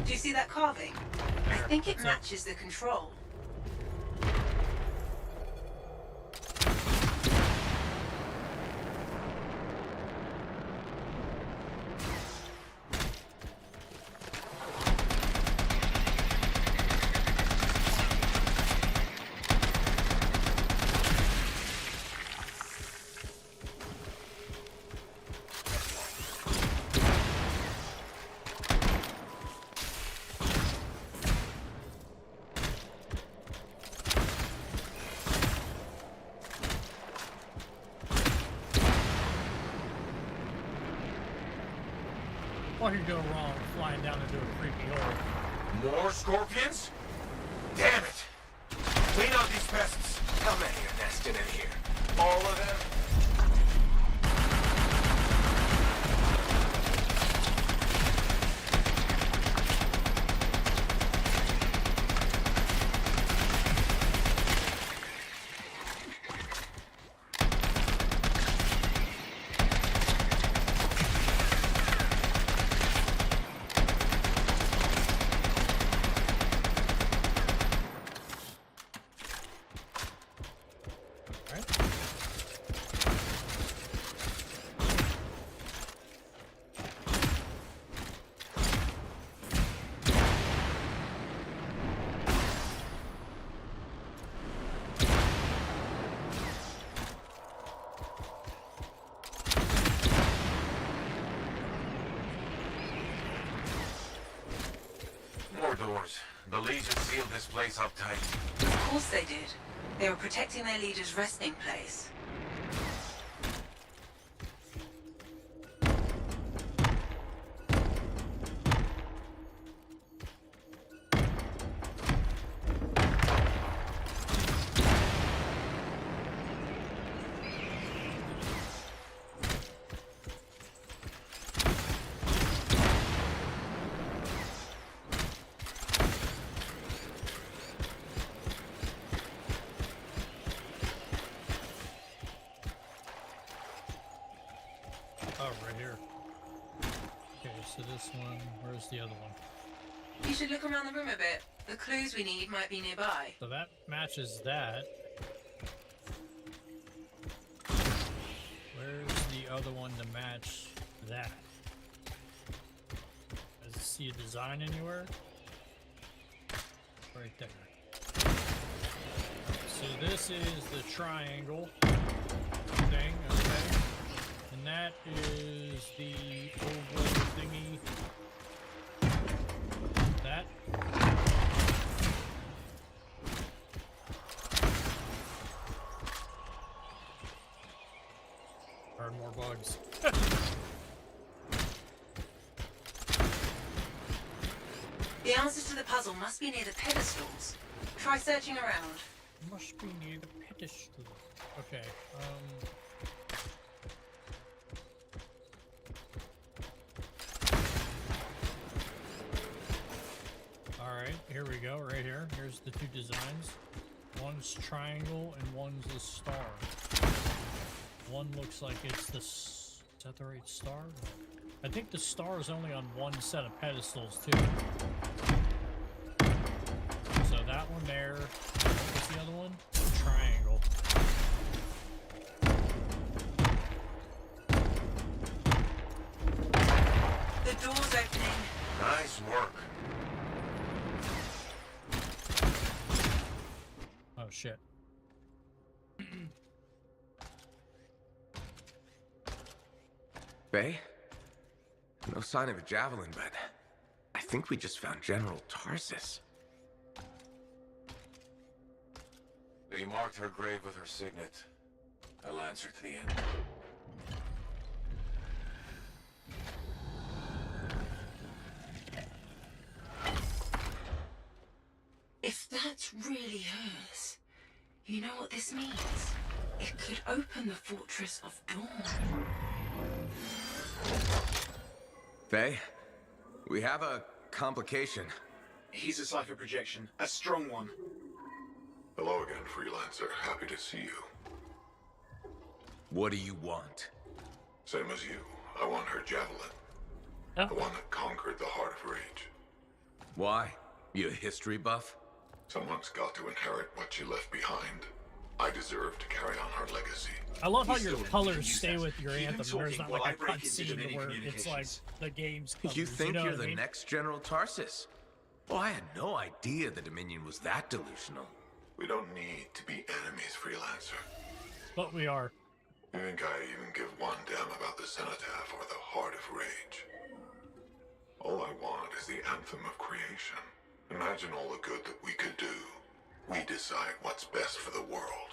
Do you see that carving? I There, think it that's it. matches the control. What could go wrong flying down into a creepy hole? More scorpions? Damn it! Clean out these pests! How many are nesting in here? All of them? More doors. The Legion sealed this place up tight. Of course they did. They were protecting their leader's resting place. Oh, right here. Okay, so this one, where's the other one? You should look around the room a bit. The clues we need might be nearby. So that matches that. Where's the other one to match that? Does it see a design anywhere? Right there. So this is the triangle thing, okay? And that is the oval thingy. That. Or more bugs. The answer to the puzzle must be near the pedestals. Try searching around. Must be near the pedestal. Okay, Alright, here we go, right here. Here's the two designs. One's triangle and one's a star. One looks like it's the... Is that the right star? I think the star is only on one set of pedestals, too. So that one there. What's the other one? Triangle. The door's opening. Nice work. Oh, shit. Faye? No sign of a javelin, but I think we just found General Tarsus. He marked her grave with her signet. I'll answer to the end. If that's really hers, you know what this means? It could open the Fortress of Dawn. Faye, we have a complication. He's a cipher projection, a strong one. Hello again, Freelancer. Happy to see you. What do you want? Same as you. I want her javelin. Oh. The one that conquered the Heart of Rage. Why? You a history buff? Someone's got to inherit what she left behind. I deserve to carry on her legacy. I love how your colors stay with your Anthem. There's not like a cutscene where it's like the game's colors. You think know you're what I the mean? next General Tarsus? Well, I had no idea the Dominion was that delusional. We don't need to be enemies, Freelancer. But we are. You think I even give one damn about the Cenotaph or the Heart of Rage? All I want is the Anthem of creation. Imagine all the good that we could do. We decide what's best for the world.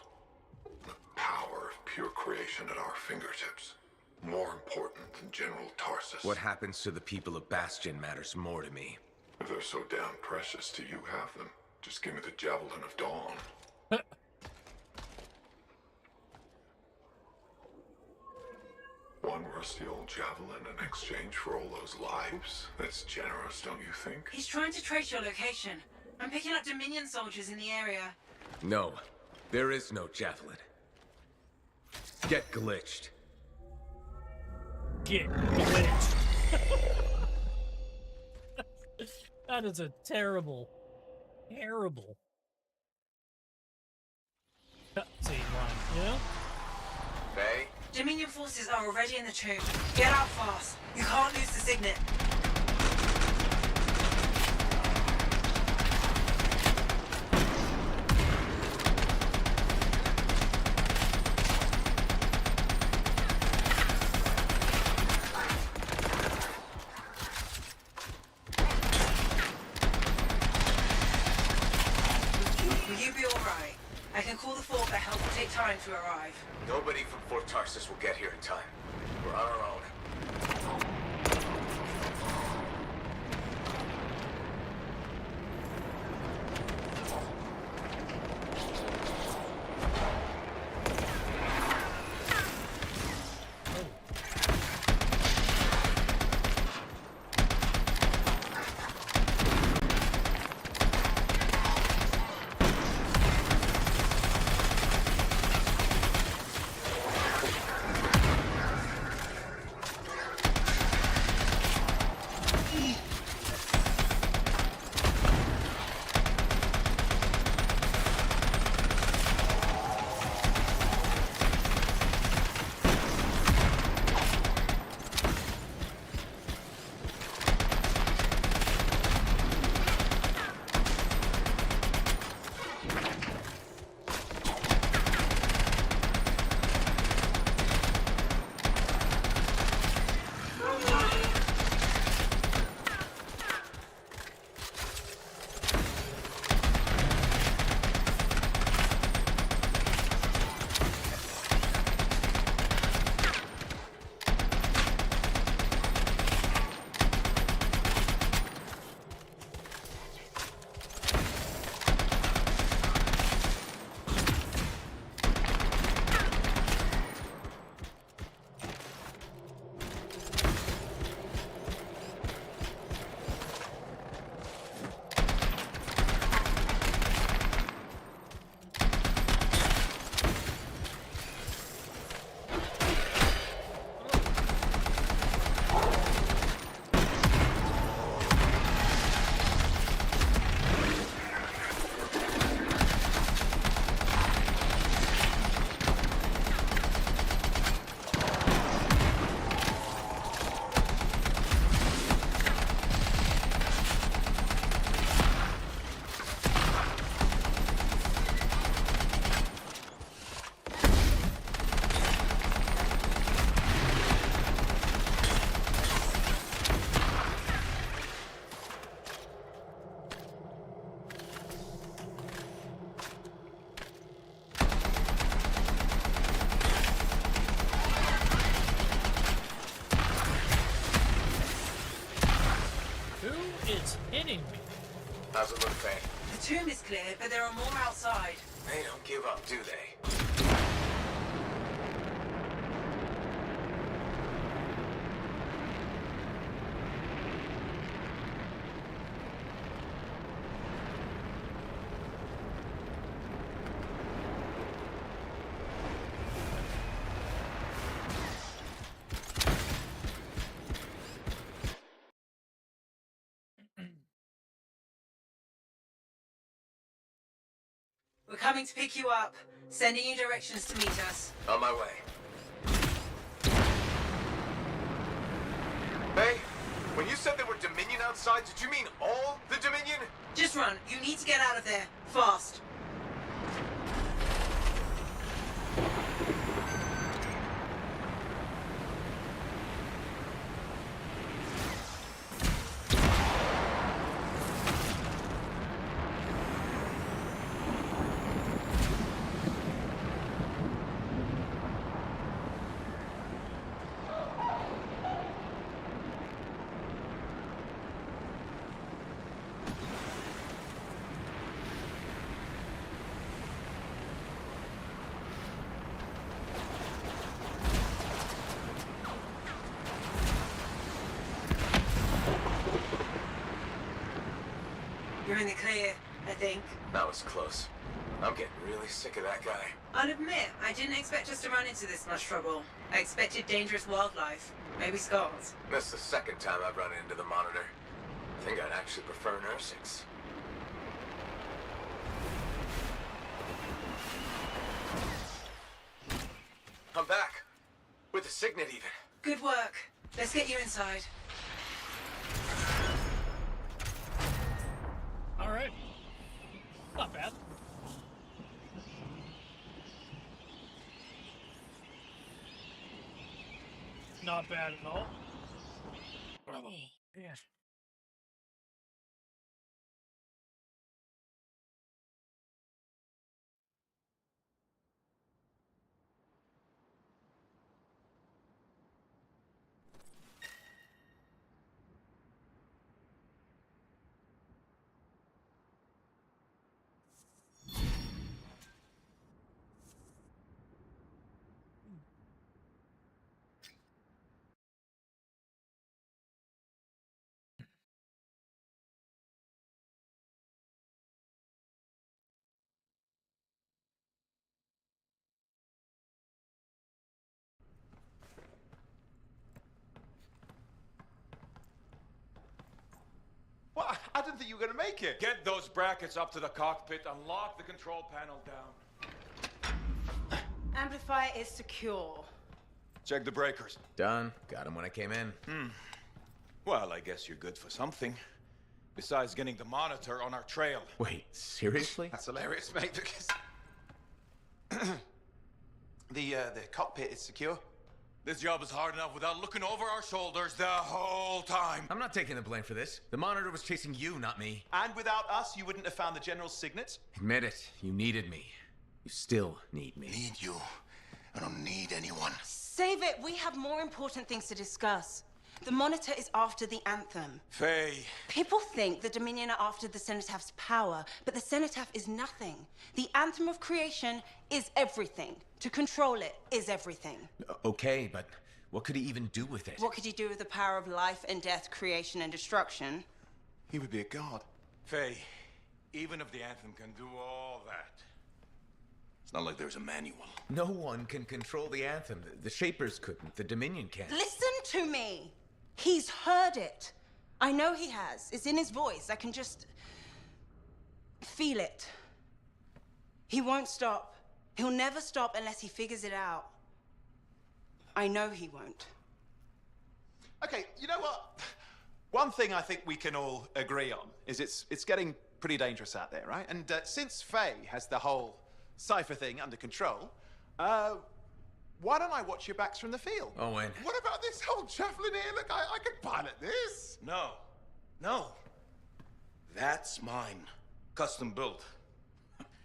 The power of pure creation at our fingertips. More important than General Tarsus. What happens to the people of Bastion matters more to me. If they're so damn precious to you, have them. Just give me the Javelin of Dawn. One rusty old javelin in exchange for all those lives? That's generous, don't you think? He's trying to trace your location. I'm picking up Dominion soldiers in the area. No, there is no javelin. Get glitched. Get glitched. That is a terrible, terrible cutscene line, you know? Faye? Dominion forces are already in the tomb. Get out fast. You can't lose the signet. Will you be alright? I can call the fort, but help will take time to arrive. Nobody from Fort Tarsus will get here in time. We're on our own. is hitting me? How's it look, Faye? The tomb is clear, but there are more outside. They don't give up, do they? We're coming to pick you up. Sending you directions to meet us. On my way. Hey, when you said there were Dominion outside, did you mean all the Dominion? Just run. You need to get out of there. Fast. You're in the clear, I think. That was close. I'm getting really sick of that guy. I'll admit, I didn't expect us to run into this much trouble. I expected dangerous wildlife. Maybe scars. That's the second time I've run into the Monitor. I think I'd actually prefer nursings. I'm back. With the Signet even. Good work. Let's get you inside. All right. Not bad. Not bad at all. Oh, man. Well, I didn't think you were going to make it. Get those brackets up to the cockpit and lock the control panel down. Amplifier is secure. Check the breakers. Done. Got him when I came in. Well, I guess you're good for something. Besides getting the Monitor on our trail. Wait, seriously? That's hilarious, mate, because... the cockpit is secure. This job is hard enough without looking over our shoulders the whole time. I'm not taking the blame for this. The Monitor was chasing you, not me. And without us, you wouldn't have found the General's signet? Admit it. You needed me. You still need me. Need you. I don't need anyone. Save it. We have more important things to discuss. The Monitor is after the Anthem. Faye. People think the Dominion are after the Cenotaph power, but the Cenotaph is nothing. The Anthem of creation is everything. To control it is everything. Okay, but what could he even do with it? What could he do with the power of life and death, creation and destruction? He would be a god. Faye, even if the Anthem can do all that, it's not like there's a manual. No one can control the Anthem. The Shapers couldn't. The Dominion can't. Listen to me! He's heard it. I know he has. It's in his voice. I can just feel it. He won't stop. He'll never stop unless he figures it out. I know he won't. Okay, you know what? One thing I think we can all agree on is it's getting pretty dangerous out there, right? And since Faye has the whole cipher thing under control, why don't I watch your backs from the field? Owen. What about this whole javelin here? Look, I could pilot this. No. No. That's mine. Custom built.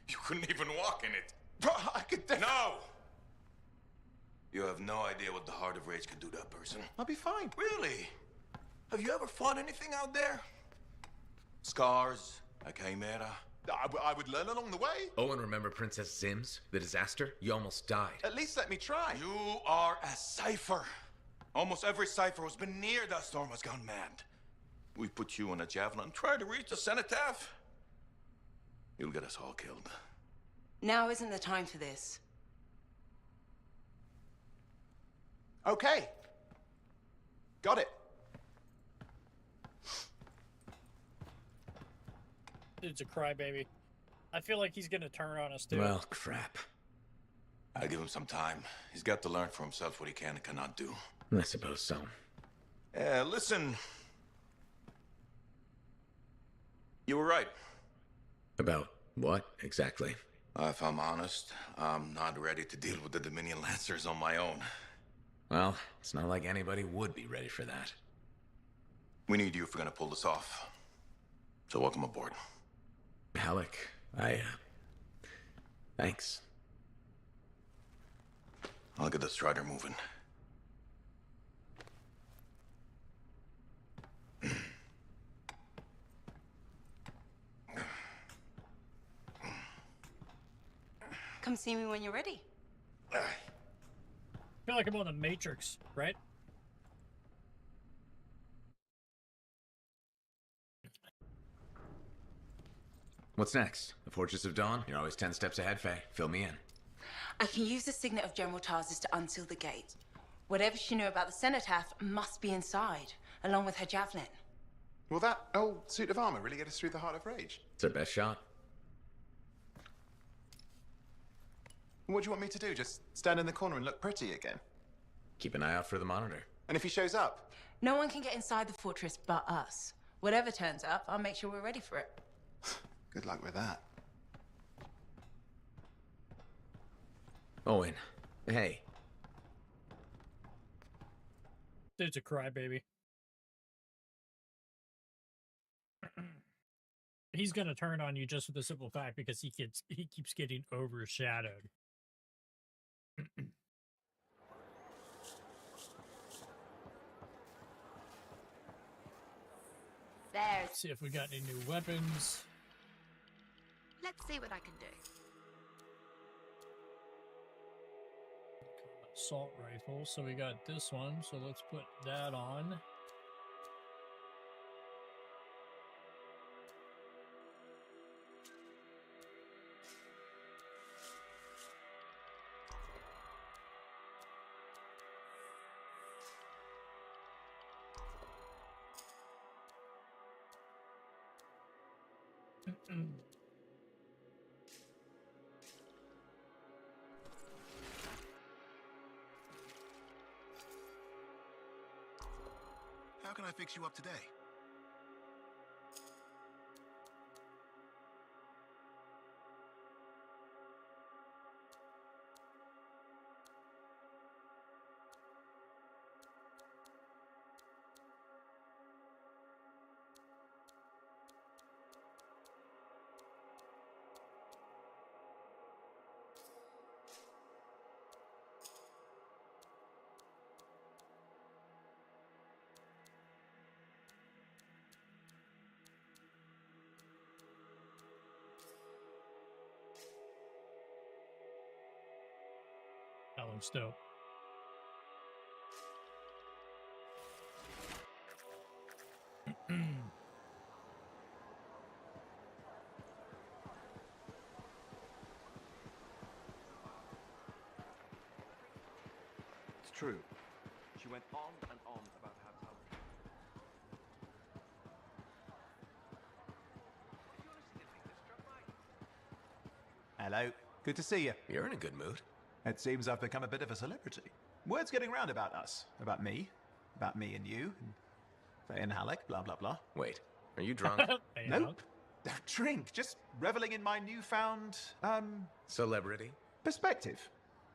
You couldn't even walk in it. But I could No! You have no idea what the Heart of Rage can do to a person. I'll be fine. Really? Have you ever fought anything out there? Scars, a chimera. I would learn along the way. Oh, and remember Princess Zims? The disaster? You almost died. At least let me try. You are a cipher. Almost every cipher who's been near that storm has gone mad. We put you on a javelin, try to reach the cenotaph. You'll get us all killed. Now isn't the time for this. Okay. Got it. Dude's a crybaby. I feel like he's gonna turn on us too. Well, crap. I'll give him some time. He's got to learn for himself what he can and cannot do. I suppose so. Listen. You were right. About what, exactly? If I'm honest, I'm not ready to deal with the Dominion Lancers on my own. Well, it's not like anybody would be ready for that. We need you if we're gonna pull this off. So welcome aboard. Alec, thanks. I'll get the Strider moving. Come see me when you're ready. I feel like I'm on the Matrix, right? What's next? The Fortress of Dawn? You're always 10 steps ahead, Faye. Fill me in. I can use the signet of General Tarsus to unseal the gate. Whatever she knew about the cenotaph must be inside, along with her javelin. Will that old suit of armor really get us through the Heart of Rage? It's our best shot. What do you want me to do? Just stand in the corner and look pretty again? Keep an eye out for the monitor. And if he shows up? No one can get inside the fortress but us. Whatever turns up, I'll make sure we're ready for it. Good luck with that. Owen, hey. Dude's a crybaby. He's gonna turn on you just for the simple fact because he keeps getting overshadowed. There's. See if we got any new weapons. Let's see what I can do. Assault rifle. So we got this one. So let's put that on. How can I fix you up today? That looks dope. It's true. She went on and on about how talented. Hello. Good to see you. You're in a good mood. It seems I've become a bit of a celebrity. Word's getting round about us. About me and you, and Faye and Halleck, blah, blah, blah. Wait, are you drunk? Nope. Drink. Just reveling in my newfound, Celebrity? perspective.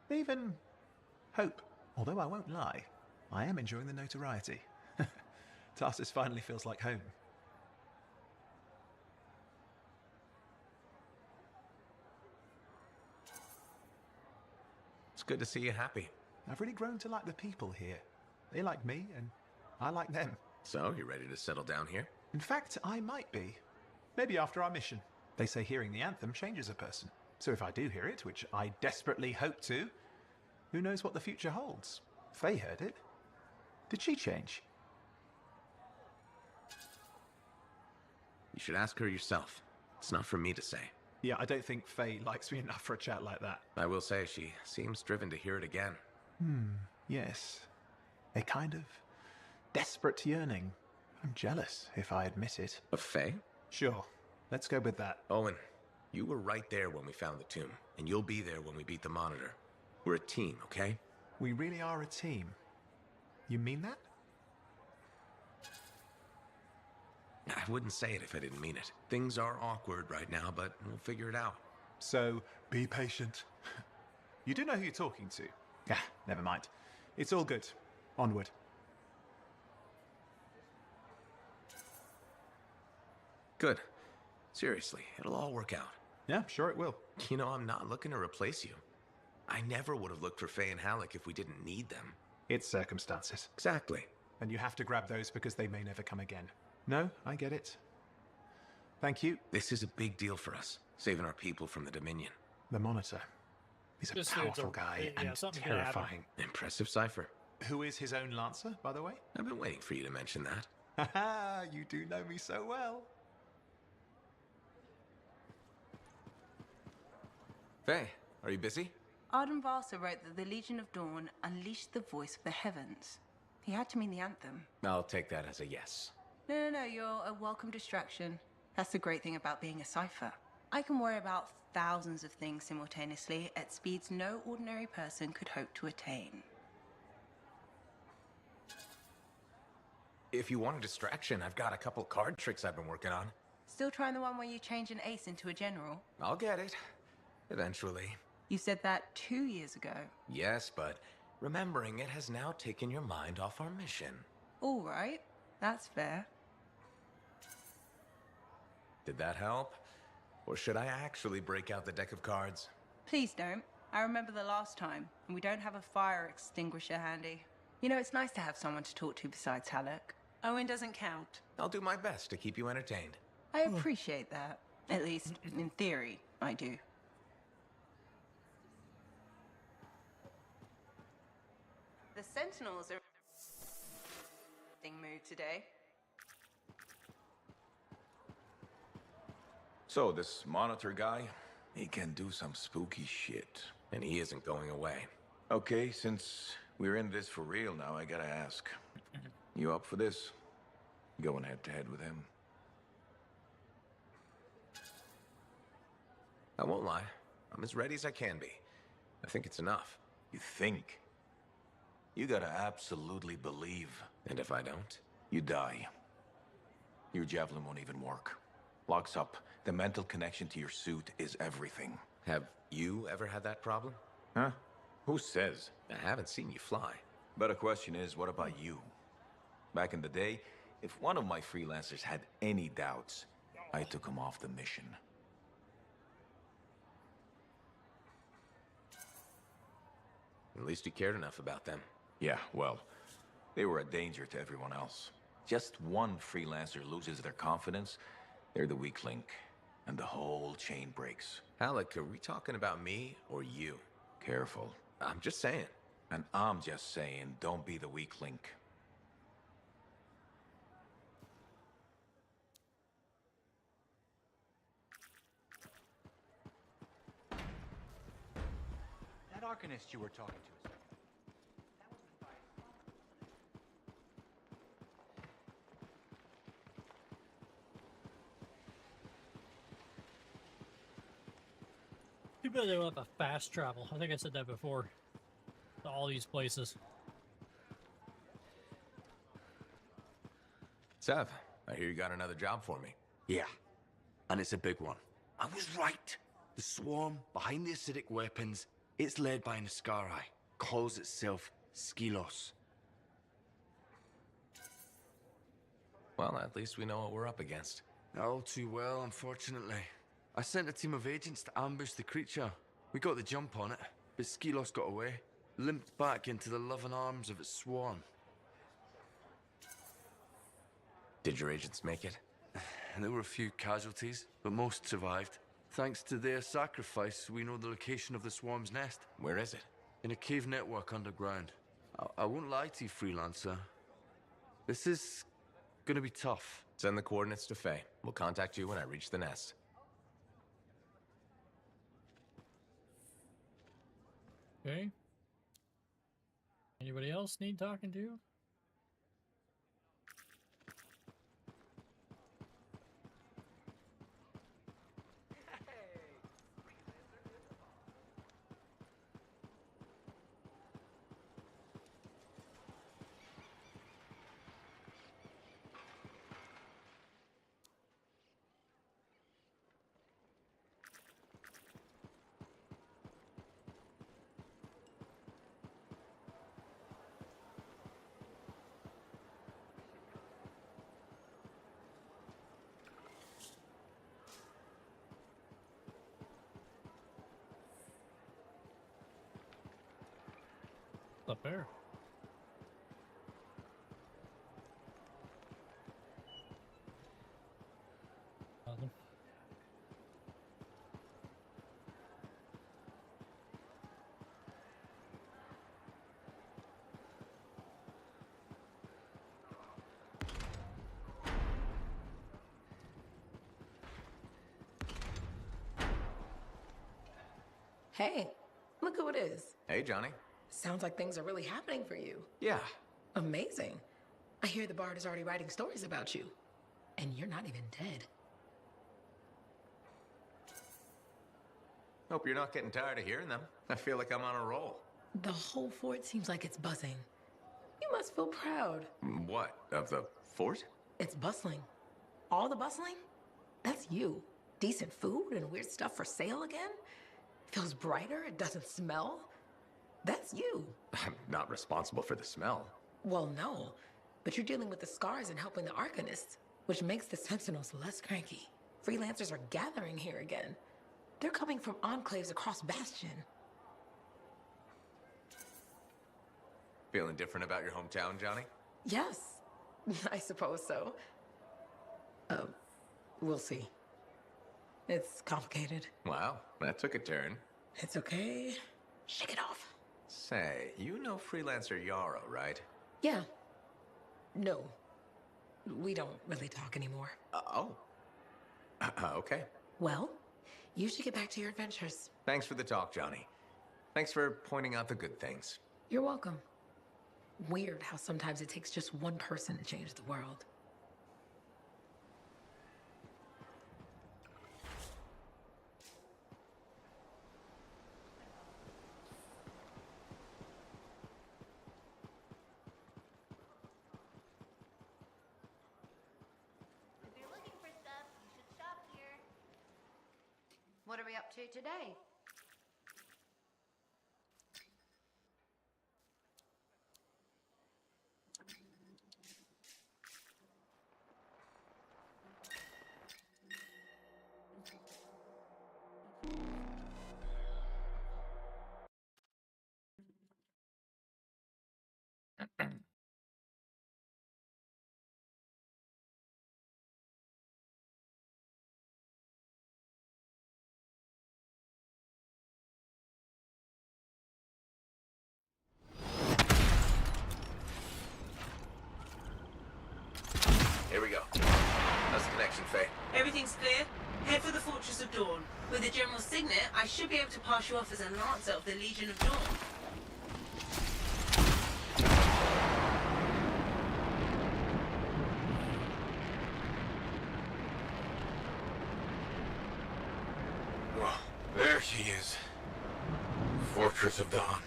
Even hope. Although I won't lie, I am enjoying the notoriety. Tarsus finally feels like home. It's good to see you happy. I've really grown to like the people here. They like me, and I like them. So, you ready to settle down here? In fact, I might be. Maybe after our mission. They say hearing the anthem changes a person. So if I do hear it, which I desperately hope to, who knows what the future holds? Faye heard it. Did she change? You should ask her yourself. It's not for me to say. Yeah, I don't think Faye likes me enough for a chat like that. I will say she seems driven to hear it again. Yes. A kind of desperate yearning. I'm jealous, if I admit it. Of Faye? Sure. Let's go with that. Owen, you were right there when we found the tomb, and you'll be there when we beat the Monitor. We're a team, okay? We really are a team. You mean that? I wouldn't say it if I didn't mean it. Things are awkward right now, but we'll figure it out. So, be patient. You do know who you're talking to. Ah, never mind. It's all good. Onward. Good. Seriously, it'll all work out. Yeah, sure it will. You know, I'm not looking to replace you. I never would have looked for Faye and Halleck if we didn't need them. It's circumstances. Exactly. And you have to grab those because they may never come again. No, I get it. Thank you. This is a big deal for us, saving our people from the Dominion. The Monitor. He's a This powerful dude's guy yeah, and something could happen. terrifying. Impressive cipher. Who is his own Lancer, by the way? I've been waiting for you to mention that. Haha, you do know me so well. Faye, are you busy? Arden Varsa wrote that the Legion of Dawn unleashed the voice of the heavens. He had to mean the anthem. I'll take that as a yes. No, you're a welcome distraction. That's the great thing about being a cipher. I can worry about thousands of things simultaneously at speeds no ordinary person could hope to attain. If you want a distraction, I've got a couple card tricks I've been working on. Still trying the one where you change an ace into a general? I'll get it. Eventually. You said that 2 years ago. Yes, but remembering it has now taken your mind off our mission. All right, that's fair. Did that help? Or should I actually break out the deck of cards? Please don't. I remember the last time, and we don't have a fire extinguisher handy. You know, it's nice to have someone to talk to besides Halleck. Owen doesn't count. I'll do my best to keep you entertained. I appreciate that. At least, in theory, I do. The Sentinels are in mood today. So, this Monitor guy, he can do some spooky shit. And he isn't going away. Okay, since we're in this for real now, I gotta ask. You up for this? Going head to head with him? I won't lie. I'm as ready as I can be. I think it's enough. You think? You gotta absolutely believe. And if I don't? You die. Your javelin won't even work. Locks up. The mental connection to your suit is everything. Have you ever had that problem? Huh? Who says? I haven't seen you fly. Better question is, what about you? Back in the day, if one of my freelancers had any doubts, I took him off the mission. At least you cared enough about them. Yeah, well, they were a danger to everyone else. Just one freelancer loses their confidence, they're the weak link, and the whole chain breaks. Halleck, are we talking about me or you? Careful. I'm just saying. And I'm just saying, don't be the weak link. That Arcanist you were talking to. Too bad they don't have a fast travel. I think I said that before. To all these places. Sev, I hear you got another job for me. Yeah, and it's a big one. I was right. The swarm behind the acidic weapons, it's led by an Ascari. Calls itself Skylos. Well, at least we know what we're up against. Not all too well, unfortunately. I sent a team of agents to ambush the creature. We got the jump on it, but Skylos got away. Limped back into the loving arms of its swarm. Did your agents make it? There were a few casualties, but most survived. Thanks to their sacrifice, we know the location of the swarm's nest. Where is it? In a cave network underground. I won't lie to you, Freelancer. This is gonna be tough. Send the coordinates to Faye. We'll contact you when I reach the nest. Okay. Anybody else need talking to? Up there. Nothing. Hey, look who it is. Hey, Johnny. Sounds like things are really happening for you. Yeah. Amazing. I hear the Bard is already writing stories about you. And you're not even dead. Hope you're not getting tired of hearing them. I feel like I'm on a roll. The whole fort seems like it's buzzing. You must feel proud. What? Of the fort? It's bustling. All the bustling? That's you. Decent food and weird stuff for sale again? Feels brighter, it doesn't smell. That's you. I'm not responsible for the smell. Well, no. But you're dealing with the scars and helping the Arcanists, which makes the Sentinels less cranky. Freelancers are gathering here again. They're coming from enclaves across Bastion. Feeling different about your hometown, Johnny? Yes, I suppose so. We'll see. It's complicated. Wow, that took a turn. It's okay. Shake it off. Say, you know Freelancer Yarrow, right? Yeah. No. We don't really talk anymore. Okay. Well, you should get back to your adventures. Thanks for the talk, Johnny. Thanks for pointing out the good things. You're welcome. Weird how sometimes it takes just one person to change the world. What are we up to today? Here we go. How's the connection, Faye? Everything's clear. Head for the Fortress of Dawn. With the General Signet, I should be able to pass you off as a Lancer of the Legion of Dawn. Well, there she is. Fortress of Dawn.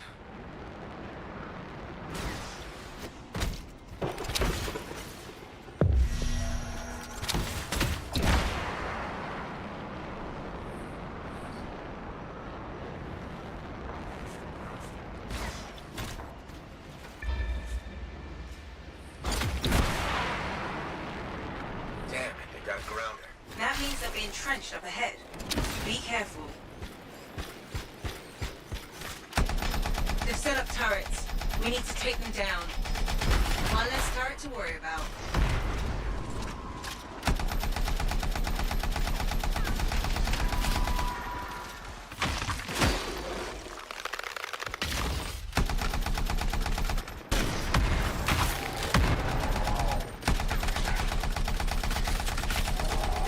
That means they'll be entrenched up ahead. Be careful. They've set up turrets. We need to take them down. One less turret to worry about.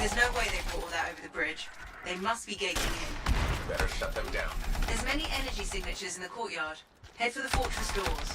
There's no way they brought all that over the bridge. They must be gating in. Better shut them down. There's many energy signatures in the courtyard. Head for the fortress doors.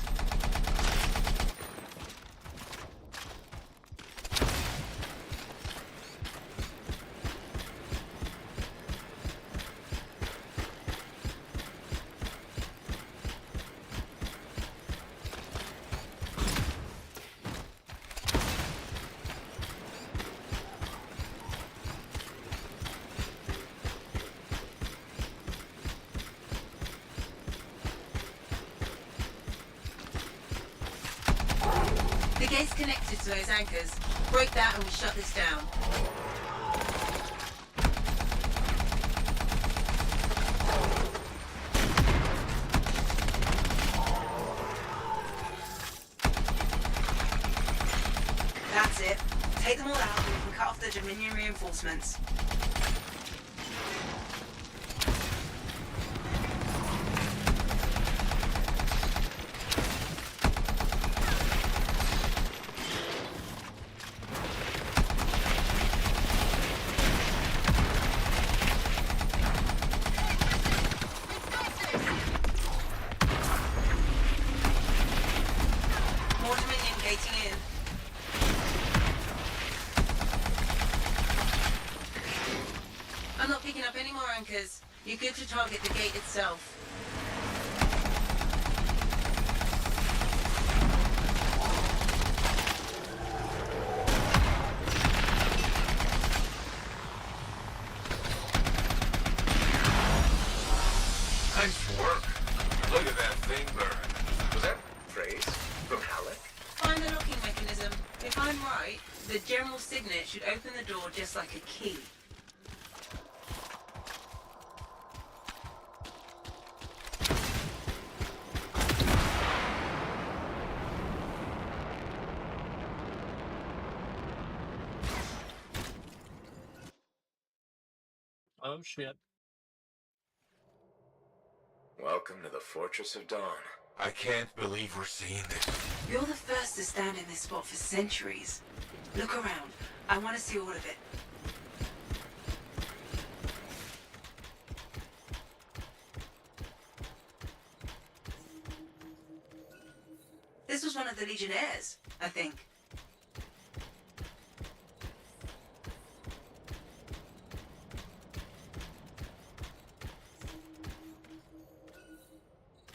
The gate's connected to those anchors. Break that and we shut this down. That's it. Take them all out and we can cut off the Dominion reinforcements. More Dominion gating in. I'm not picking up any more anchors. You're good to target the gate itself. Nice work. Look at that thing burn. Was that praise from Halleck? Find the locking mechanism. If I'm right, the general signet should open the door just like a key. Oh shit. Welcome to the Fortress of Dawn. I can't believe we're seeing this. You're the first to stand in this spot for centuries. Look around. I want to see all of it. This was one of the Legionnaires, I think.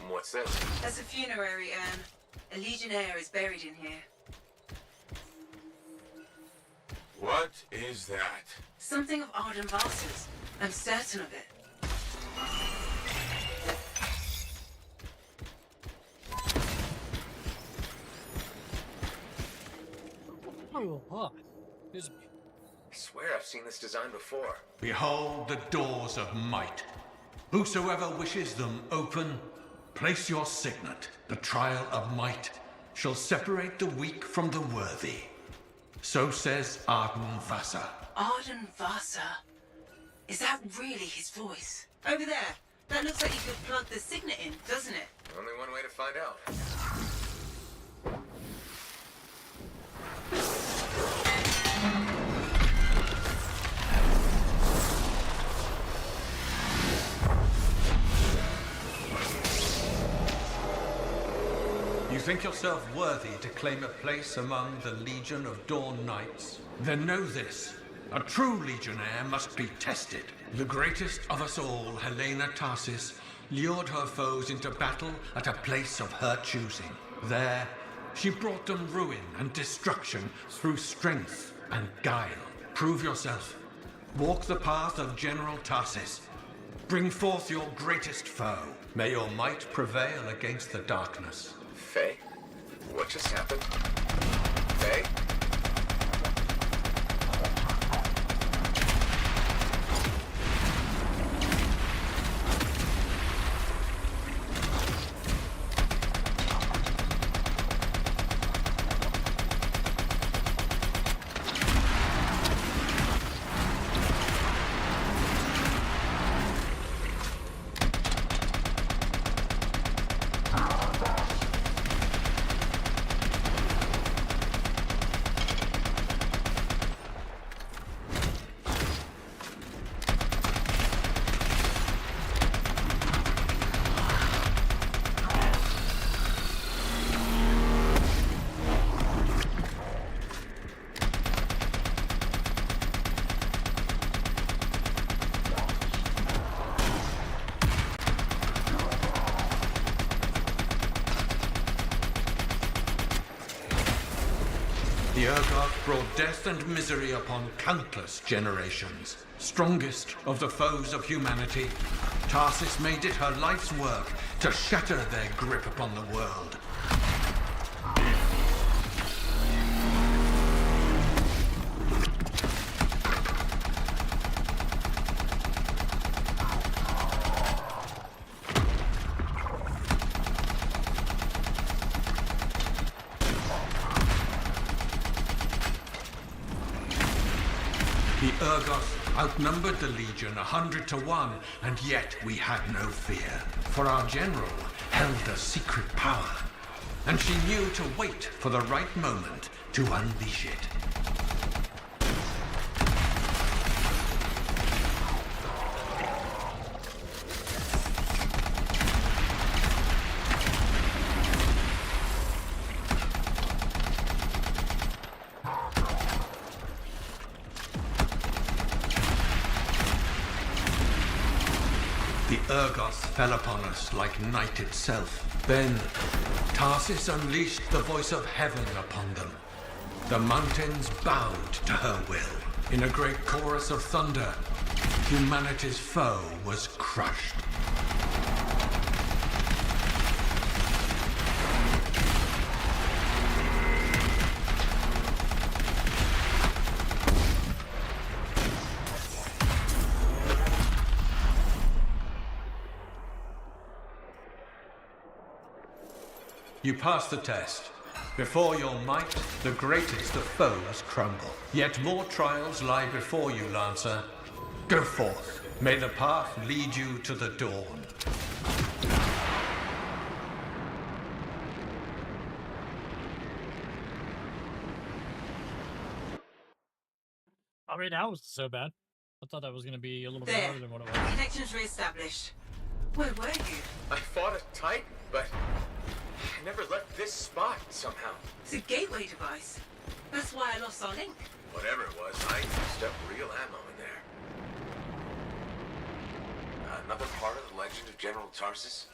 What's this? That's a funerary urn. A Legionnaire is buried in here. What is that? Something of Arden Vasa's. I'm certain of it. Oh, huh. Excuse me. I swear I've seen this design before. Behold the doors of might. Whosoever wishes them open, place your signet. The trial of might shall separate the weak from the worthy. So says Arden Vasa. Arden Vasa? Is that really his voice? Over there. That looks like you could plug the signet in, doesn't it? Only one way to find out. You think yourself worthy to claim a place among the Legion of Dawn Knights? Then know this. A true Legionnaire must be tested. The greatest of us all, Helena Tarsis, lured her foes into battle at a place of her choosing. There, she brought them ruin and destruction through strength and guile. Prove yourself. Walk the path of General Tarsis. Bring forth your greatest foe. May your might prevail against the darkness. Faye? What just happened? Faye? Urgoth brought death and misery upon countless generations. Strongest of the foes of humanity, Tarsis made it her life's work to shatter their grip upon the world. The Urgoth outnumbered the Legion 100 to 1, and yet we had no fear. For our general held a secret power, and she knew to wait for the right moment to unleash it. The Urgoth fell upon us like night itself. Then, Tarsis unleashed the voice of heaven upon them. The mountains bowed to her will. In a great chorus of thunder, humanity's foe was crushed. You passed the test. Before your might, the greatest of foes crumble. Yet more trials lie before you, Lancer. Go forth. May the path lead you to the dawn. I mean, that wasn't so bad. I thought that was going to be a little bit There. harder than what it was. Connections re-established. Where were you? I fought a Titan, but I never left this spot somehow. It's a gateway device. That's why I lost our link. Whatever it was, I used up real ammo in there. Another part of the legend of General Tarsis?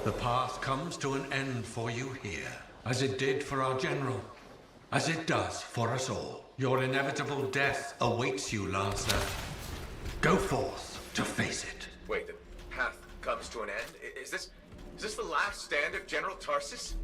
The path comes to an end for you here, as it did for our general, as it does for us all. Your inevitable death awaits you, Lancer. Go forth to face it. Wait, the path comes to an end? Is this the last stand of General Tarsis?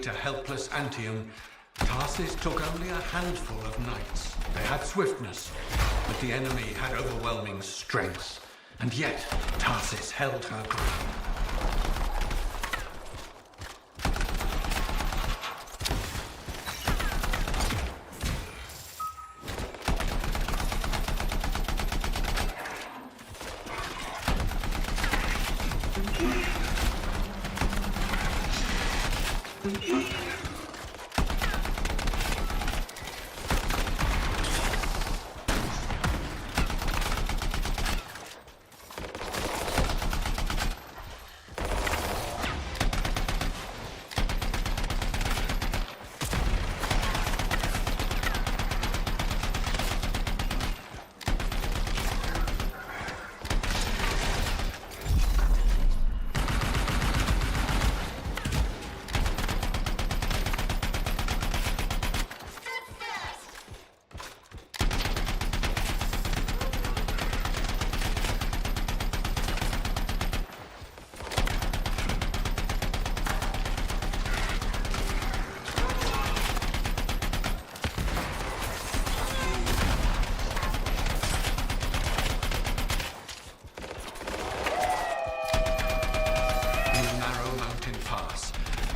To helpless Anthem, Tarsis took only a handful of knights. They had swiftness, but the enemy had overwhelming strength. And yet, Tarsis held her ground.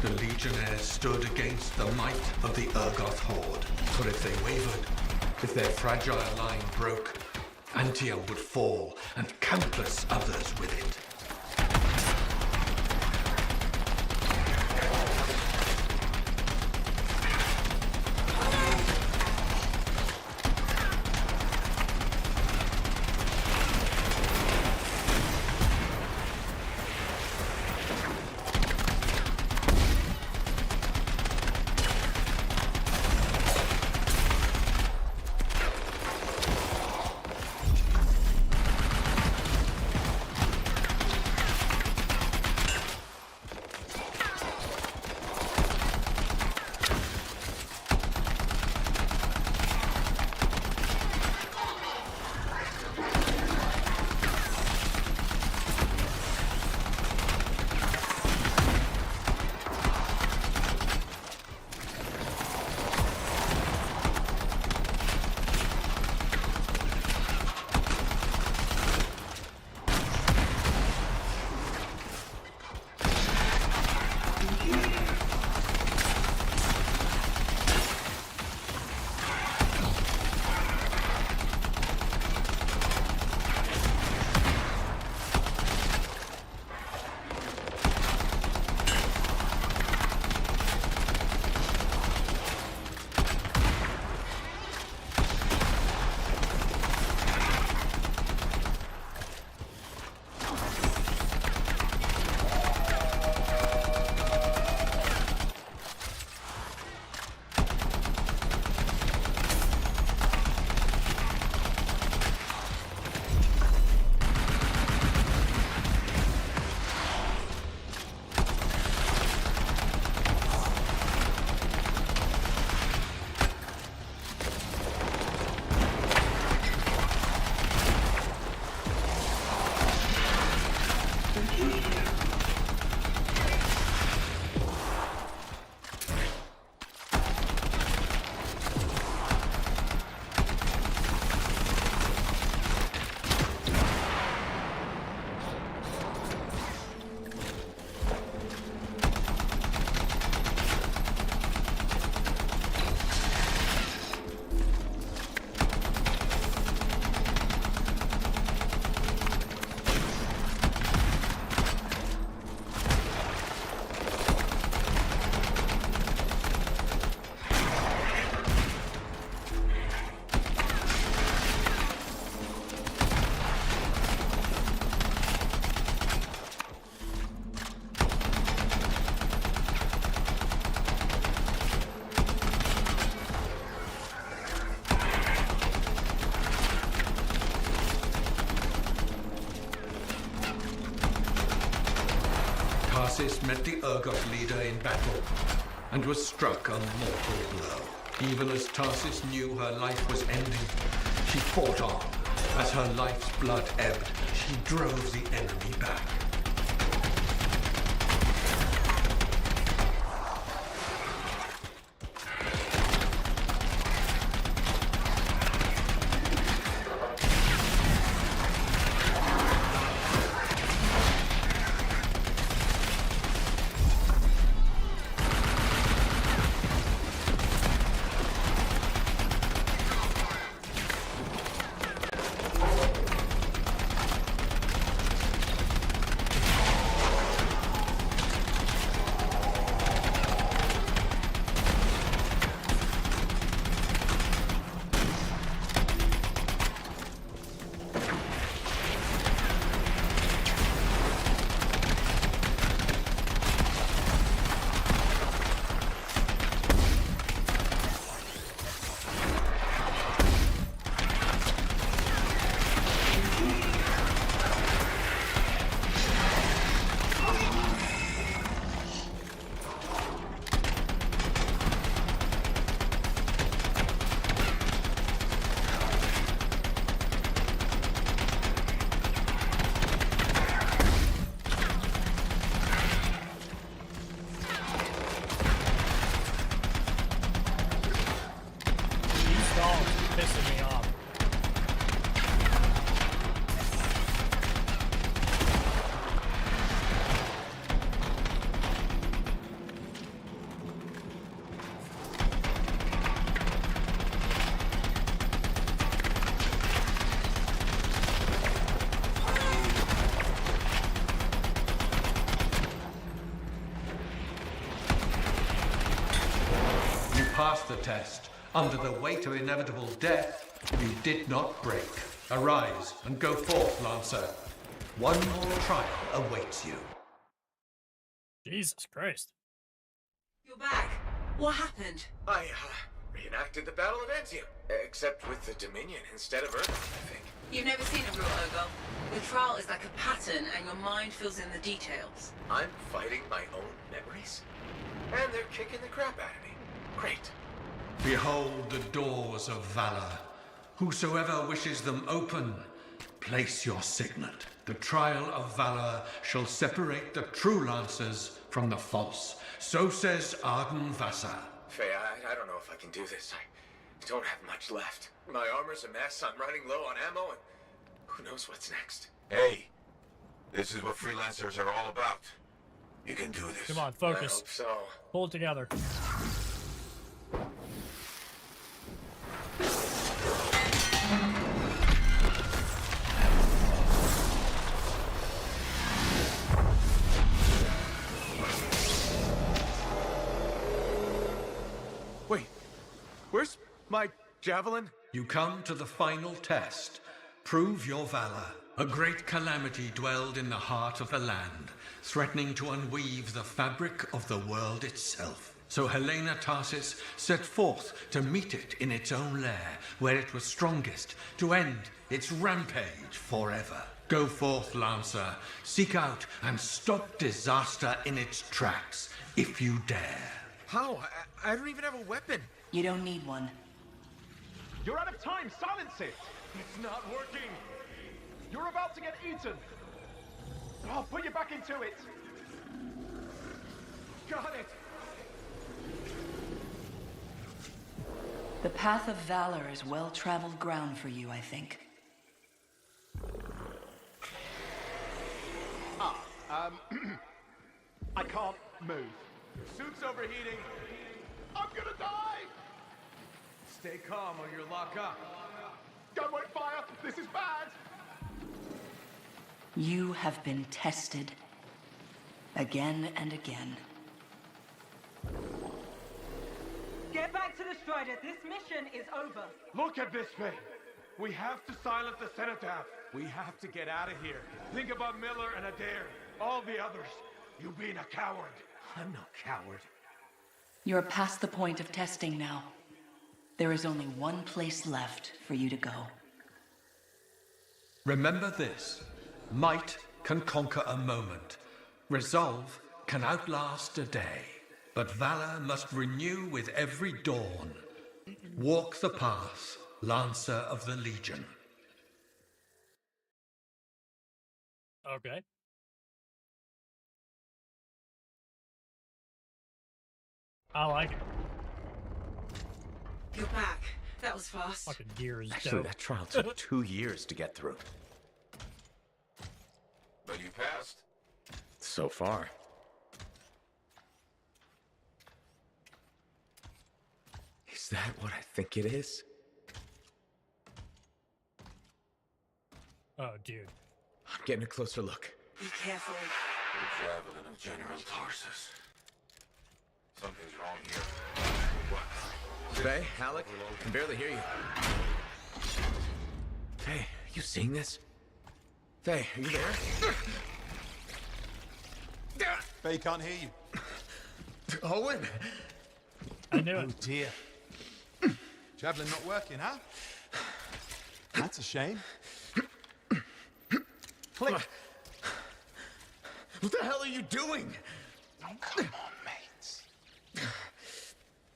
the Legionnaires stood against the might of the Urgoth horde. For if they wavered, if their fragile line broke, Anthem would fall, and countless others with it. ASUS met the Urgoth leader in battle, and was struck a mortal blow. Even as Tarsis knew her life was ending, she fought on. As her life's blood ebbed, she drove the enemy back. passed the test. Under the weight of inevitable death, you did not break. Arise and go forth, Lancer. One more trial awaits you. Jesus Christ. You're back. What happened? I reenacted the Battle of Anthem, except with the Dominion instead of Earth, I think. You've never seen a real ogre. The trial is like a pattern and your mind fills in the details. I'm fighting my own memories, and they're kicking the crap out of me. Great. Behold the doors of valor. Whosoever wishes them open, place your signet. The trial of valor shall separate the true lancers from the false. So says Arden Vassar. Faye, I don't know if I can do this. I don't have much left. My armor's a mess, I'm running low on ammo, and who knows what's next. Hey, this is what freelancers are all about. You can do this. Come on, focus. I hope so. Pull it together. Wait, where's my javelin? You come to the final test. Prove your valor. A great calamity dwelled in the heart of the land, threatening to unweave the fabric of the world itself. So Helena Tarsis set forth to meet it in its own lair, where it was strongest, to end its rampage forever. Go forth, Lancer. Seek out and stop disaster in its tracks, if you dare. How? I don't even have a weapon. You don't need one. You're out of time. Silence it. It's not working. You're about to get eaten. I'll put you back into it. Got it. The path of valor is well-traveled ground for you, I think. I can't move. Suit's overheating. I'm gonna die! Stay calm or you'll lock up. Gun won't fire. This is bad. You have been tested. Again and again. Get back to the Strider. This mission is over. Look at this thing. We have to silence the Cenotaph. We have to get out of here. Think about Miller and Adair. All the others. You being a coward. I'm no coward. You're past the point of testing now. There is only one place left for you to go. Remember this. Might can conquer a moment. Resolve can outlast a day. But valor must renew with every dawn. Walk the path, Lancer of the Legion. Okay. I like it. You're back. That was fast. Fucking gears. Actually, that trial took 2 years to get through. But you passed. So far. Is that what I think it is? Oh, dude. I'm getting a closer look. Be careful. The javelin of General Tarsus. Something's wrong here. What? Faye, Alec, I can barely hear you. Faye, you seeing this? Faye, are you there? Faye can't hear you. Owen! I knew it. Oh dear. Javelin not working, huh? That's a shame. Click. What the hell are you doing? Oh, come on, mates.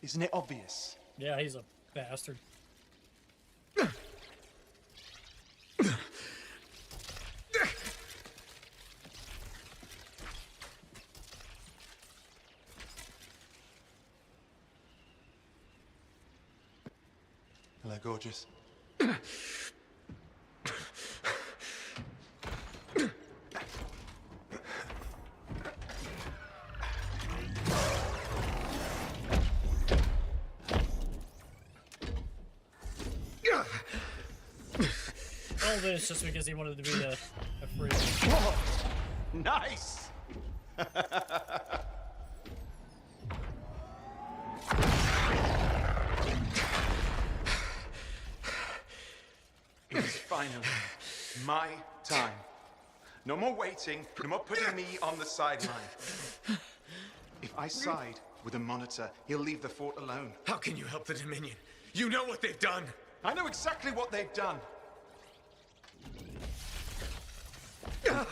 Isn't it obvious? Yeah, he's a bastard. Hello, gorgeous. All this just because he wanted to be a free. Whoa! Nice! It's finally my time. No more waiting, no more putting me on the sideline. If I side with a monitor, he'll leave the fort alone. How can you help the Dominion? You know what they've done! I know exactly what they've done. We can't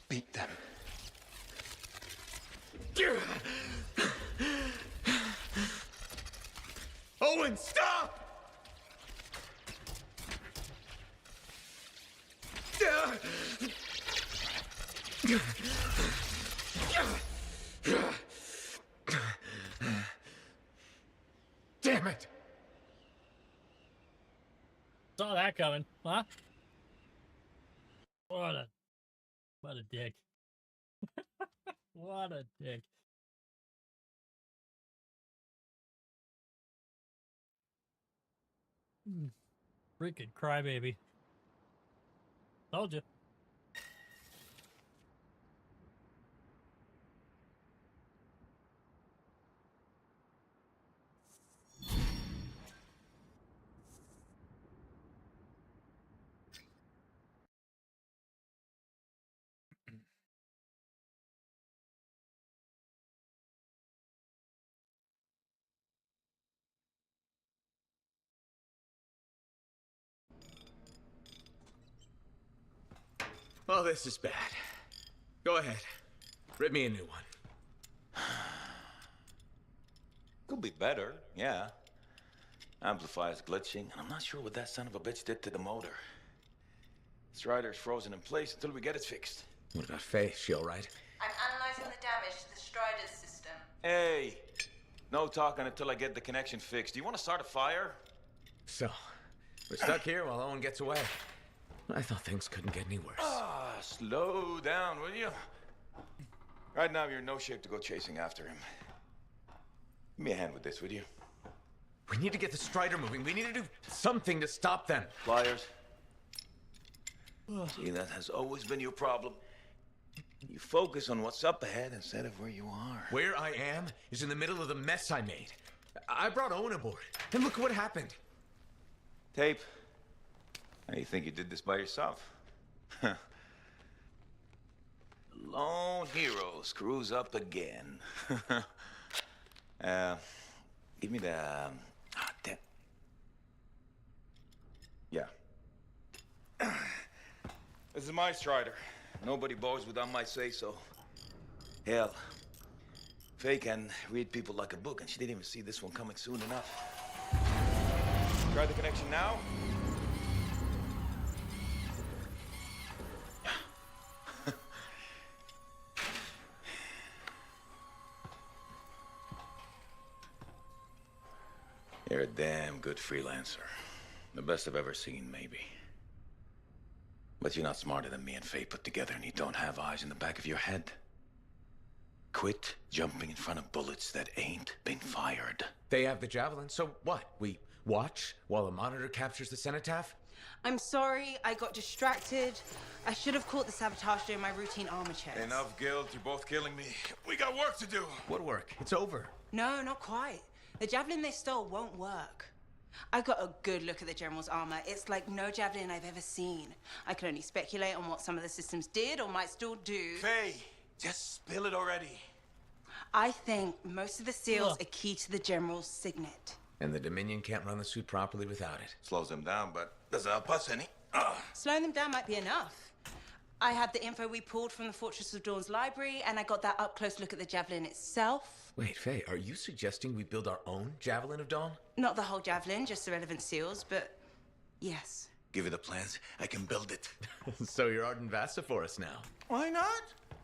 beat them. Owen, stop! Damn it! Saw that coming, huh? What a dick. What a dick. Freaking crybaby. Told you. Oh, this is bad. Go ahead. Rip me a new one. Could be better, yeah. Amplifier's glitching, and I'm not sure what that son of a bitch did to the motor. Strider's frozen in place until we get it fixed. What about Faye? Is she all right? I'm analyzing the damage to the Strider's system. Hey, no talking until I get the connection fixed. Do you want to start a fire? So, we're stuck here while Owen gets away. I thought things couldn't get any worse. Slow down, will you? Right now, you're in no shape to go chasing after him. Give me a hand with this, would you? We need to get the Strider moving. We need to do something to stop them. Flyers. See, that has always been your problem. You focus on what's up ahead instead of where you are. Where I am is in the middle of the mess I made. I brought Owen aboard, and look what happened. Tape. Now you think you did this by yourself? Lone hero screws up again. Give me the... damn. Yeah. This is my Strider. Nobody bows without my say-so. Hell, Faye can read people like a book, and she didn't even see this one coming soon enough. Try the connection now. You're a damn good freelancer. The best I've ever seen, maybe. But you're not smarter than me and Faye put together, and you don't have eyes in the back of your head. Quit jumping in front of bullets that ain't been fired. They have the Javelin, so what? We watch while the monitor captures the cenotaph? I'm sorry, I got distracted. I should have caught the sabotage during my routine armor checks. Enough guilt, you're both killing me. We got work to do. What work? It's over. No, not quite. The Javelin they stole won't work. I got a good look at the General's armor. It's like no Javelin I've ever seen. I can only speculate on what some of the systems did or might still do. Faye, just spill it already. I think most of the seals are key to the General's signet. And the Dominion can't run the suit properly without it. Slows them down, but doesn't help us any. Slowing them down might be enough. I had the info we pulled from the Fortress of Dawn's library, and I got that up-close look at the Javelin itself. Wait, Faye, are you suggesting we build our own Javelin of Dawn? Not the whole Javelin, just the relevant seals, but yes. Give me the plans, I can build it. So you're Arden Vasta for us now. Why not?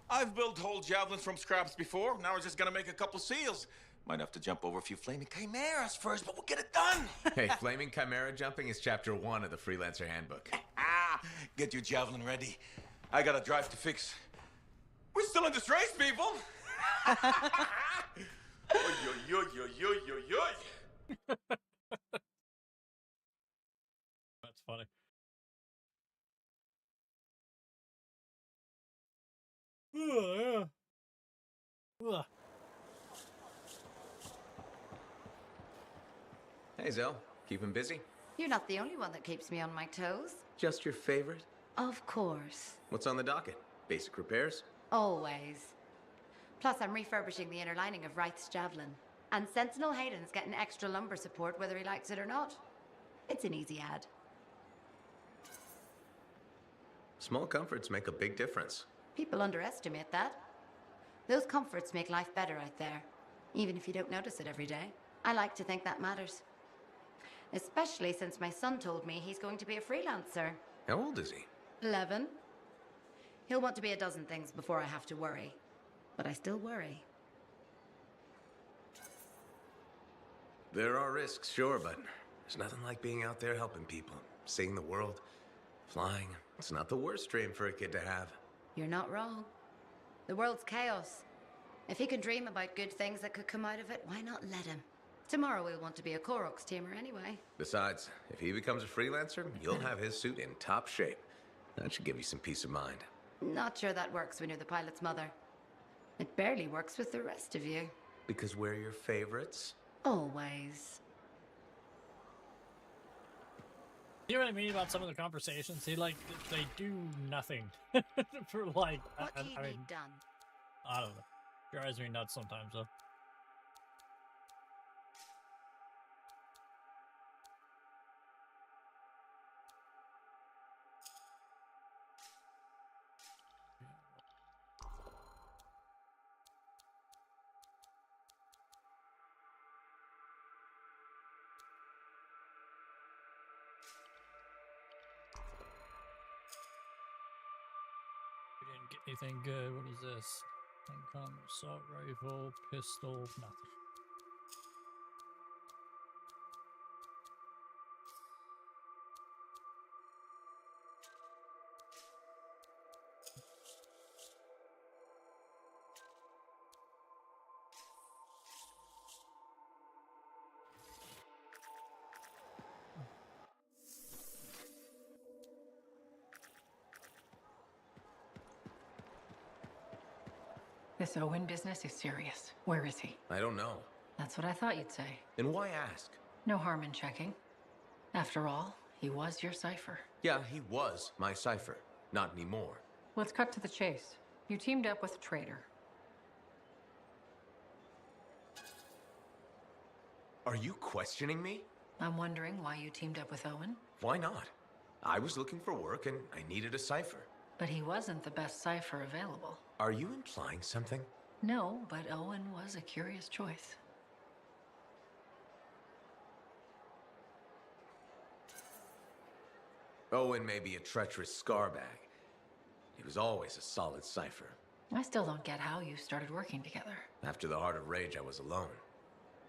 I've built whole Javelins from scraps before. Now we're just gonna make a couple seals. Might have to jump over a few flaming chimeras first, but we'll get it done. Hey, flaming chimera jumping is chapter 1 of the Freelancer Handbook. Get your Javelin ready. I got a drive to fix. We're still in this race, people. Oy, oy, oy, oy, oy, oy, oy. That's funny. Yeah. Ugh. Hey, Zell. Keep him busy? You're not the only one that keeps me on my toes. Just your favorite? Of course. What's on the docket? Basic repairs? Always. Plus, I'm refurbishing the inner lining of Wraith's Javelin. And Sentinel Hayden's getting extra lumbar support whether he likes it or not. It's an easy ad. Small comforts make a big difference. People underestimate that. Those comforts make life better out there, even if you don't notice it every day. I like to think that matters. Especially since my son told me he's going to be a freelancer. How old is he? 11. He'll want to be a dozen things before I have to worry. But I still worry. There are risks, sure, but there's nothing like being out there helping people, seeing the world, flying. It's not the worst dream for a kid to have. You're not wrong. The world's chaos. If he can dream about good things that could come out of it, why not let him? Tomorrow we'll want to be a Koroks teamer anyway. Besides, if he becomes a freelancer, you'll have his suit in top shape. That should give you some peace of mind. Not sure that works when you're the pilot's mother. It barely works with the rest of you. Because we're your favorites? Always. You know what I mean about some of the conversations? They do nothing for like. What do you I mean, need done? I don't know. Drives me nuts sometimes though. We didn't get anything good. What is this? Income, assault rifle, pistol, nothing. This Owen business is serious. Where is he? I don't know. That's what I thought you'd say. And why ask? No harm in checking. After all, he was your cipher. Yeah, he was my cipher. Not anymore. Let's cut to the chase. You teamed up with a traitor. Are you questioning me? I'm wondering why you teamed up with Owen. Why not? I was looking for work and I needed a cipher. But he wasn't the best cipher available. Are you implying something? No, but Owen was a curious choice. Owen may be a treacherous scarbag. He was always a solid cipher. I still don't get how you started working together. After the Heart of Rage, I was alone.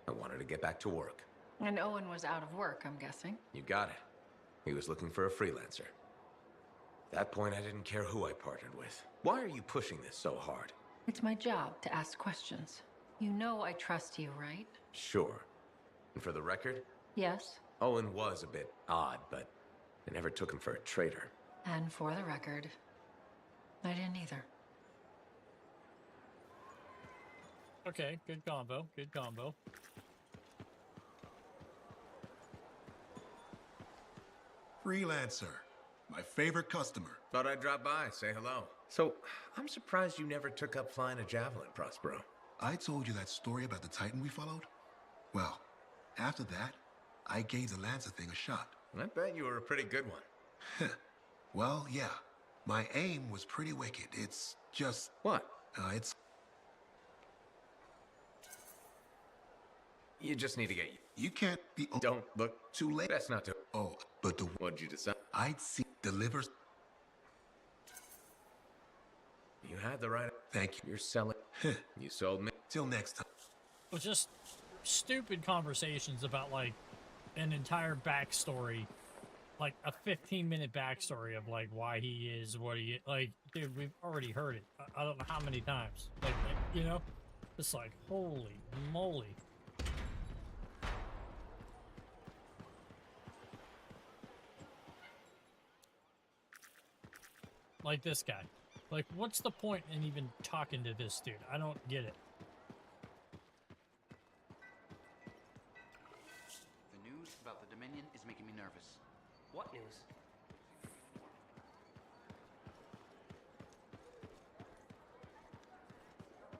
I wanted to get back to work. And Owen was out of work, I'm guessing. You got it. He was looking for a freelancer. At that point, I didn't care who I partnered with. Why are you pushing this so hard? It's my job to ask questions. You know I trust you, right? Sure. And for the record, Yes. Owen was a bit odd, but I never took him for a traitor. And for the record, I didn't either. Okay, good combo. Good combo. Freelancer. My favorite customer. Thought I'd drop by, say hello. So, I'm surprised you never took up flying a javelin, Prospero. I told you that story about the Titan we followed? Well, after that, I gave the Lancer thing a shot. I bet you were a pretty good one. Well, yeah. My aim was pretty wicked. It's just... What? It's... You just need to get... You can't be... Don't look too late. Best not to... Oh, but the... What'd you decide? I'd see... Delivers... You had the right... Thank you. You're selling... You sold me. Till next time. It was just stupid conversations about, like, an entire backstory. Like, a 15-minute backstory of, like, why he is what he is. Like, dude, we've already heard it. I don't know how many times. Like, you know? It's like, holy moly. Like this guy. Like, what's the point in even talking to this dude? I don't get it. The news about the Dominion is making me nervous. What news?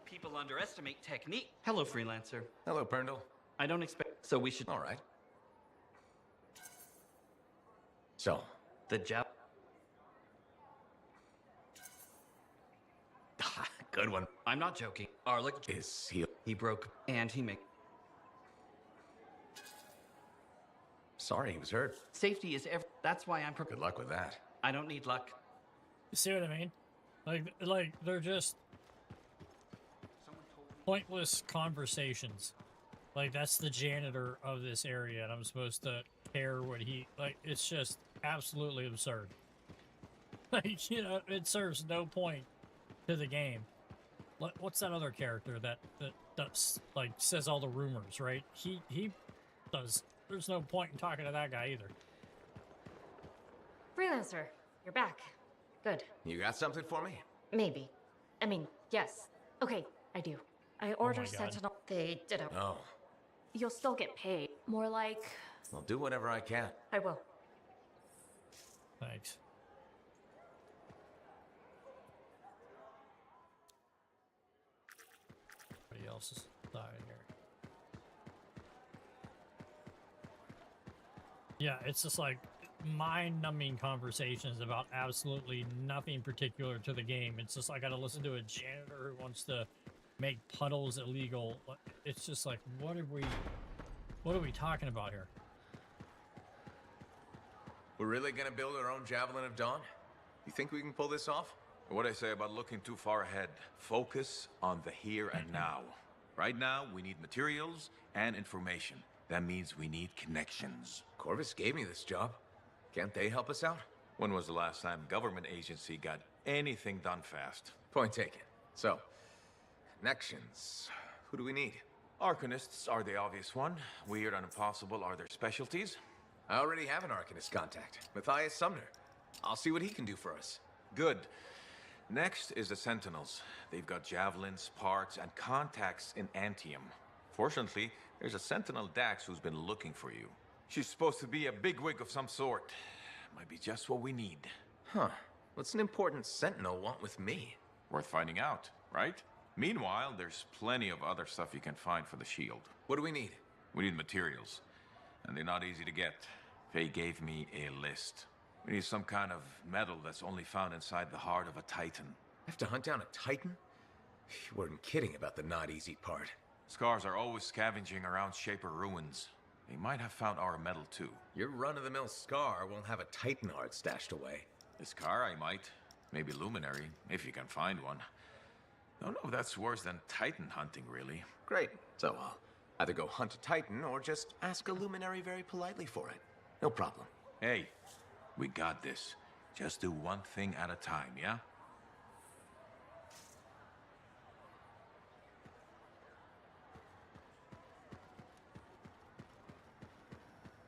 People underestimate technique. Hello, freelancer. Hello, Perndle. I don't expect. So we should. All right. So, the job. Good one. I'm not joking. Arlick is he? He broke, and he made. Sorry, he was hurt. Safety is every. That's why I'm. Good luck with that. I don't need luck. You see what I mean? Like they're just pointless conversations. Like, that's the janitor of this area, and I'm supposed to care what he... Like, it's just absolutely absurd. Like, you know, it serves no point to the game. What's that other character that does, like, says all the rumors, right? He does... There's no point in talking to that guy either. Freelancer, you're back. Good. You got something for me? Maybe. I mean, yes. Okay, I do. I ordered Sentinel. They ditto. Oh. You'll still get paid. More like... I'll do whatever I can. I will. Thanks. Everybody else is dying here. Yeah, it's just like mind-numbing conversations about absolutely nothing particular to the game. It's just like I gotta listen to a janitor who wants to make puddles illegal. It's just like, what are we talking about here? We're really gonna build our own Javelin of Dawn? You think we can pull this off? What I say about looking too far ahead. Focus on the here and now. Right now, we need materials and information. That means we need connections. Corvus gave me this job. Can't they help us out? When was the last time government agency got anything done fast? Point taken. So, connections. Who do we need? Arcanists are the obvious one. Weird and impossible are their specialties. I already have an Arcanist contact, Matthias Sumner. I'll see what he can do for us. Good. Next is the Sentinels. They've got javelins, parts, and contacts in Anthem. Fortunately, there's a Sentinel Dax who's been looking for you. She's supposed to be a bigwig of some sort. Might be just what we need. Huh. What's an important Sentinel want with me? Worth finding out, right? Meanwhile, there's plenty of other stuff you can find for the shield. What do we need? We need materials. And they're not easy to get. Faye gave me a list. We need some kind of metal that's only found inside the heart of a Titan. I have to hunt down a Titan? You weren't kidding about the not easy part. Scars are always scavenging around Shaper ruins. They might have found our metal too. Your run-of-the-mill Scar won't have a Titan heart stashed away. The Scar I might. Maybe Luminary, if you can find one. Don't know if that's worse than Titan hunting, really. Great. So I'll either go hunt a Titan or just ask a Luminary very politely for it. No problem. Hey, we got this. Just do one thing at a time, yeah?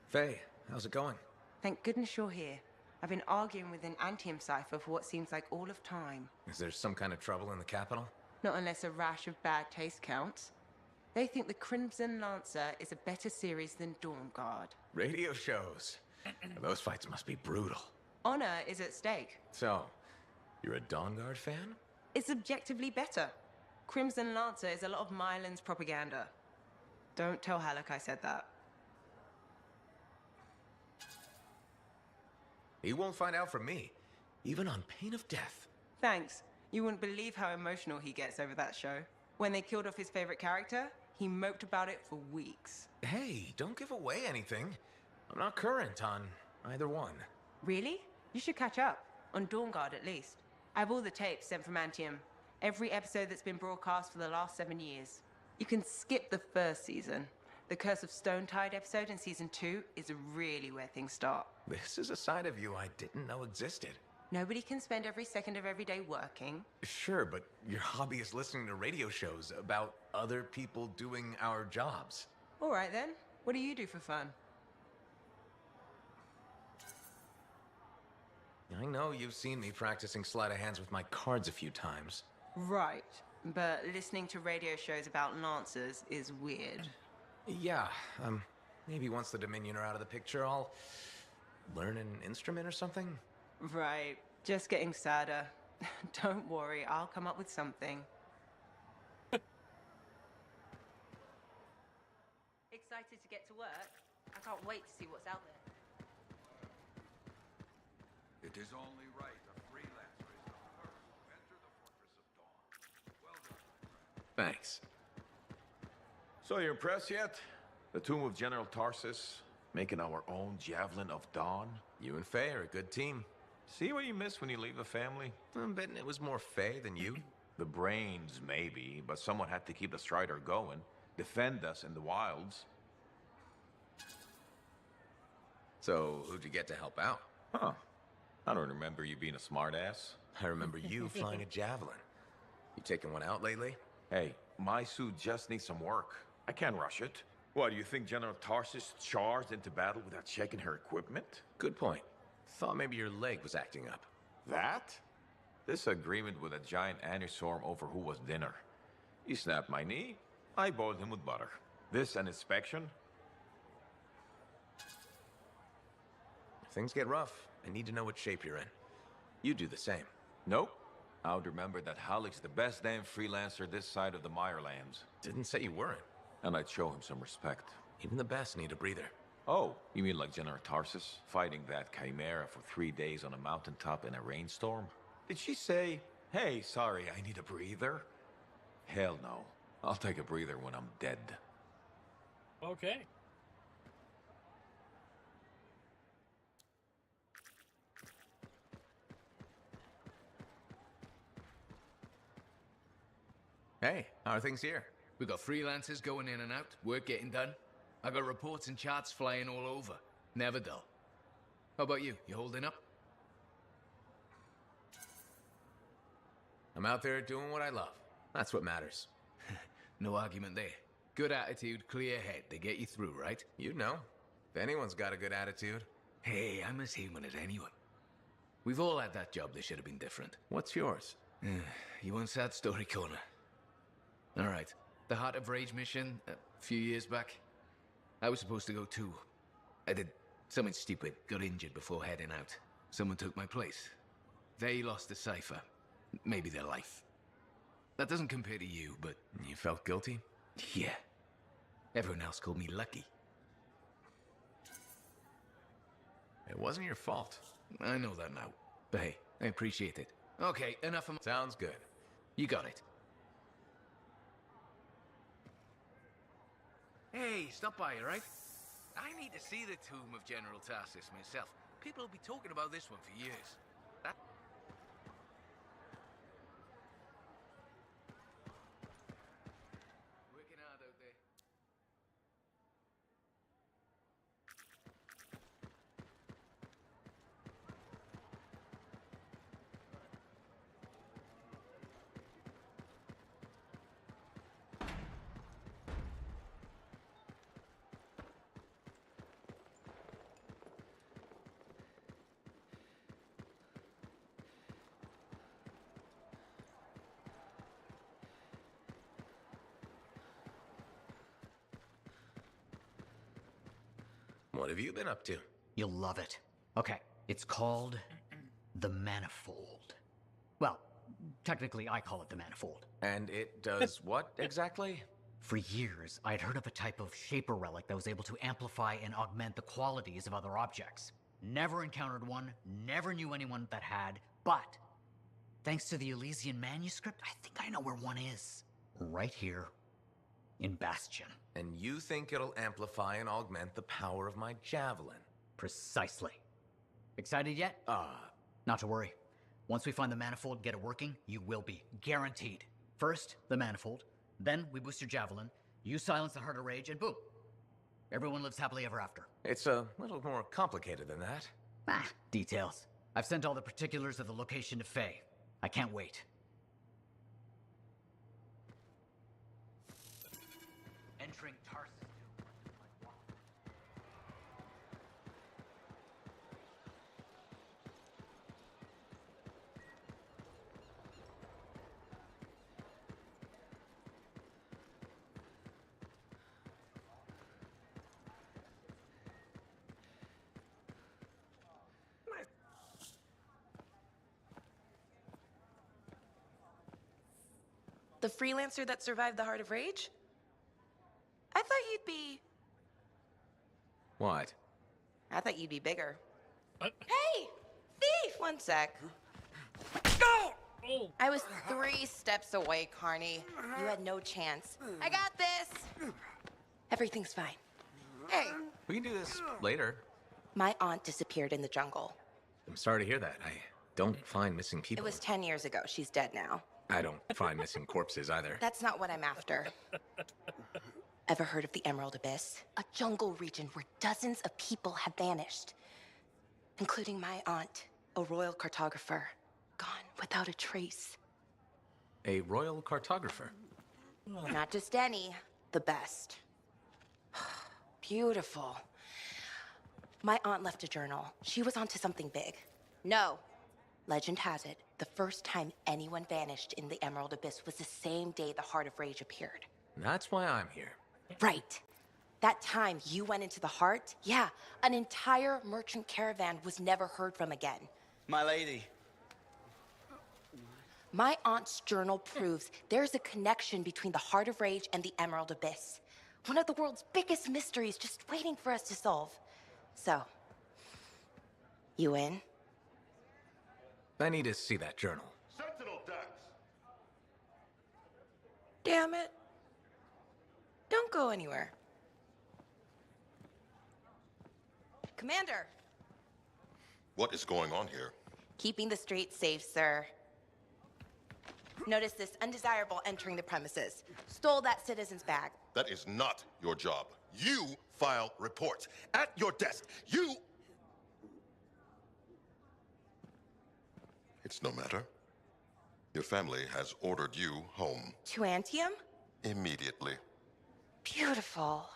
Faye, how's it going? Thank goodness you're here. I've been arguing with an Anthem cipher for what seems like all of time. Is there some kind of trouble in the capital? Not unless a rash of bad taste counts. They think the Crimson Lancer is a better series than Dawn Guard. Radio shows. Those fights must be brutal. Honor is at stake. So, you're a Dawn Guard fan? It's objectively better. Crimson Lancer is a lot of Mylan's propaganda. Don't tell Halleck I said that. He won't find out from me, even on pain of death. Thanks. You wouldn't believe how emotional he gets over that show. When they killed off his favorite character, he moped about it for weeks. Hey, don't give away anything. I'm not current on either one. Really? You should catch up. On Dawn Guard, at least. I have all the tapes sent from Anthem. Every episode that's been broadcast for the last 7 years. You can skip the first season. The Curse of Stonetide episode in season 2 is really where things start. This is a side of you I didn't know existed. Nobody can spend every second of every day working. Sure, but your hobby is listening to radio shows about other people doing our jobs. All right then. What do you do for fun? I know you've seen me practicing sleight of hands with my cards a few times. Right. But listening to radio shows about Lancers is weird. Yeah, maybe once the Dominion are out of the picture, I'll learn an instrument or something? Right. Just getting sadder. Don't worry, I'll come up with something. Excited to get to work? I can't wait to see what's out there. It is only right a freelancer is the first to enter the Fortress of Dawn. Well done, my friend. Thanks. So you impressed yet? The tomb of General Tarsus, making our own Javelin of Dawn? You and Faye are a good team. See what you miss when you leave the family? I'm betting it was more Faye than you. The brains, maybe, but someone had to keep the Strider going. Defend us in the wilds. So, who'd you get to help out? Huh. I don't remember you being a smartass. I remember you flying a javelin. You taking one out lately? Hey, my suit just needs some work. I can't rush it. What, do you think General Tarsus charged into battle without checking her equipment? Good point. Thought maybe your leg was acting up. That? This agreement with a giant aneurysm over who was dinner. He snapped my knee, I boiled him with butter. This an inspection? If things get rough, I need to know what shape you're in. You do the same. Nope. I would remember that Halleck's the best damn freelancer this side of the Meyerlands. Didn't say you weren't. And I'd show him some respect. Even the best need a breather. Oh, you mean like General Tarsus? Fighting that chimera for 3 days on a mountaintop in a rainstorm? Did she say, hey, sorry, I need a breather? Hell no. I'll take a breather when I'm dead. Okay. Hey, how are things here? We got freelancers going in and out, work getting done. I got reports and charts flying all over. Never dull. How about you? You holding up? I'm out there doing what I love. That's what matters. No argument there. Good attitude, clear head. They get you through, right? You know. If anyone's got a good attitude. Hey, I'm as human as anyone. We've all had that job that should have been different. What's yours? You want sad story corner? All right. The Heart of Rage mission, a few years back. I was supposed to go too. I did something stupid, got injured before heading out. Someone took my place. They lost the cipher. Maybe their life. That doesn't compare to you, but... You felt guilty? Yeah. Everyone else called me lucky. It wasn't your fault. I know that now. But hey, I appreciate it. Okay, enough of... Sounds good. You got it. Hey, stop by, all right? I need to see the tomb of General Tarsus myself. People will be talking about this one for years. Working hard out there. What have you been up to? You'll love it. Okay, it's called the Manifold. Well, technically I call it the Manifold. And it does what exactly? For years, I'd heard of a type of shaper relic that was able to amplify and augment the qualities of other objects. Never encountered one, never knew anyone that had, but thanks to the Elysian manuscript, I think I know where one is. Right here in Bastion. And you think it'll amplify and augment the power of my javelin? Precisely. Excited yet? Not to worry. Once we find the manifold, get it working, you will be. Guaranteed. First, the manifold. Then, we boost your javelin. You silence the Heart of Rage, and boom. Everyone lives happily ever after. It's a little more complicated than that. Details. I've sent all the particulars of the location to Faye. I can't wait. Entering Tarsus. The freelancer that survived the Heart of Rage? I thought you'd be... What? I thought you'd be bigger. What? Hey! Thief! One sec. Oh. I was 3 steps away, Carney. You had no chance. I got this! Everything's fine. Hey! We can do this later. My aunt disappeared in the jungle. I'm sorry to hear that. I don't find missing It people. was 10 years ago. She's dead now. I don't find missing corpses either. That's not what I'm after. Ever heard of the Emerald Abyss? A jungle region where dozens of people have vanished. Including my aunt, a royal cartographer. Gone without a trace. A royal cartographer? Not just any, the best. Beautiful. My aunt left a journal. She was onto something big. No. Legend has it, the first time anyone vanished in the Emerald Abyss was the same day the Heart of Rage appeared. That's why I'm here. Right. That time you went into the Heart, yeah, an entire merchant caravan was never heard from again. My lady. My aunt's journal proves there's a connection between the Heart of Rage and the Emerald Abyss. One of the world's biggest mysteries just waiting for us to solve. So, you in? I need to see that journal. Sentinel Dax. Damn it. Don't go anywhere. Commander! What is going on here? Keeping the streets safe, sir. Notice this undesirable entering the premises. Stole that citizen's bag. That is not your job. You file reports. At your desk, you... It's no matter. Your family has ordered you home. To Anthem? Immediately. Beautiful.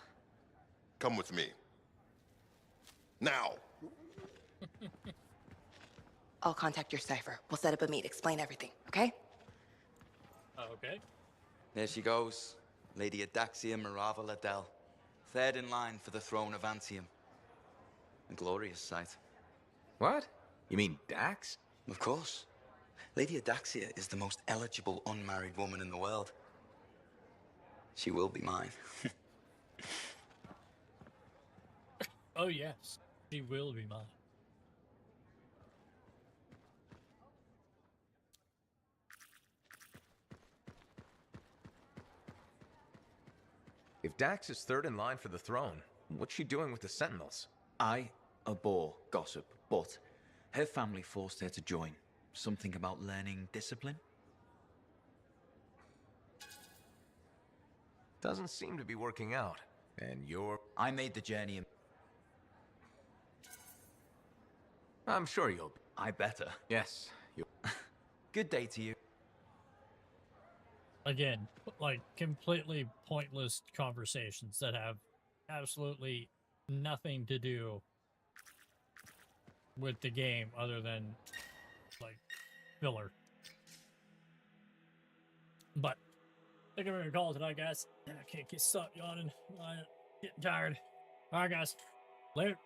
Come with me. Now! I'll contact your cipher. We'll set up a meet, explain everything, okay? Okay. There she goes. Lady Adaxia Mirava Ladell. Third in line for the throne of Anthem. A glorious sight. What? You mean Dax? Of course. Lady Adaxia is the most eligible unmarried woman in the world. She will be mine. Oh, yes. She will be mine. If Dax is third in line for the throne, what's she doing with the Sentinels? I abhor gossip, but her family forced her to join. Something about learning discipline? Doesn't seem to be working out. And you're... I made the journey. I'm sure you'll... I better. Yes, you... Good day to you. Again, like, completely pointless conversations that have absolutely nothing to do with the game other than, like, filler. But, I think I'm going to call it tonight, guys. I can't stop yawning. I'm getting tired. Alright, guys. Later.